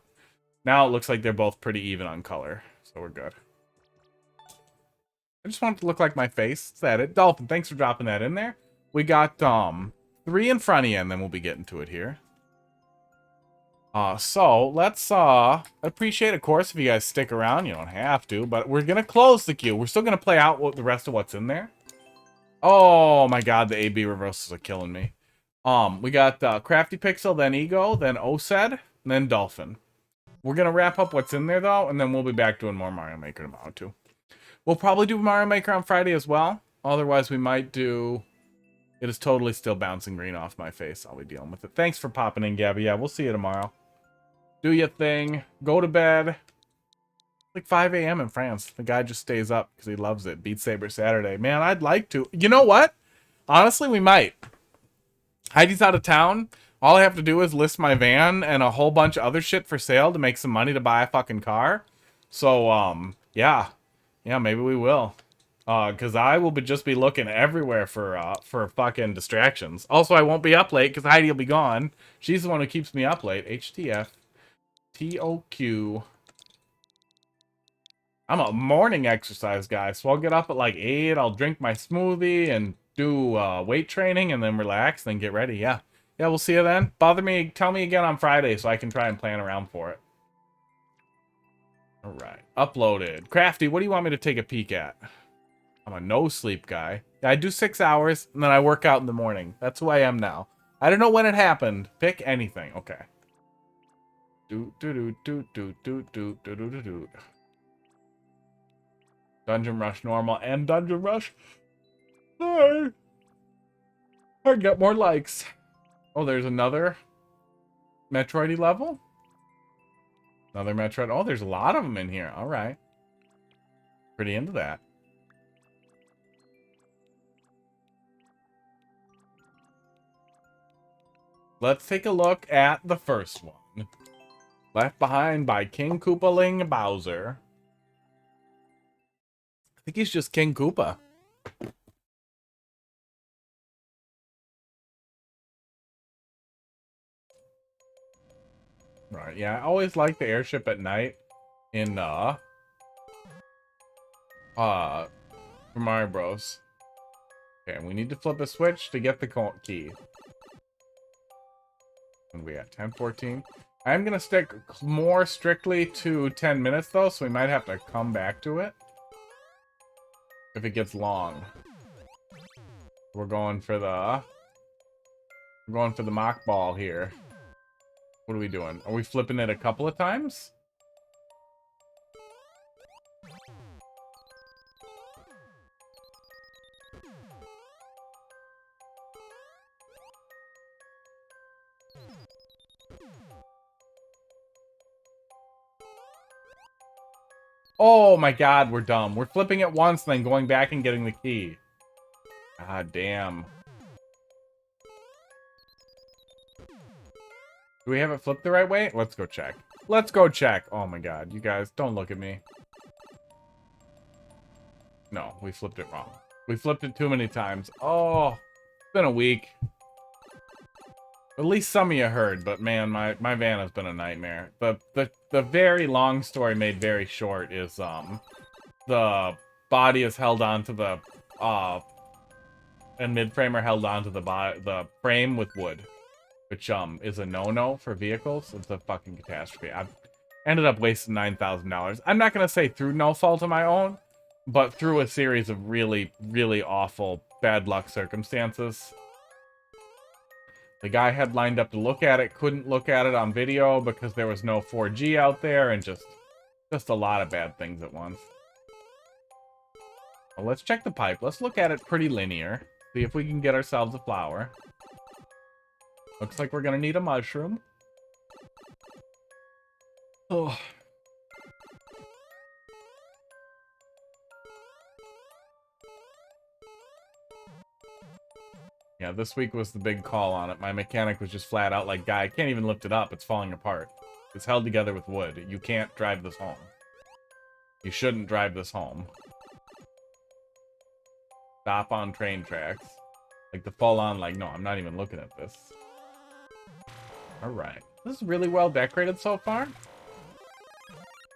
Now it looks like they're both pretty even on color, so we're good. I just want it to look like my face. Is that it? Dolphin, thanks for dropping that in there. We got 3 in front of you, and then we'll be getting to it here. So let's appreciate, of course, if you guys stick around. You don't have to, but we're gonna close the queue. We're still gonna play out the rest of what's in there. Oh my god, the AB reversals are killing me. We got Crafty Pixel, then Ego, then Osed, and then Dolphin. We're gonna wrap up what's in there though, and then we'll be back doing more Mario Maker tomorrow too. We'll probably do Mario Maker on Friday as well. Otherwise, we might do... It is totally still bouncing green off my face. I'll be dealing with it. Thanks for popping in, Gabby. Yeah, we'll see you tomorrow. Do your thing. Go to bed. Like 5 a.m. in France. The guy just stays up because he loves it. Beat Saber Saturday. Man, I'd like to. You know what? Honestly, we might. Heidi's out of town. All I have to do is list my van and a whole bunch of other shit for sale to make some money to buy a fucking car. So, yeah. Yeah, maybe we will. Because I will just be looking everywhere for fucking distractions. Also, I won't be up late because Heidi will be gone. She's the one who keeps me up late. HTF. TOQ. I'm a morning exercise guy, so I'll get up at like 8. I'll drink my smoothie and do weight training and then relax, then get ready. Yeah. Yeah, we'll see you then. Tell me again on Friday so I can try and plan around for it. Alright. Uploaded. Crafty, what do you want me to take a peek at? I'm a no-sleep guy. Yeah, I do 6 hours, and then I work out in the morning. That's who I am now. I don't know when it happened. Pick anything. Okay. Dungeon Rush normal and Dungeon Rush. Sorry. I get more likes. Oh, there's another Metroid level. Another Metroid. Oh, there's a lot of them in here. All right. Pretty into that. Let's take a look at the first one. Left Behind by King Koopaling Bowser. I think he's just King Koopa. Right, yeah, I always like the airship at night in Super Mario Bros. Okay, we need to flip a switch to get the key. And we at 10:14. I'm gonna stick more strictly to 10 minutes though, so we might have to come back to it if it gets long. We're going for the mock ball here. What are we doing? Are we flipping it a couple of times? Oh my god, we're dumb. We're flipping it once, then going back and getting the key. God damn. Do we have it flipped the right way? Let's go check. Let's go check. Oh my god, you guys, don't look at me. No, we flipped it wrong. We flipped it too many times. Oh, it's been a week. At least some of you heard, but man, my van has been a nightmare. The very long story made very short is the body is held onto the and mid-frame are held onto the frame with wood, which is a no-no for vehicles. It's a fucking catastrophe. I've ended up wasting $9,000. I'm not gonna say through no fault of my own, but through a series of really, really awful bad luck circumstances. The guy had lined up to look at it, couldn't look at it on video because there was no 4G out there, and just a lot of bad things at once. Well, let's check the pipe. Let's look at it pretty linear. See if we can get ourselves a flower. Looks like we're gonna need a mushroom. Oh. Yeah, this week was the big call on it. My mechanic was just flat out like, guy, I can't even lift it up. It's falling apart. It's held together with wood. You can't drive this home. You shouldn't drive this home. Stop on train tracks. Like the full on, like, no, I'm not even looking at this. Alright. This is really well decorated so far.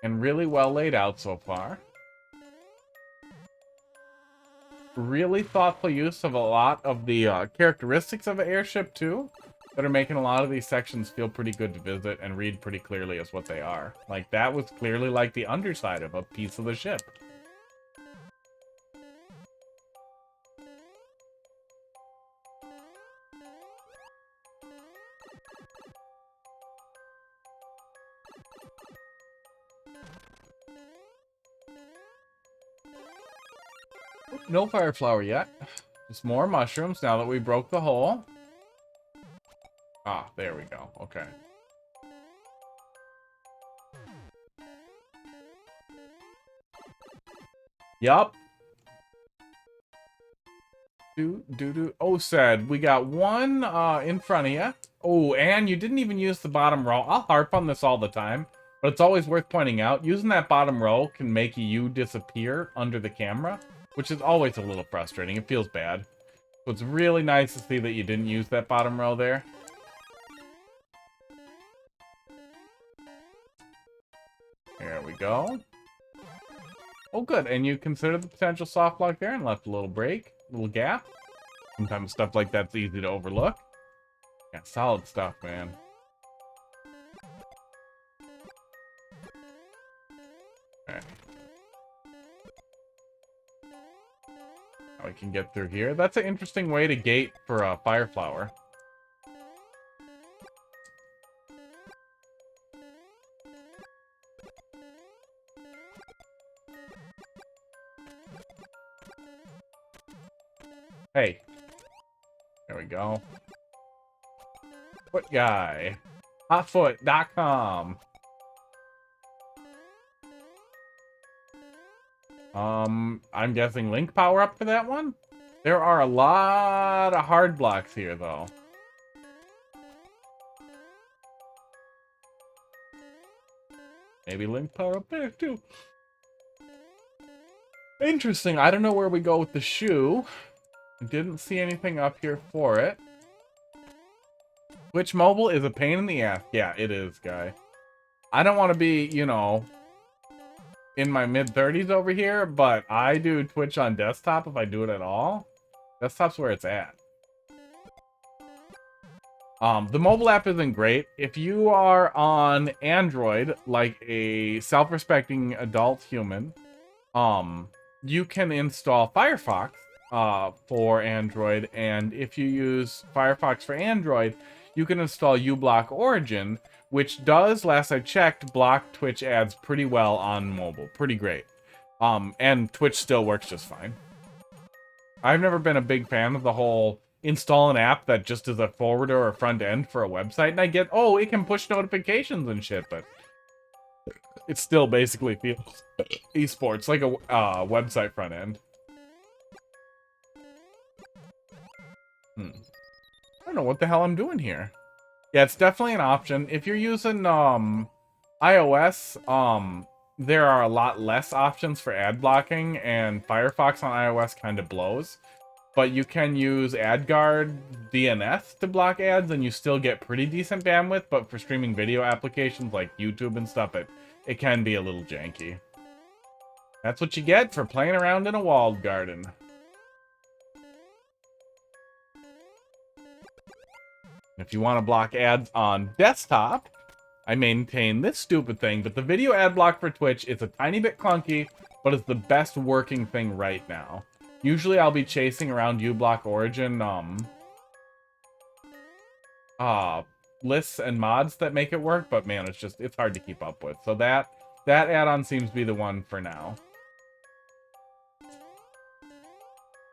And really well laid out so far. Really thoughtful use of a lot of the characteristics of an airship, too. that are making a lot of these sections feel pretty good to visit and read pretty clearly as what they are. Like, that was clearly like the underside of a piece of the ship. No fire flower yet. Just more mushrooms now that we broke the hole. Ah, there we go. Okay. Yup. Oh, said we got one in front of you. Oh, and you didn't even use the bottom row. I'll harp on this all the time, but it's always worth pointing out. Using that bottom row can make you disappear under the camera, which is always a little frustrating. It feels bad. So it's really nice to see that you didn't use that bottom row there. There we go. Oh, good. And you considered the potential soft block there and left a little break, a little gap. Sometimes stuff like that's easy to overlook. Yeah, solid stuff, man. Okay. Now we can get through here. That's an interesting way to gate for a fire flower. Hey. There we go. Foot guy. Hotfoot.com. I'm guessing link power up for that one? There are a lot of hard blocks here, though. Maybe link power up there, too. Interesting. I don't know where we go with the shoe. I didn't see anything up here for it. Twitch mobile is a pain in the ass. Yeah, it is, guy. I don't want to be, you know, in my mid-30s over here, but I do Twitch on desktop if I do it at all. Desktop's where it's at. The mobile app isn't great. If you are on Android, like a self-respecting adult human, you can install Firefox for Android, and if you use Firefox for Android, you can install uBlock Origin, which does, last I checked, block Twitch ads pretty well on mobile. Pretty great. And Twitch still works just fine. I've never been a big fan of the whole install an app that just is a forwarder or a front end for a website, and I get, oh, it can push notifications and shit, but it still basically feels esports, like a website front end. I don't know what the hell I'm doing here. Yeah, it's definitely an option. If you're using iOS, there are a lot less options for ad blocking, and Firefox on iOS kind of blows. But you can use AdGuard DNS to block ads, and you still get pretty decent bandwidth, but for streaming video applications like YouTube and stuff, it can be a little janky. That's what you get for playing around in a walled garden. If you want to block ads on desktop, I maintain this stupid thing, but the video ad block for Twitch is a tiny bit clunky, but it's the best working thing right now. Usually I'll be chasing around uBlock Origin lists and mods that make it work, but man, it's hard to keep up with. So that add-on seems to be the one for now.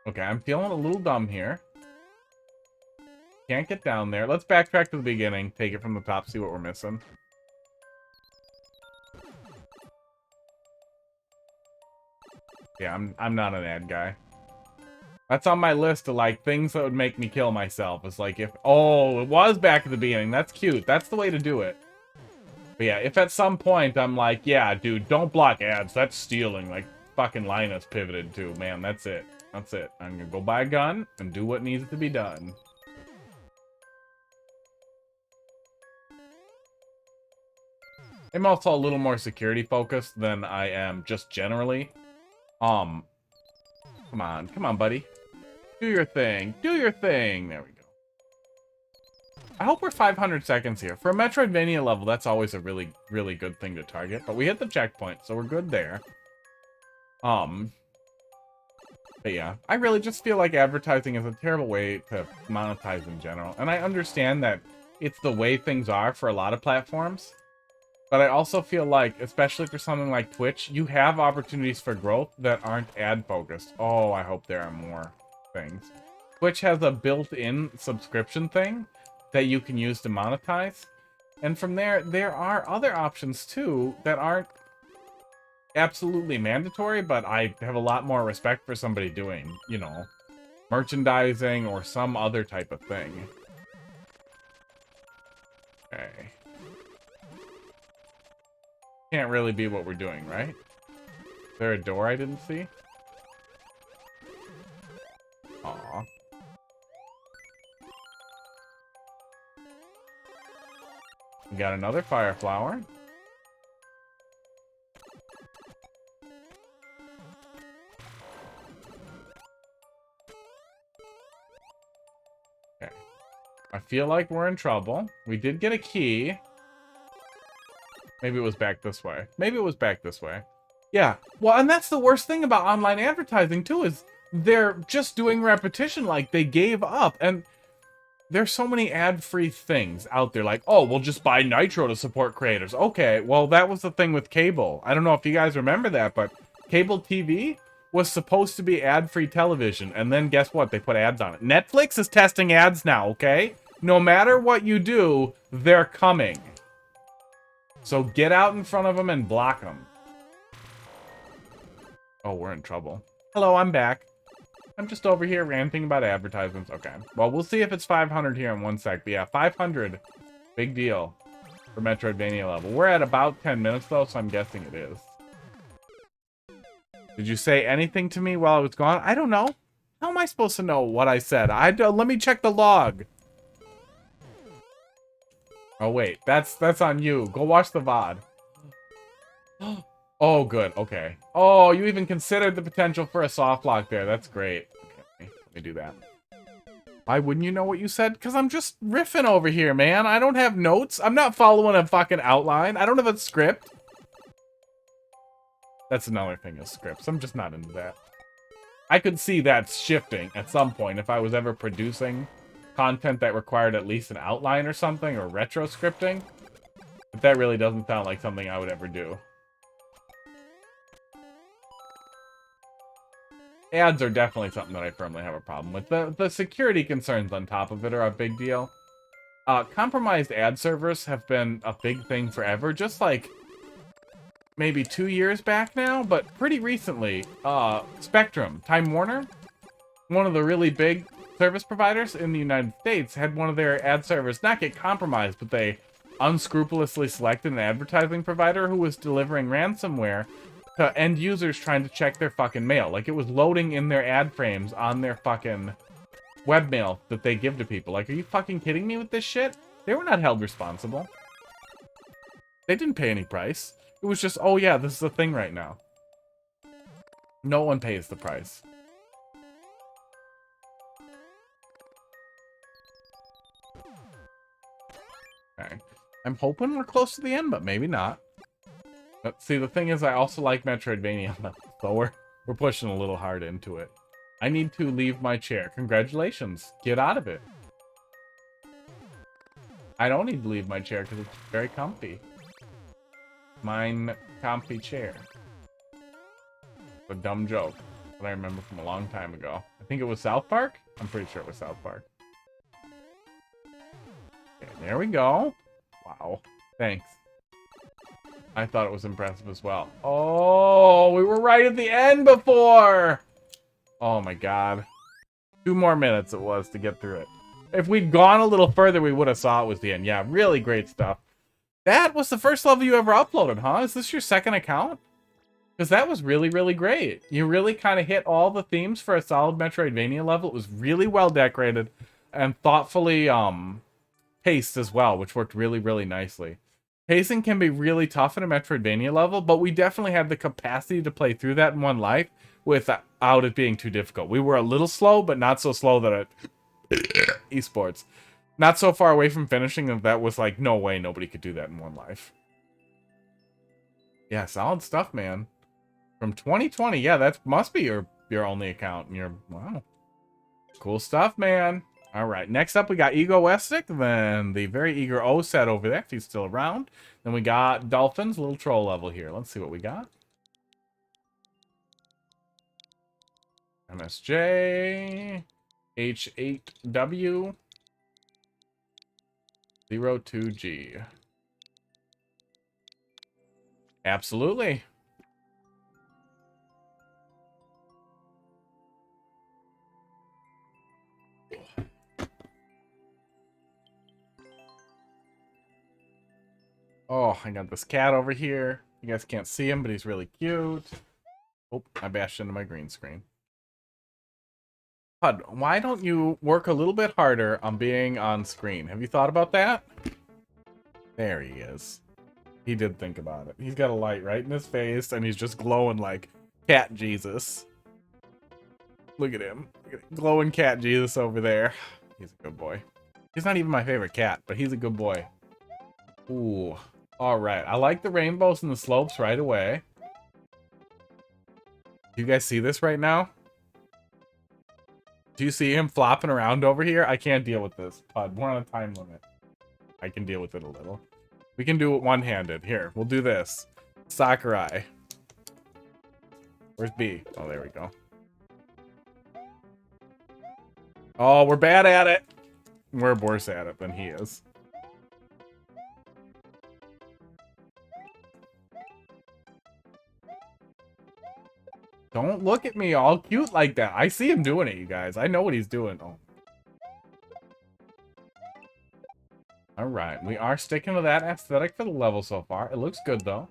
Okay, I'm feeling a little dumb here. Can't get down there. Let's backtrack to the beginning. Take it from the top, see what we're missing. Yeah, I'm not an ad guy. That's on my list of, like, things that would make me kill myself. It's like if... Oh, it was back at the beginning. That's cute. That's the way to do it. But yeah, if at some point I'm like, yeah, dude, don't block ads. That's stealing. Like, fucking Linus pivoted to. Man, that's it. That's it. I'm gonna go buy a gun and do what needs to be done. I'm also a little more security focused than I am just generally. Come on, buddy. Do your thing. Do your thing. There we go. I hope we're 500 seconds here. For a Metroidvania level, that's always a really, really good thing to target. But we hit the checkpoint, so we're good there. But yeah, I really just feel like advertising is a terrible way to monetize in general. And I understand that it's the way things are for a lot of platforms. But I also feel like, especially for something like Twitch, you have opportunities for growth that aren't ad-focused. Oh, I hope there are more things. Twitch has a built-in subscription thing that you can use to monetize. And from there, there are other options too that aren't absolutely mandatory, but I have a lot more respect for somebody doing, you know, merchandising or some other type of thing. Okay. Can't really be what we're doing, right? Is there a door I didn't see? Aw. We got another fire flower. Okay. I feel like we're in trouble. We did get a key. Maybe it was back this way. Maybe it was back this way. Yeah. Well, and that's the worst thing about online advertising, too, is they're just doing repetition. Like, they gave up. And there's so many ad-free things out there. Like, oh, we'll just buy Nitro to support creators. Okay, well, that was the thing with cable. I don't know if you guys remember that, but cable TV was supposed to be ad-free television. And then guess what? They put ads on it. Netflix is testing ads now, okay? No matter what you do, they're coming. So get out in front of them and block them. Oh, we're in trouble. Hello, I'm back. I'm just over here ranting about advertisements. Okay. Well, we'll see if it's 500 here in 1 sec. But yeah, 500. Big deal for Metroidvania level. We're at about 10 minutes, though, so I'm guessing it is. Did you say anything to me while I was gone? I don't know. How am I supposed to know what I said? Let me check the log. Oh, wait. That's on you. Go watch the VOD. Oh, good. Okay. Oh, you even considered the potential for a soft lock there. That's great. Okay, let me do that. Why wouldn't you know what you said? Because I'm just riffing over here, man. I don't have notes. I'm not following a fucking outline. I don't have a script. That's another thing is scripts. I'm just not into that. I could see that shifting at some point if I was ever producing content that required at least an outline or something, or retro scripting. But that really doesn't sound like something I would ever do. Ads are definitely something that I firmly have a problem with. The security concerns on top of it are a big deal. Compromised ad servers have been a big thing forever, just like maybe 2 years back now, but pretty recently, Spectrum, Time Warner, one of the really big service providers in the United States, had one of their ad servers not get compromised, but they unscrupulously selected an advertising provider who was delivering ransomware to end users trying to check their fucking mail. Like, it was loading in their ad frames on their fucking webmail that they give to people. Like, are you fucking kidding me with this shit? They were not held responsible. They didn't pay any price. It was just, oh yeah, this is a thing right now. No one pays the price. Okay. I'm hoping we're close to the end, but maybe not. But see, the thing is, I also like Metroidvania, so we're pushing a little hard into it. I need to leave my chair. Congratulations. Get out of it. I don't need to leave my chair because it's very comfy. Mine comfy chair. A dumb joke that I remember from a long time ago. I think it was South Park? I'm pretty sure it was South Park. Okay, there we go. Wow. Thanks. I thought it was impressive as well. Oh, we were right at the end before! Oh my god. 2 more minutes it was to get through it. If we'd gone a little further, we would have saw it was the end. Yeah, really great stuff. That was the first level you ever uploaded, huh? Is this your second account? Because that was really, really great. You really kind of hit all the themes for a solid Metroidvania level. It was really well decorated and thoughtfully paced as well, which worked really, really nicely. Pacing can be really tough in a Metroidvania level, but we definitely had the capacity to play through that in one life without it being too difficult. We were a little slow, but not so slow that it... esports. Not so far away from finishing that was like, no way nobody could do that in one life. Yeah, solid stuff, man. From 2020, yeah, that must be your only account. And wow. Cool stuff, man. All right, next up we got Egoistic, then the very eager O-Set over there, if he's still around. Then we got Dolphins, little troll level here. Let's see what we got. MSJ, H8W, 02G. Absolutely. Oh, I got this cat over here. You guys can't see him, but he's really cute. Oh, I bashed into my green screen. Pud, why don't you work a little bit harder on being on screen? Have you thought about that? There he is. He did think about it. He's got a light right in his face, and he's just glowing like Cat Jesus. Look at him. Glowing Cat Jesus over there. He's a good boy. He's not even my favorite cat, but he's a good boy. Ooh. Alright. I like the rainbows and the slopes right away. Do you guys see this right now? Do you see him flopping around over here? I can't deal with this, Pud. We're on a time limit. I can deal with it a little. We can do it one-handed. Here, we'll do this. Sakurai. Where's B? Oh, there we go. Oh, we're bad at it. We're worse at it than he is. Don't look at me all cute like that. I see him doing it, you guys. I know what he's doing. Oh. Alright, we are sticking to that aesthetic for the level so far. It looks good, though.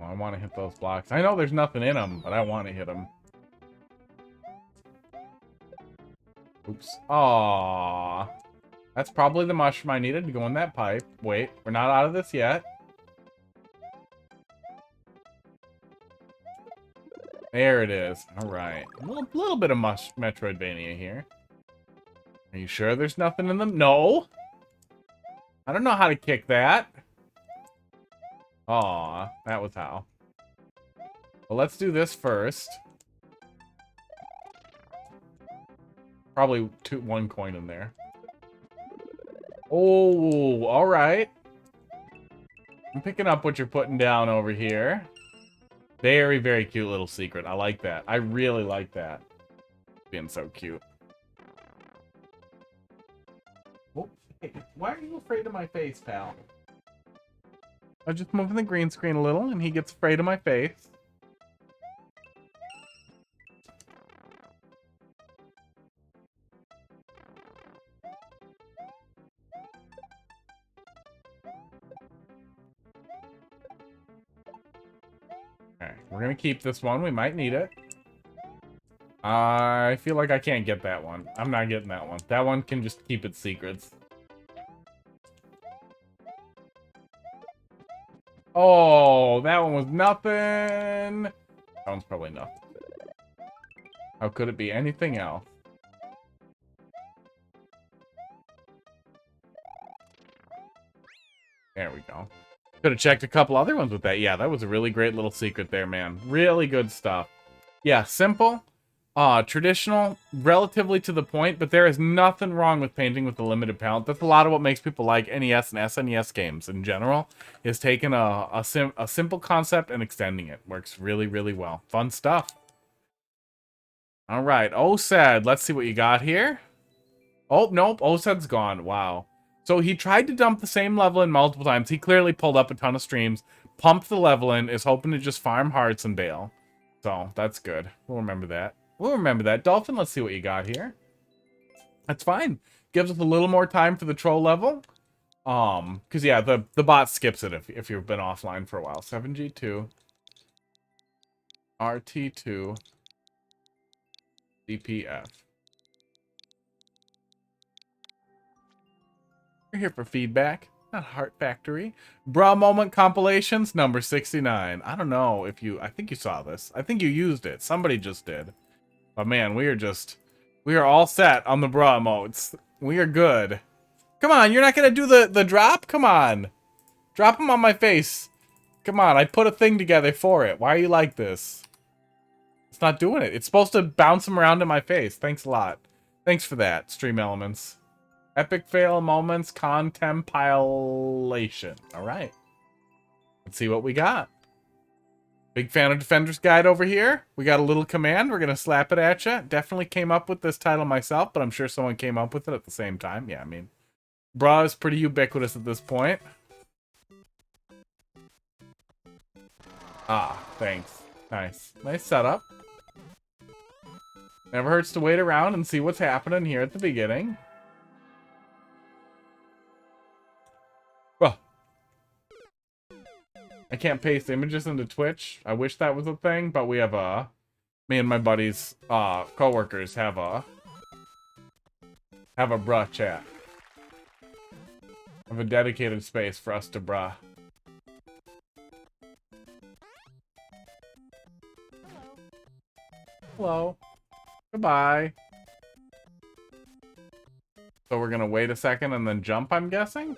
Oh, I want to hit those blocks. I know there's nothing in them, but I want to hit them. Oops. Aww. That's probably the mushroom I needed to go in that pipe. Wait, we're not out of this yet. There it is. Alright. A little bit of Metroidvania here. Are you sure there's nothing in them? No! I don't know how to kick that. Aw, that was how. Well, let's do this first. Probably one coin in there. Oh, alright. I'm picking up what you're putting down over here. Very, very cute little secret. I like that. I really like that. Being so cute. Oh, hey, why are you afraid of my face, pal? I'm just moving the green screen a little, and he gets afraid of my face. Alright, we're gonna keep this one. We might need it. I feel like I can't get that one. I'm not getting that one. That one can just keep its secrets. Oh, that one was nothing. That one's probably nothing. How could it be anything else? There we go. Could have checked a couple other ones with that. Yeah, that was a really great little secret there, man. Really good stuff. Yeah, simple, traditional, relatively to the point, but there is nothing wrong with painting with a limited palette. That's a lot of what makes people like NES and SNES games in general, is taking a simple concept and extending it. Works really, really well. Fun stuff. All right, OSAD. Let's see what you got here. Oh, nope, OSAD's gone. Wow. So he tried to dump the same level in multiple times. He clearly pulled up a ton of streams, pumped the level in, is hoping to just farm hearts and bail. So, that's good. We'll remember that. We'll remember that. Dolphin, let's see what you got here. That's fine. Gives us a little more time for the troll level. Because yeah, the bot skips it if you've been offline for a while. 7G2. RT2. DPF. We're here for feedback. Not Heart Factory. Bra Moment compilations number 69. I don't know if you, I think you saw this. I think you used it. Somebody just did. But man, we are all set on the bra emotes. We are good. Come on, you're not gonna do the drop? Come on. Drop them on my face. Come on, I put a thing together for it. Why are you like this? It's not doing it. It's supposed to bounce them around in my face. Thanks a lot. Thanks for that, Stream Elements. Epic fail moments contemplation. All right. Let's see what we got. Big fan of Defender's Guide over here. We got a little command. We're going to slap it at you. Definitely came up with this title myself, but I'm sure someone came up with it at the same time. Yeah, I mean, bra is pretty ubiquitous at this point. Ah, thanks. Nice. Nice setup. Never hurts to wait around and see what's happening here at the beginning. Oh. I can't paste images into Twitch. I wish that was a thing, but we have me and my buddies, co-workers have a bruh chat. Have a dedicated space for us to bruh. Hello. Goodbye. So we're gonna wait a second and then jump, I'm guessing?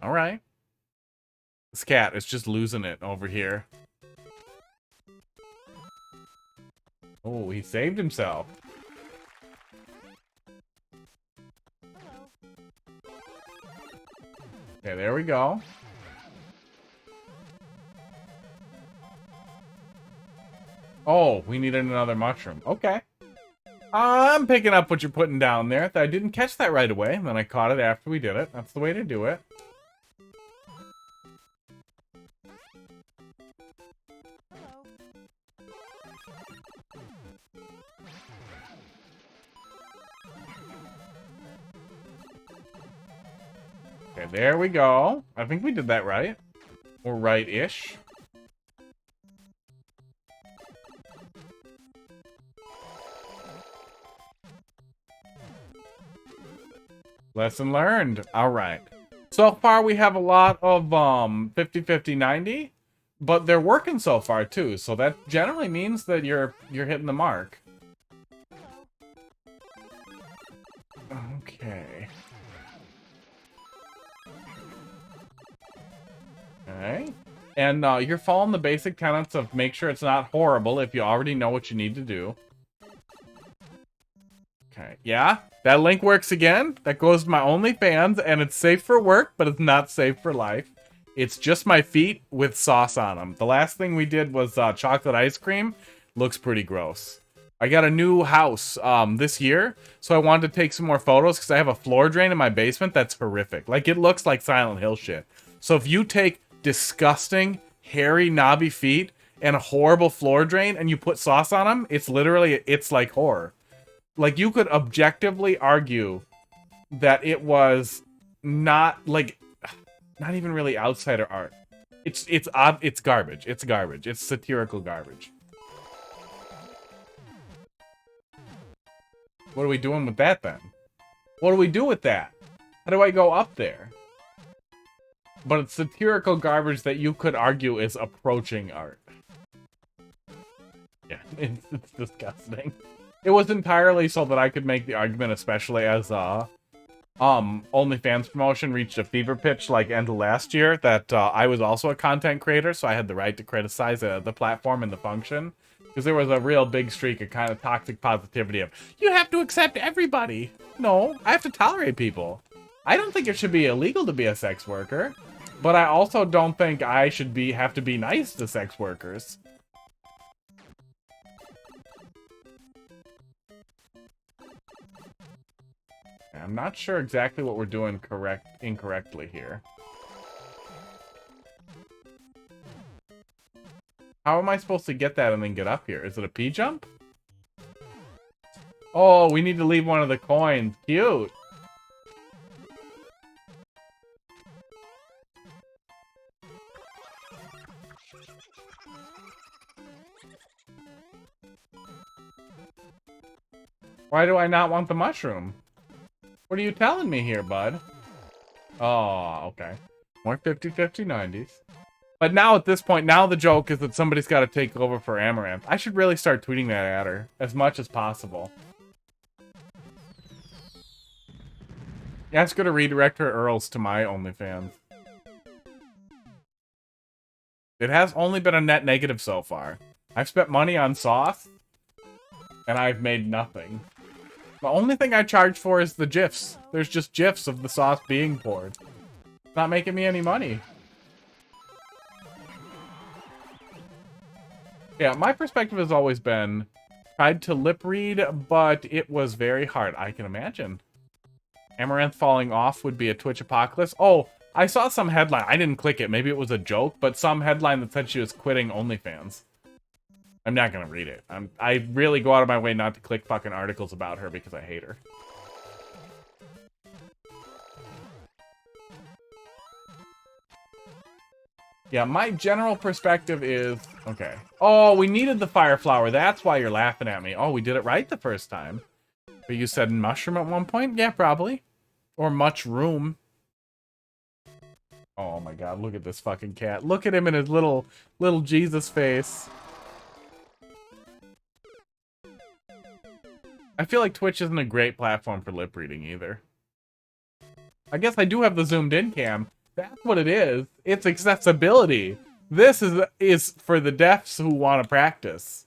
Alright. This cat is just losing it over here. Oh, he saved himself. Okay, there we go. Oh, we needed another mushroom. Okay. I'm picking up what you're putting down there. I didn't catch that right away, and then I caught it after we did it. That's the way to do it. Okay, there we go. I think we did that right. Or right-ish. Lesson learned. All right. So far, we have a lot of 50, 50, 90, but they're working so far too. So that generally means that you're hitting the mark. Okay. Okay. And you're following the basic tenets of make sure it's not horrible if you already know what you need to do. Okay. Yeah. That link works again. That goes to my OnlyFans, and it's safe for work, but it's not safe for life. It's just my feet with sauce on them. The last thing we did was chocolate ice cream. Looks pretty gross. I got a new house this year, so I wanted to take some more photos because I have a floor drain in my basement that's horrific. Like, it looks like Silent Hill shit. So if you take disgusting, hairy, knobby feet and a horrible floor drain and you put sauce on them, it's literally, it's like horror. Like, you could objectively argue that it was not, like, not even really outsider art. It's garbage. It's garbage. It's satirical garbage. What are we doing with that, then? What do we do with that? How do I go up there? But it's satirical garbage that you could argue is approaching art. Yeah, it's disgusting. It was entirely so that I could make the argument, especially as OnlyFans promotion reached a fever pitch like end of last year, that I was also a content creator, so I had the right to criticize the platform and the function. Because there was a real big streak of kind of toxic positivity of, you have to accept everybody. No, I have to tolerate people. I don't think it should be illegal to be a sex worker, but I also don't think I should have to be nice to sex workers. I'm not sure exactly what we're doing incorrectly here. How am I supposed to get that and then get up here? Is it a P jump? Oh, we need to leave one of the coins. Cute. Why do I not want the mushroom? What are you telling me here, bud? Oh, okay. More 50-50 90s. But now at this point, now the joke is that somebody's got to take over for Amaranth. I should really start tweeting that at her as much as possible. Ask her to redirect her Earls to my OnlyFans. It has only been a net negative so far. I've spent money on sauce, and I've made nothing. The only thing I charge for is the GIFs. There's just GIFs of the sauce being poured. It's not making me any money. Yeah, my perspective has always been, tried to lip read, but it was very hard. I can imagine. Amaranth falling off would be a Twitch apocalypse. Oh, I saw some headline. I didn't click it. Maybe it was a joke, but some headline that said she was quitting OnlyFans. I'm not gonna read it. I really go out of my way not to click fucking articles about her because I hate her. Yeah, my general perspective is... Okay. Oh, we needed the fire flower. That's why you're laughing at me. Oh, we did it right the first time. But you said mushroom at one point? Yeah, probably. Or much room. Oh my god, look at this fucking cat. Look at him in his little Jesus face. I feel like Twitch isn't a great platform for lip reading either. I guess I do have the zoomed in cam. That's what it is. It's accessibility. This is for the deafs who want to practice.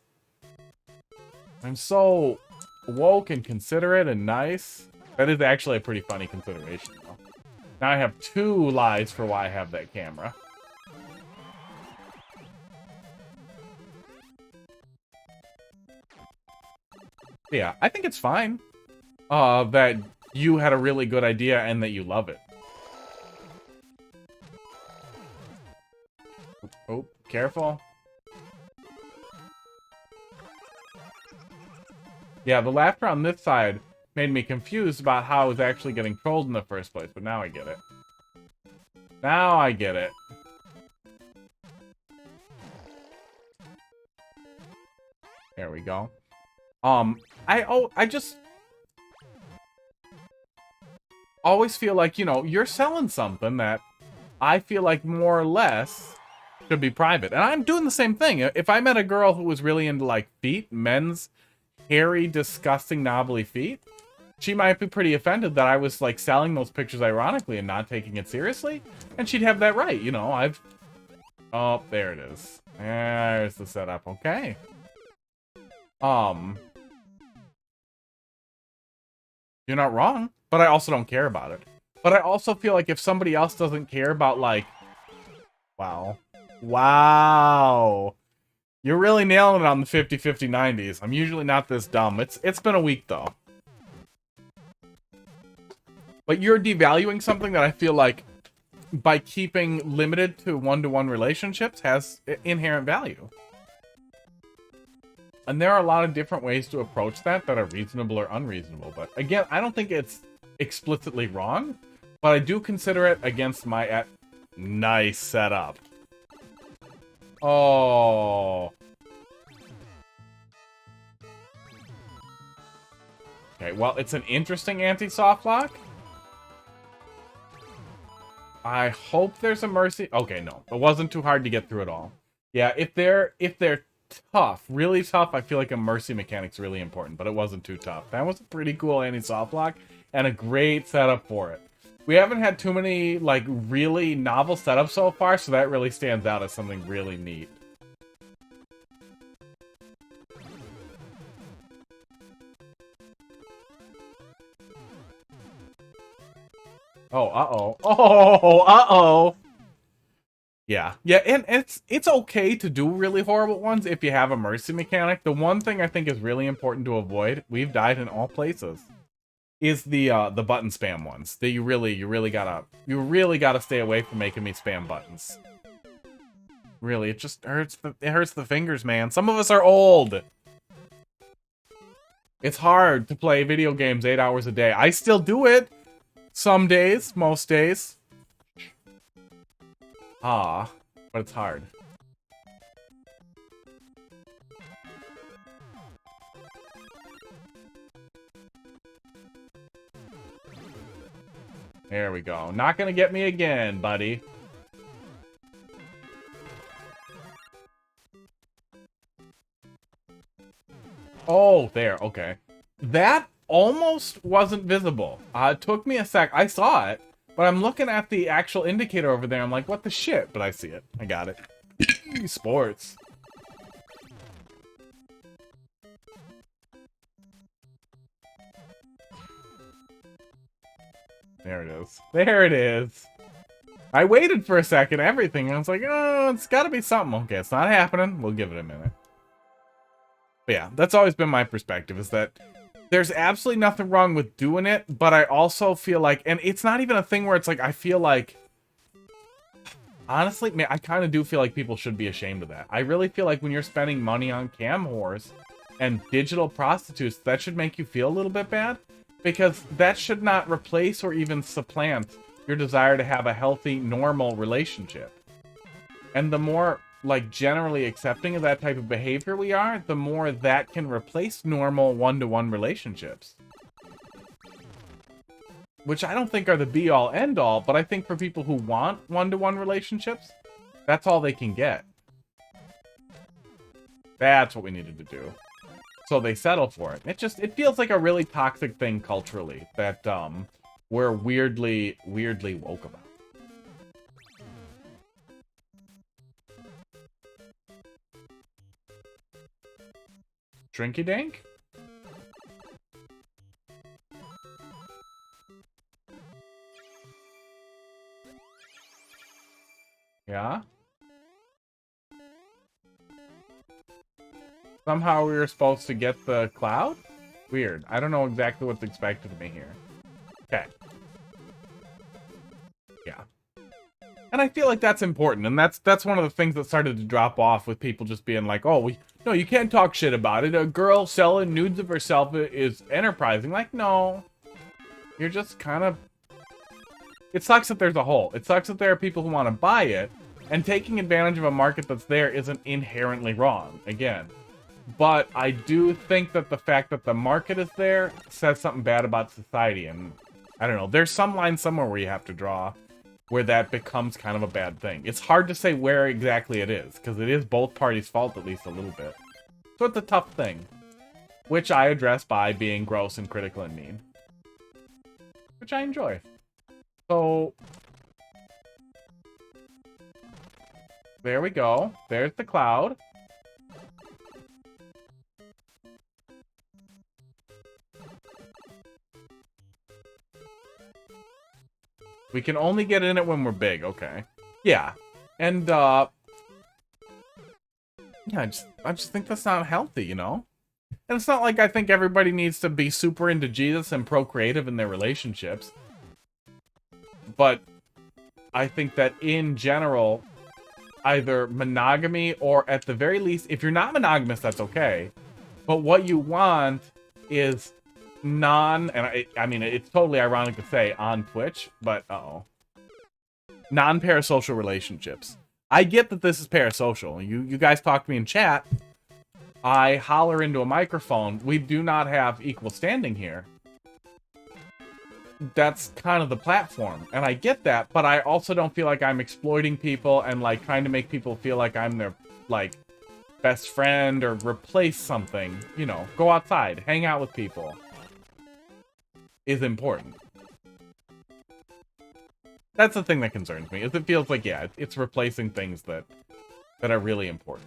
I'm so woke and considerate and nice. That is actually a pretty funny consideration, though. Now I have 2 lies for why I have that camera. Yeah, I think it's fine. That you had a really good idea and that you love it. Oh, careful. Yeah, the laughter on this side made me confused about how I was actually getting trolled in the first place, but now I get it. Now I get it. There we go. I just always feel like, you know, you're selling something that I feel like more or less should be private. And I'm doing the same thing. If I met a girl who was really into, like, feet, men's hairy, disgusting, knobbly feet, she might be pretty offended that I was, like, selling those pictures ironically and not taking it seriously. And she'd have that right, you know, Oh, there it is. There's the setup, okay. You're not wrong, but I also don't care about it. But I also feel like if somebody else doesn't care about, like... Wow. Wow. You're really nailing it on the 50-50 90s. I'm usually not this dumb. It's been a week, though. But you're devaluing something that I feel like, by keeping limited to one-to-one relationships, has inherent value. And there are a lot of different ways to approach that are reasonable or unreasonable. But again, I don't think it's explicitly wrong, but I do consider it against my nice setup. Oh. Okay, well, it's an interesting anti-soft lock. I hope there's a mercy. Okay, no. It wasn't too hard to get through it all. Yeah, if they're tough, really tough, I feel like a mercy mechanic's really important, but it wasn't too tough. That was a pretty cool anti-soft lock and a great setup for it. We haven't had too many, like, really novel setups so far, so that really stands out as something really neat. Oh, uh-oh. Oh, uh-oh. Yeah, and it's okay to do really horrible ones if you have a mercy mechanic. The one thing I think is really important to avoid, we've died in all places, is the button spam ones. That you really gotta stay away from making me spam buttons. Really, it just hurts the fingers, man. Some of us are old. It's hard to play video games 8 hours a day. I still do it. Some days, most days. But it's hard. There we go. Not gonna get me again, buddy. Oh, there. Okay. That almost wasn't visible. It took me a sec. I saw it, but I'm looking at the actual indicator over there. I'm like, what the shit? But I see it. I got it. Sports. There it is. There it is. I waited for a second, everything, and I was like, oh, it's gotta be something. Okay, it's not happening. We'll give it a minute. But yeah, that's always been my perspective, is that there's absolutely nothing wrong with doing it, but I also feel like, and it's not even a thing where it's like, I feel like, honestly, man, I kind of do feel like people should be ashamed of that. I really feel like when you're spending money on cam whores and digital prostitutes, that should make you feel a little bit bad, because that should not replace or even supplant your desire to have a healthy, normal relationship. And the more, like, generally accepting of that type of behavior we are, the more that can replace normal one-to-one relationships. Which I don't think are the be-all, end-all, but I think for people who want one-to-one relationships, that's all they can get. That's what we needed to do. So they settle for it. It feels like a really toxic thing culturally that, we're weirdly woke about. Drinky Dink? Yeah? Somehow we were supposed to get the cloud? Weird. I don't know exactly what's expected of me here. Okay. Yeah. And I feel like that's important, and that's one of the things that started to drop off with people just being like, oh, no, you can't talk shit about it. A girl selling nudes of herself is enterprising. Like, no. You're just kind of... It sucks that there's a hole. It sucks that there are people who want to buy it, and taking advantage of a market that's there isn't inherently wrong, again. But I do think that the fact that the market is there says something bad about society, and I don't know. There's some line somewhere where you have to draw where that becomes kind of a bad thing. It's hard to say where exactly it is, because it is both parties' fault at least a little bit. So it's a tough thing, which I address by being gross and critical and mean, which I enjoy. So there we go. There's the cloud. We can only get in it when we're big, okay. Yeah. And, yeah, I just think that's not healthy, you know? And it's not like I think everybody needs to be super into Jesus and procreative in their relationships. But I think that in general, either monogamy or at the very least, if you're not monogamous, that's okay. But what you want is and I mean, it's totally ironic to say on Twitch, but non-parasocial relationships. I get that this is parasocial. You guys talk to me in chat. I holler into a microphone. We do not have equal standing here. That's kind of the platform, and I get that, but I also don't feel like I'm exploiting people and like trying to make people feel like I'm their like best friend or replace something. You know, go outside, hang out with people is important. That's the thing that concerns me, is it feels like, yeah, it's replacing things that are really important.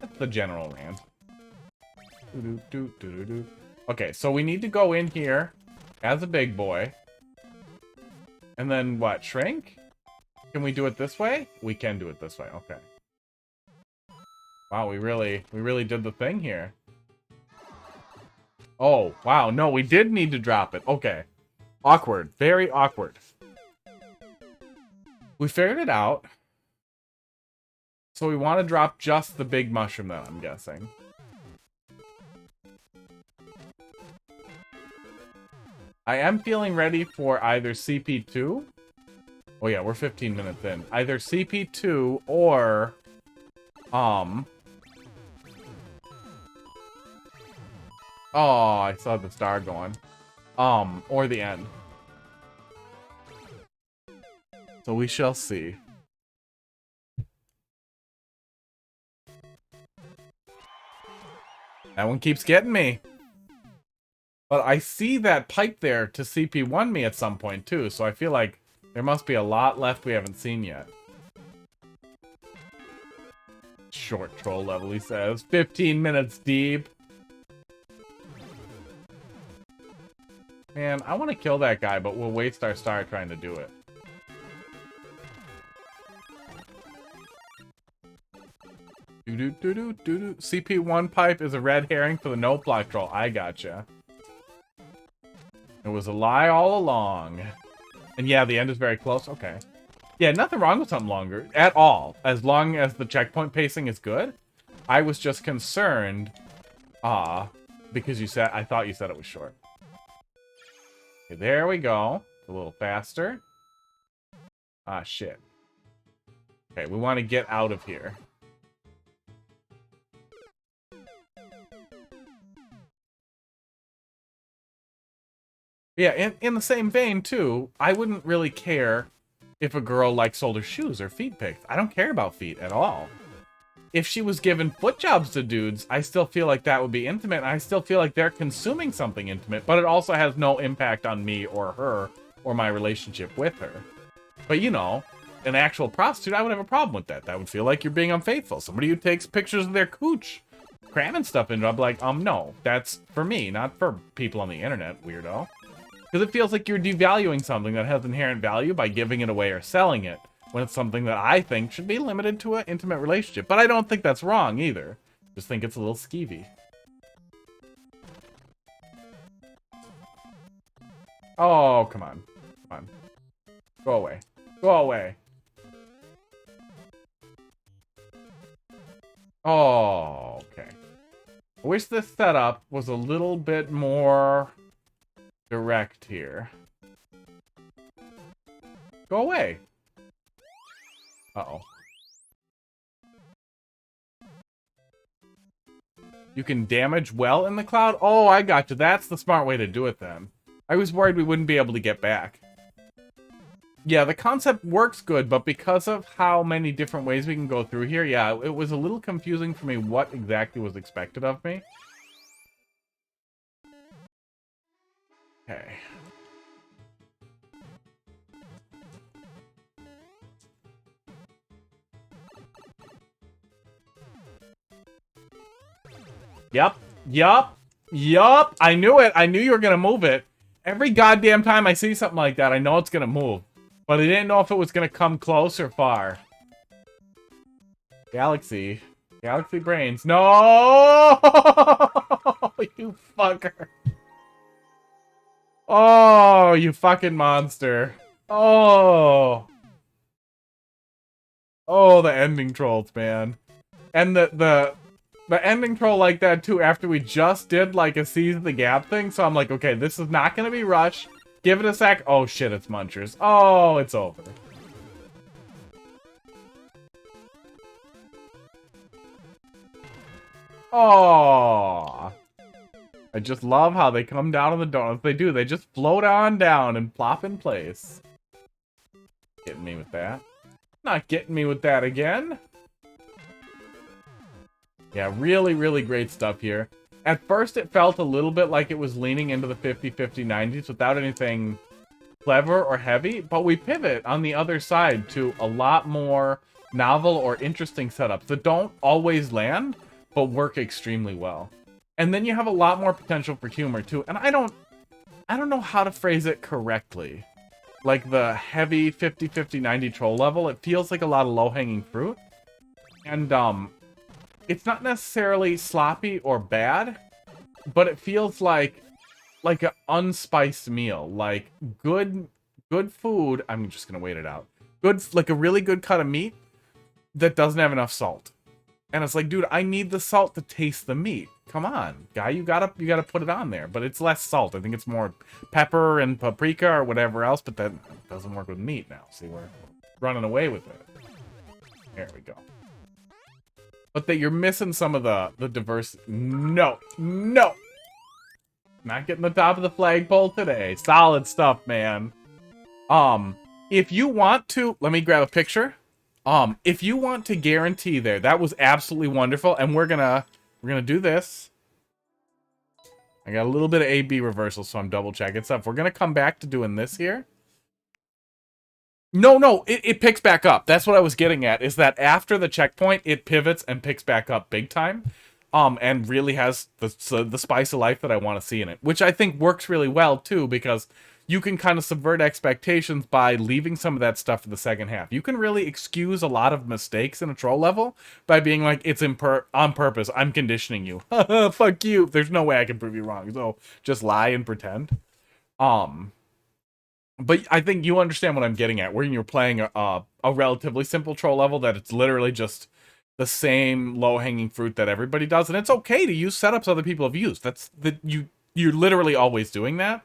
That's the general rant. Okay, so we need to go in here as a big boy. And then what, shrink? Can we do it this way? We can do it this way, okay. Wow, we really did the thing here. Oh, wow. No, we did need to drop it. Okay. Awkward. Very awkward. We figured it out. So we want to drop just the big mushroom then, I'm guessing. I am feeling ready for either CP2. Oh yeah, we're 15 minutes in. Either CP2 or... Oh, I saw the star going. Or the end. So we shall see. That one keeps getting me. But I see that pipe there to CP1 me at some point too, so I feel like there must be a lot left we haven't seen yet. Short troll level, he says. 15 minutes deep. Man, I want to kill that guy, but we'll waste our star trying to do it. Do-do-do-do-do-do. CP1 pipe is a red herring for the no block troll. I gotcha. It was a lie all along. And yeah, the end is very close. Okay. Yeah, nothing wrong with something longer at all. As long as the checkpoint pacing is good. I was just concerned. Because you said, I thought you said it was short. Okay, there we go. A little faster. Ah, shit. Okay, we want to get out of here. Yeah, in the same vein, too, I wouldn't really care if a girl like sold her shoes or feet pics. I don't care about feet at all. If she was given foot jobs to dudes, I still feel like that would be intimate, and I still feel like they're consuming something intimate, but it also has no impact on me or her or my relationship with her. But, you know, an actual prostitute, I would have a problem with that. That would feel like you're being unfaithful. Somebody who takes pictures of their cooch, cramming stuff into it, I'd be like, no, that's for me, not for people on the internet, weirdo. Because it feels like you're devaluing something that has inherent value by giving it away or selling it, when it's something that I think should be limited to an intimate relationship. But I don't think that's wrong either. Just think it's a little skeevy. Oh, come on. Come on. Go away. Go away. Oh, okay. I wish this setup was a little bit more direct here. Go away. Uh-oh. You can damage well in the cloud? Oh, I got you. That's the smart way to do it then. I was worried we wouldn't be able to get back. Yeah, the concept works good, but because of how many different ways we can go through here, yeah, it was a little confusing for me what exactly was expected of me. Okay. Yup. Yup. Yup. I knew it. I knew you were going to move it. Every goddamn time I see something like that, I know it's going to move. But I didn't know if it was going to come close or far. Galaxy. Galaxy brains. No! You fucker. Oh, you fucking monster. Oh. Oh, the ending trolls, man. And the ending troll like that, too, after we just did, like, a Seize the Gap thing. So I'm like, okay, this is not going to be Rush. Give it a sec. Oh, shit, it's Munchers. Oh, it's over. Oh. I just love how they come down on the donuts. They do. They just float on down and plop in place. Getting me with that. Not getting me with that again. Yeah, really, really great stuff here. At first, it felt a little bit like it was leaning into the 50-50 90s without anything clever or heavy, but we pivot on the other side to a lot more novel or interesting setups that don't always land, but work extremely well. And then you have a lot more potential for humor, too. And I don't know how to phrase it correctly. Like the heavy 50-50 90 troll level, it feels like a lot of low-hanging fruit. And, it's not necessarily sloppy or bad, but it feels like an unspiced meal. Like, good food. I'm just gonna wait it out. Like a really good cut of meat that doesn't have enough salt. And it's like, dude, I need the salt to taste the meat. Come on, guy, you gotta put it on there. But it's less salt. I think it's more pepper and paprika or whatever else, but that doesn't work with meat now. See, we're running away with it. There we go. But that you're missing some of the diverse. No. Not getting the top of the flagpole today. Solid stuff, man. If you want to, let me grab a picture. If you want to guarantee there, that was absolutely wonderful, and we're gonna do this. I got a little bit of A/B reversal, so I'm double checking stuff. We're gonna come back to doing this here. No, it picks back up. That's what I was getting at, is that after the checkpoint, it pivots and picks back up big time. And really has the spice of life that I want to see in it, which I think works really well too, because you can kind of subvert expectations by leaving some of that stuff for the second half. You can really excuse a lot of mistakes in a troll level by being like, it's on purpose. I'm conditioning you. Fuck you. There's no way I can prove you wrong. So just lie and pretend. But I think you understand what I'm getting at. When you're playing a relatively simple troll level, that it's literally just the same low-hanging fruit that everybody does, and it's okay to use setups other people have used. You're literally always doing that.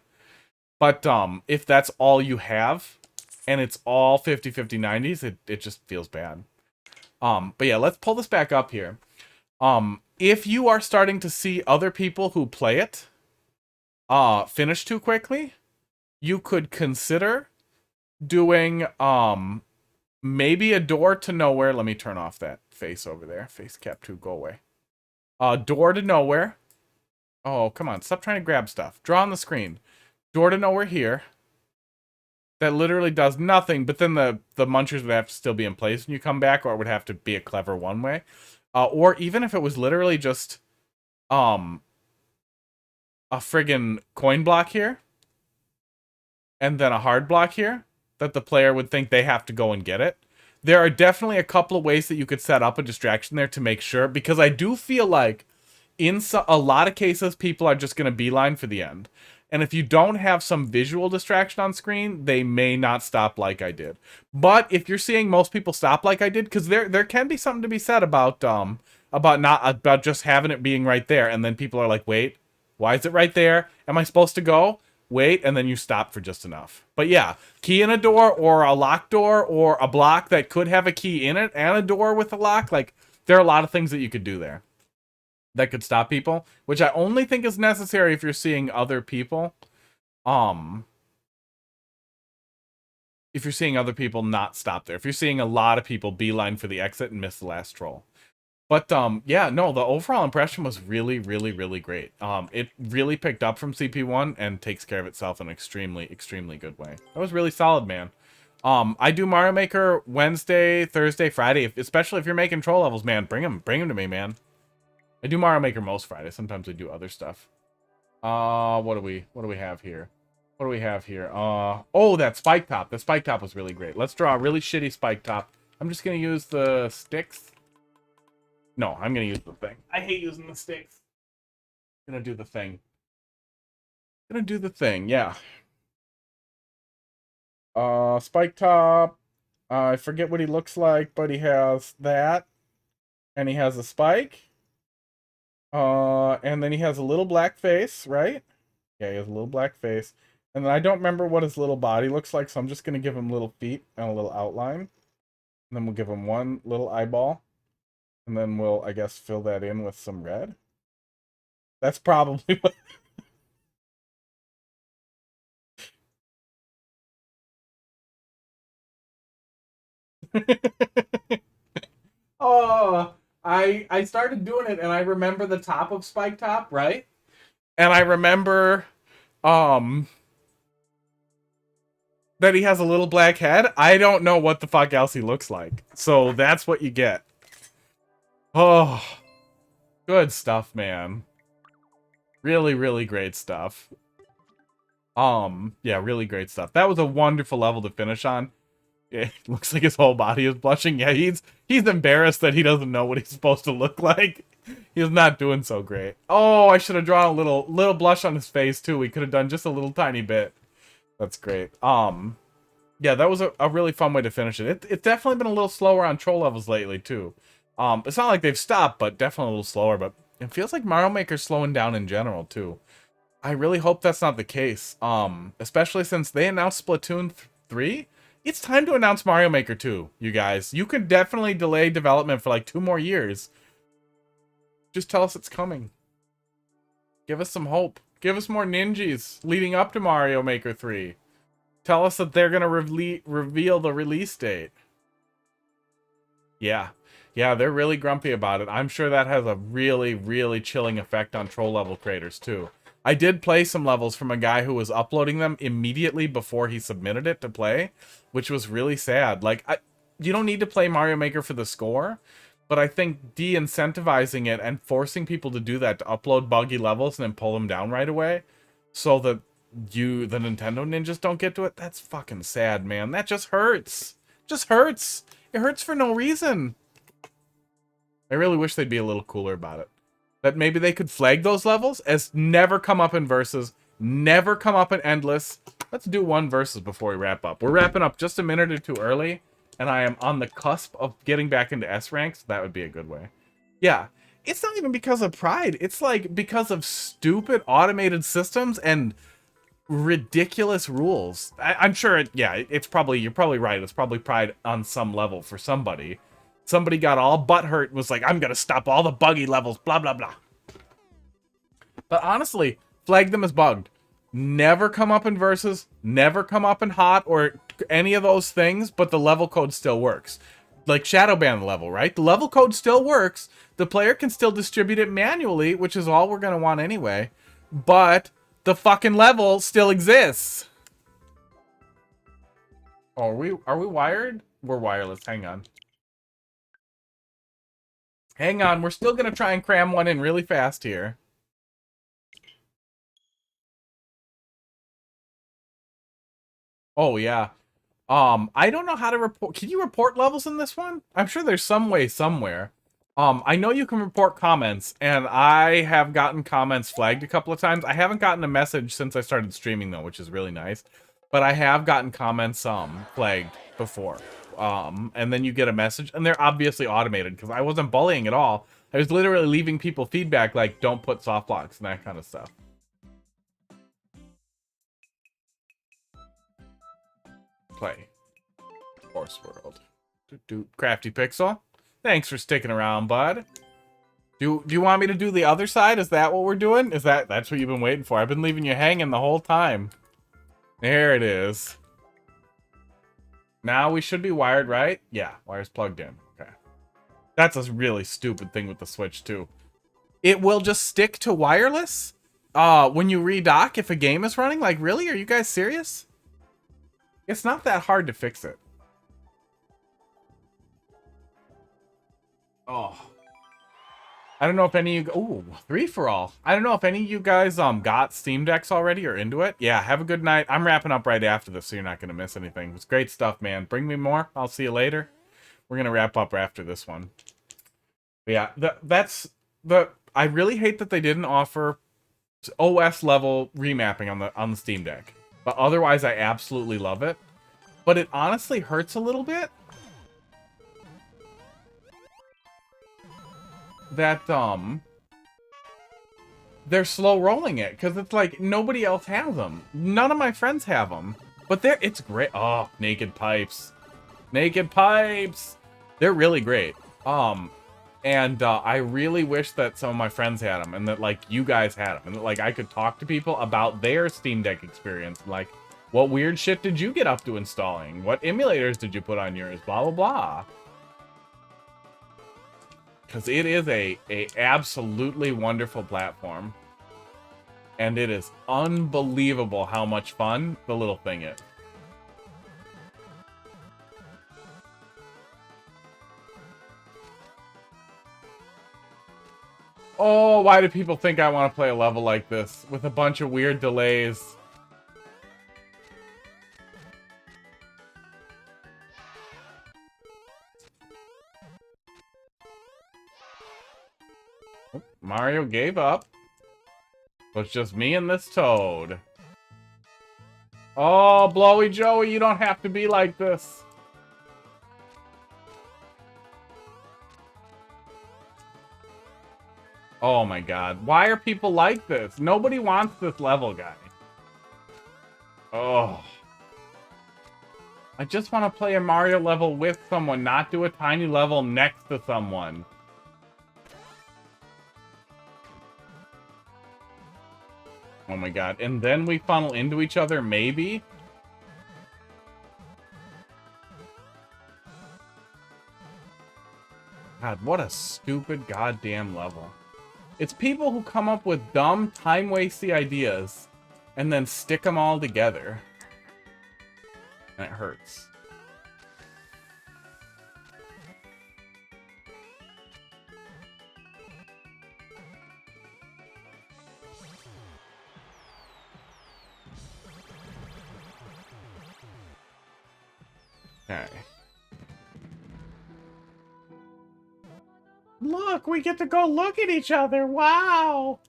But if that's all you have, and it's all 50-50 90s, it just feels bad. But yeah, let's pull this back up here. If you are starting to see other people who play it finish too quickly, you could consider doing maybe a door to nowhere. Let me turn off that face over there. Face cap 2, go away. Door to nowhere. Oh, come on. Stop trying to grab stuff. Draw on the screen. Door to nowhere here. That literally does nothing, but then the munchers would have to still be in place when you come back, or it would have to be a clever one-way. Or even if it was literally just a friggin' coin block here, and then a hard block here, that the player would think they have to go and get it. There are definitely a couple of ways that you could set up a distraction there to make sure, because I do feel like in a lot of cases, people are just going to beeline for the end. And if you don't have some visual distraction on screen, they may not stop like I did. But if you're seeing most people stop like I did, because there can be something to be said about just having it being right there, and then people are like, wait, why is it right there? Am I supposed to go? Wait, and then you stop for just enough. But yeah, key in a door, or a locked door, or a block that could have a key in it and a door with a lock. Like, there are a lot of things that you could do there that could stop people, which I only think is necessary if you're seeing other people. If you're seeing other people not stop there. If you're seeing a lot of people beeline for the exit and miss the last troll. But, yeah, no, the overall impression was really, really, really great. It really picked up from CP1 and takes care of itself in an extremely, extremely good way. That was really solid, man. I do Mario Maker Wednesday, Thursday, Friday. Especially if you're making troll levels, man, bring them to me, man. I do Mario Maker most Fridays. Sometimes I do other stuff. What do we have here? What do we have here? Oh, that spike top. The spike top was really great. Let's draw a really shitty spike top. I'm just gonna use the sticks. No, I'm gonna use the thing. I hate using the sticks. Gonna do the thing. Gonna do the thing, yeah. Spike top. I forget what he looks like, but he has that. And he has a spike. And then he has a little black face, right? Yeah, he has a little black face. And then I don't remember what his little body looks like, so I'm just gonna give him little feet and a little outline. And then we'll give him one little eyeball. And then we'll, I guess, fill that in with some red. That's probably what... Oh, I started doing it, and I remember the top of Spike Top, right? And I remember, that he has a little black head. I don't know what the fuck else he looks like. So that's what you get. Oh, good stuff, man. Really, really great stuff. Yeah, really great stuff. That was a wonderful level to finish on. Yeah, it looks like his whole body is blushing. Yeah, he's embarrassed that he doesn't know what he's supposed to look like. He's not doing so great. Oh, I should have drawn a little blush on his face too. We could have done just a little tiny bit. That's great. Yeah, that was a really fun way to finish it. It's definitely been a little slower on troll levels lately too. It's not like they've stopped, but definitely a little slower. But it feels like Mario Maker's slowing down in general too. I really hope that's not the case. Especially since they announced Splatoon 3. It's time to announce Mario Maker 2, you guys. You could definitely delay development for like 2 more years. Just tell us it's coming. Give us some hope. Give us more ninjas leading up to Mario Maker 3. Tell us that they're going to reveal the release date. Yeah. Yeah, they're really grumpy about it. I'm sure that has a really, really chilling effect on troll level creators, too. I did play some levels from a guy who was uploading them immediately before he submitted it to play, which was really sad. Like, you don't need to play Mario Maker for the score, but I think de-incentivizing it and forcing people to do that, to upload buggy levels and then pull them down right away, so that the Nintendo ninjas don't get to it, that's fucking sad, man. That just hurts. Just hurts. It hurts for no reason. I really wish they'd be a little cooler about it. That maybe they could flag those levels as never come up in Versus, never come up in Endless. Let's do one Versus before we wrap up. We're wrapping up just a minute or two early, and I am on the cusp of getting back into S ranks. That would be a good way. Yeah, it's not even because of pride. It's like because of stupid automated systems and ridiculous rules. I'm sure it's probably, you're probably right. It's probably pride on some level for somebody. Somebody got all butthurt and was like, I'm gonna stop all the buggy levels, blah, blah, blah. But honestly, flag them as bugged. Never come up in Versus, never come up in Hot or any of those things, but the level code still works. Like Shadowban level, right? The level code still works. The player can still distribute it manually, which is all we're gonna want anyway. But the fucking level still exists. Oh, are we wired? We're wireless. Hang on. Hang on, we're still gonna try and cram one in really fast here. Oh, yeah. I don't know how to report. Can you report levels in this one? I'm sure there's some way somewhere. I know you can report comments, and I have gotten comments flagged a couple of times. I haven't gotten a message since I started streaming, though, which is really nice. But I have gotten comments flagged before. And then you get a message, and they're obviously automated, because I wasn't bullying at all. I was literally leaving people feedback, like, don't put soft blocks and that kind of stuff. Play. Horse World. Crafty Pixel. Thanks for sticking around, bud. Do you want me to do the other side? Is that what we're doing? That's what you've been waiting for? I've been leaving you hanging the whole time. There it is. Now we should be wired, right? Yeah, wire's plugged in. Okay. That's a really stupid thing with the Switch, too. It will just stick to wireless when you redock if a game is running? Like, really? Are you guys serious? It's not that hard to fix it. Oh. I don't know if any of you... Ooh, 3-for-all. I don't know if any of you guys got Steam Decks already or into it. Yeah, have a good night. I'm wrapping up right after this, so you're not going to miss anything. It's great stuff, man. Bring me more. I'll see you later. We're going to wrap up after this one. But yeah, I really hate that they didn't offer OS level remapping on the Steam Deck. But otherwise, I absolutely love it. But it honestly hurts a little bit that they're slow rolling it, because it's like nobody else has them. None of my friends have them, but it's great. Oh, Naked Pipes. Naked Pipes. They're really great. And I really wish that some of my friends had them, and that like you guys had them, and that like I could talk to people about their Steam Deck experience. Like, what weird shit did you get up to installing? What emulators did you put on yours? Blah blah blah. Because it is a absolutely wonderful platform. And it is unbelievable how much fun the little thing is. Oh, why do people think I want to play a level like this with a bunch of weird delays? Mario gave up. So it's just me and this Toad. Oh, Blowy Joey, you don't have to be like this. Oh my god. Why are people like this? Nobody wants this level, guy. Oh. I just want to play a Mario level with someone, not do a tiny level next to someone. Oh my god. And then we funnel into each other, maybe? God, what a stupid goddamn level. It's people who come up with dumb, time-wasty ideas and then stick them all together. And it hurts. Okay. Look, we get to go look at each other. Wow.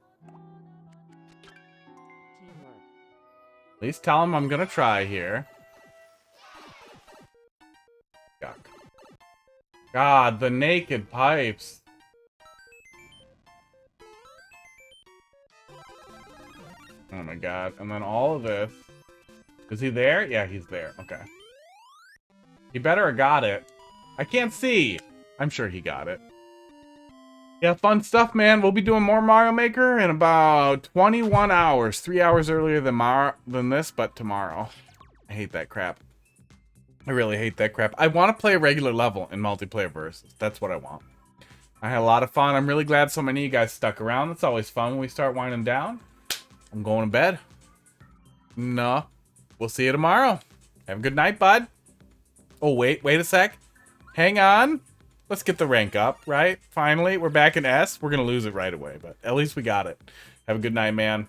At least tell him I'm gonna try here. Yuck. God, the naked pipes. Oh my god. And then all of this. Is he there? Yeah, he's there. Okay. He better have got it. I can't see. I'm sure he got it. Yeah, fun stuff, man. We'll be doing more Mario Maker in about 21 hours. 3 hours earlier than this, but tomorrow. I hate that crap. I really hate that crap. I want to play a regular level in multiplayer versus. That's what I want. I had a lot of fun. I'm really glad so many of you guys stuck around. It's always fun when we start winding down. I'm going to bed. No. We'll see you tomorrow. Have a good night, bud. Oh, wait a sec. Hang on. Let's get the rank up, right? Finally, we're back in S. We're going to lose it right away, but at least we got it. Have a good night, man.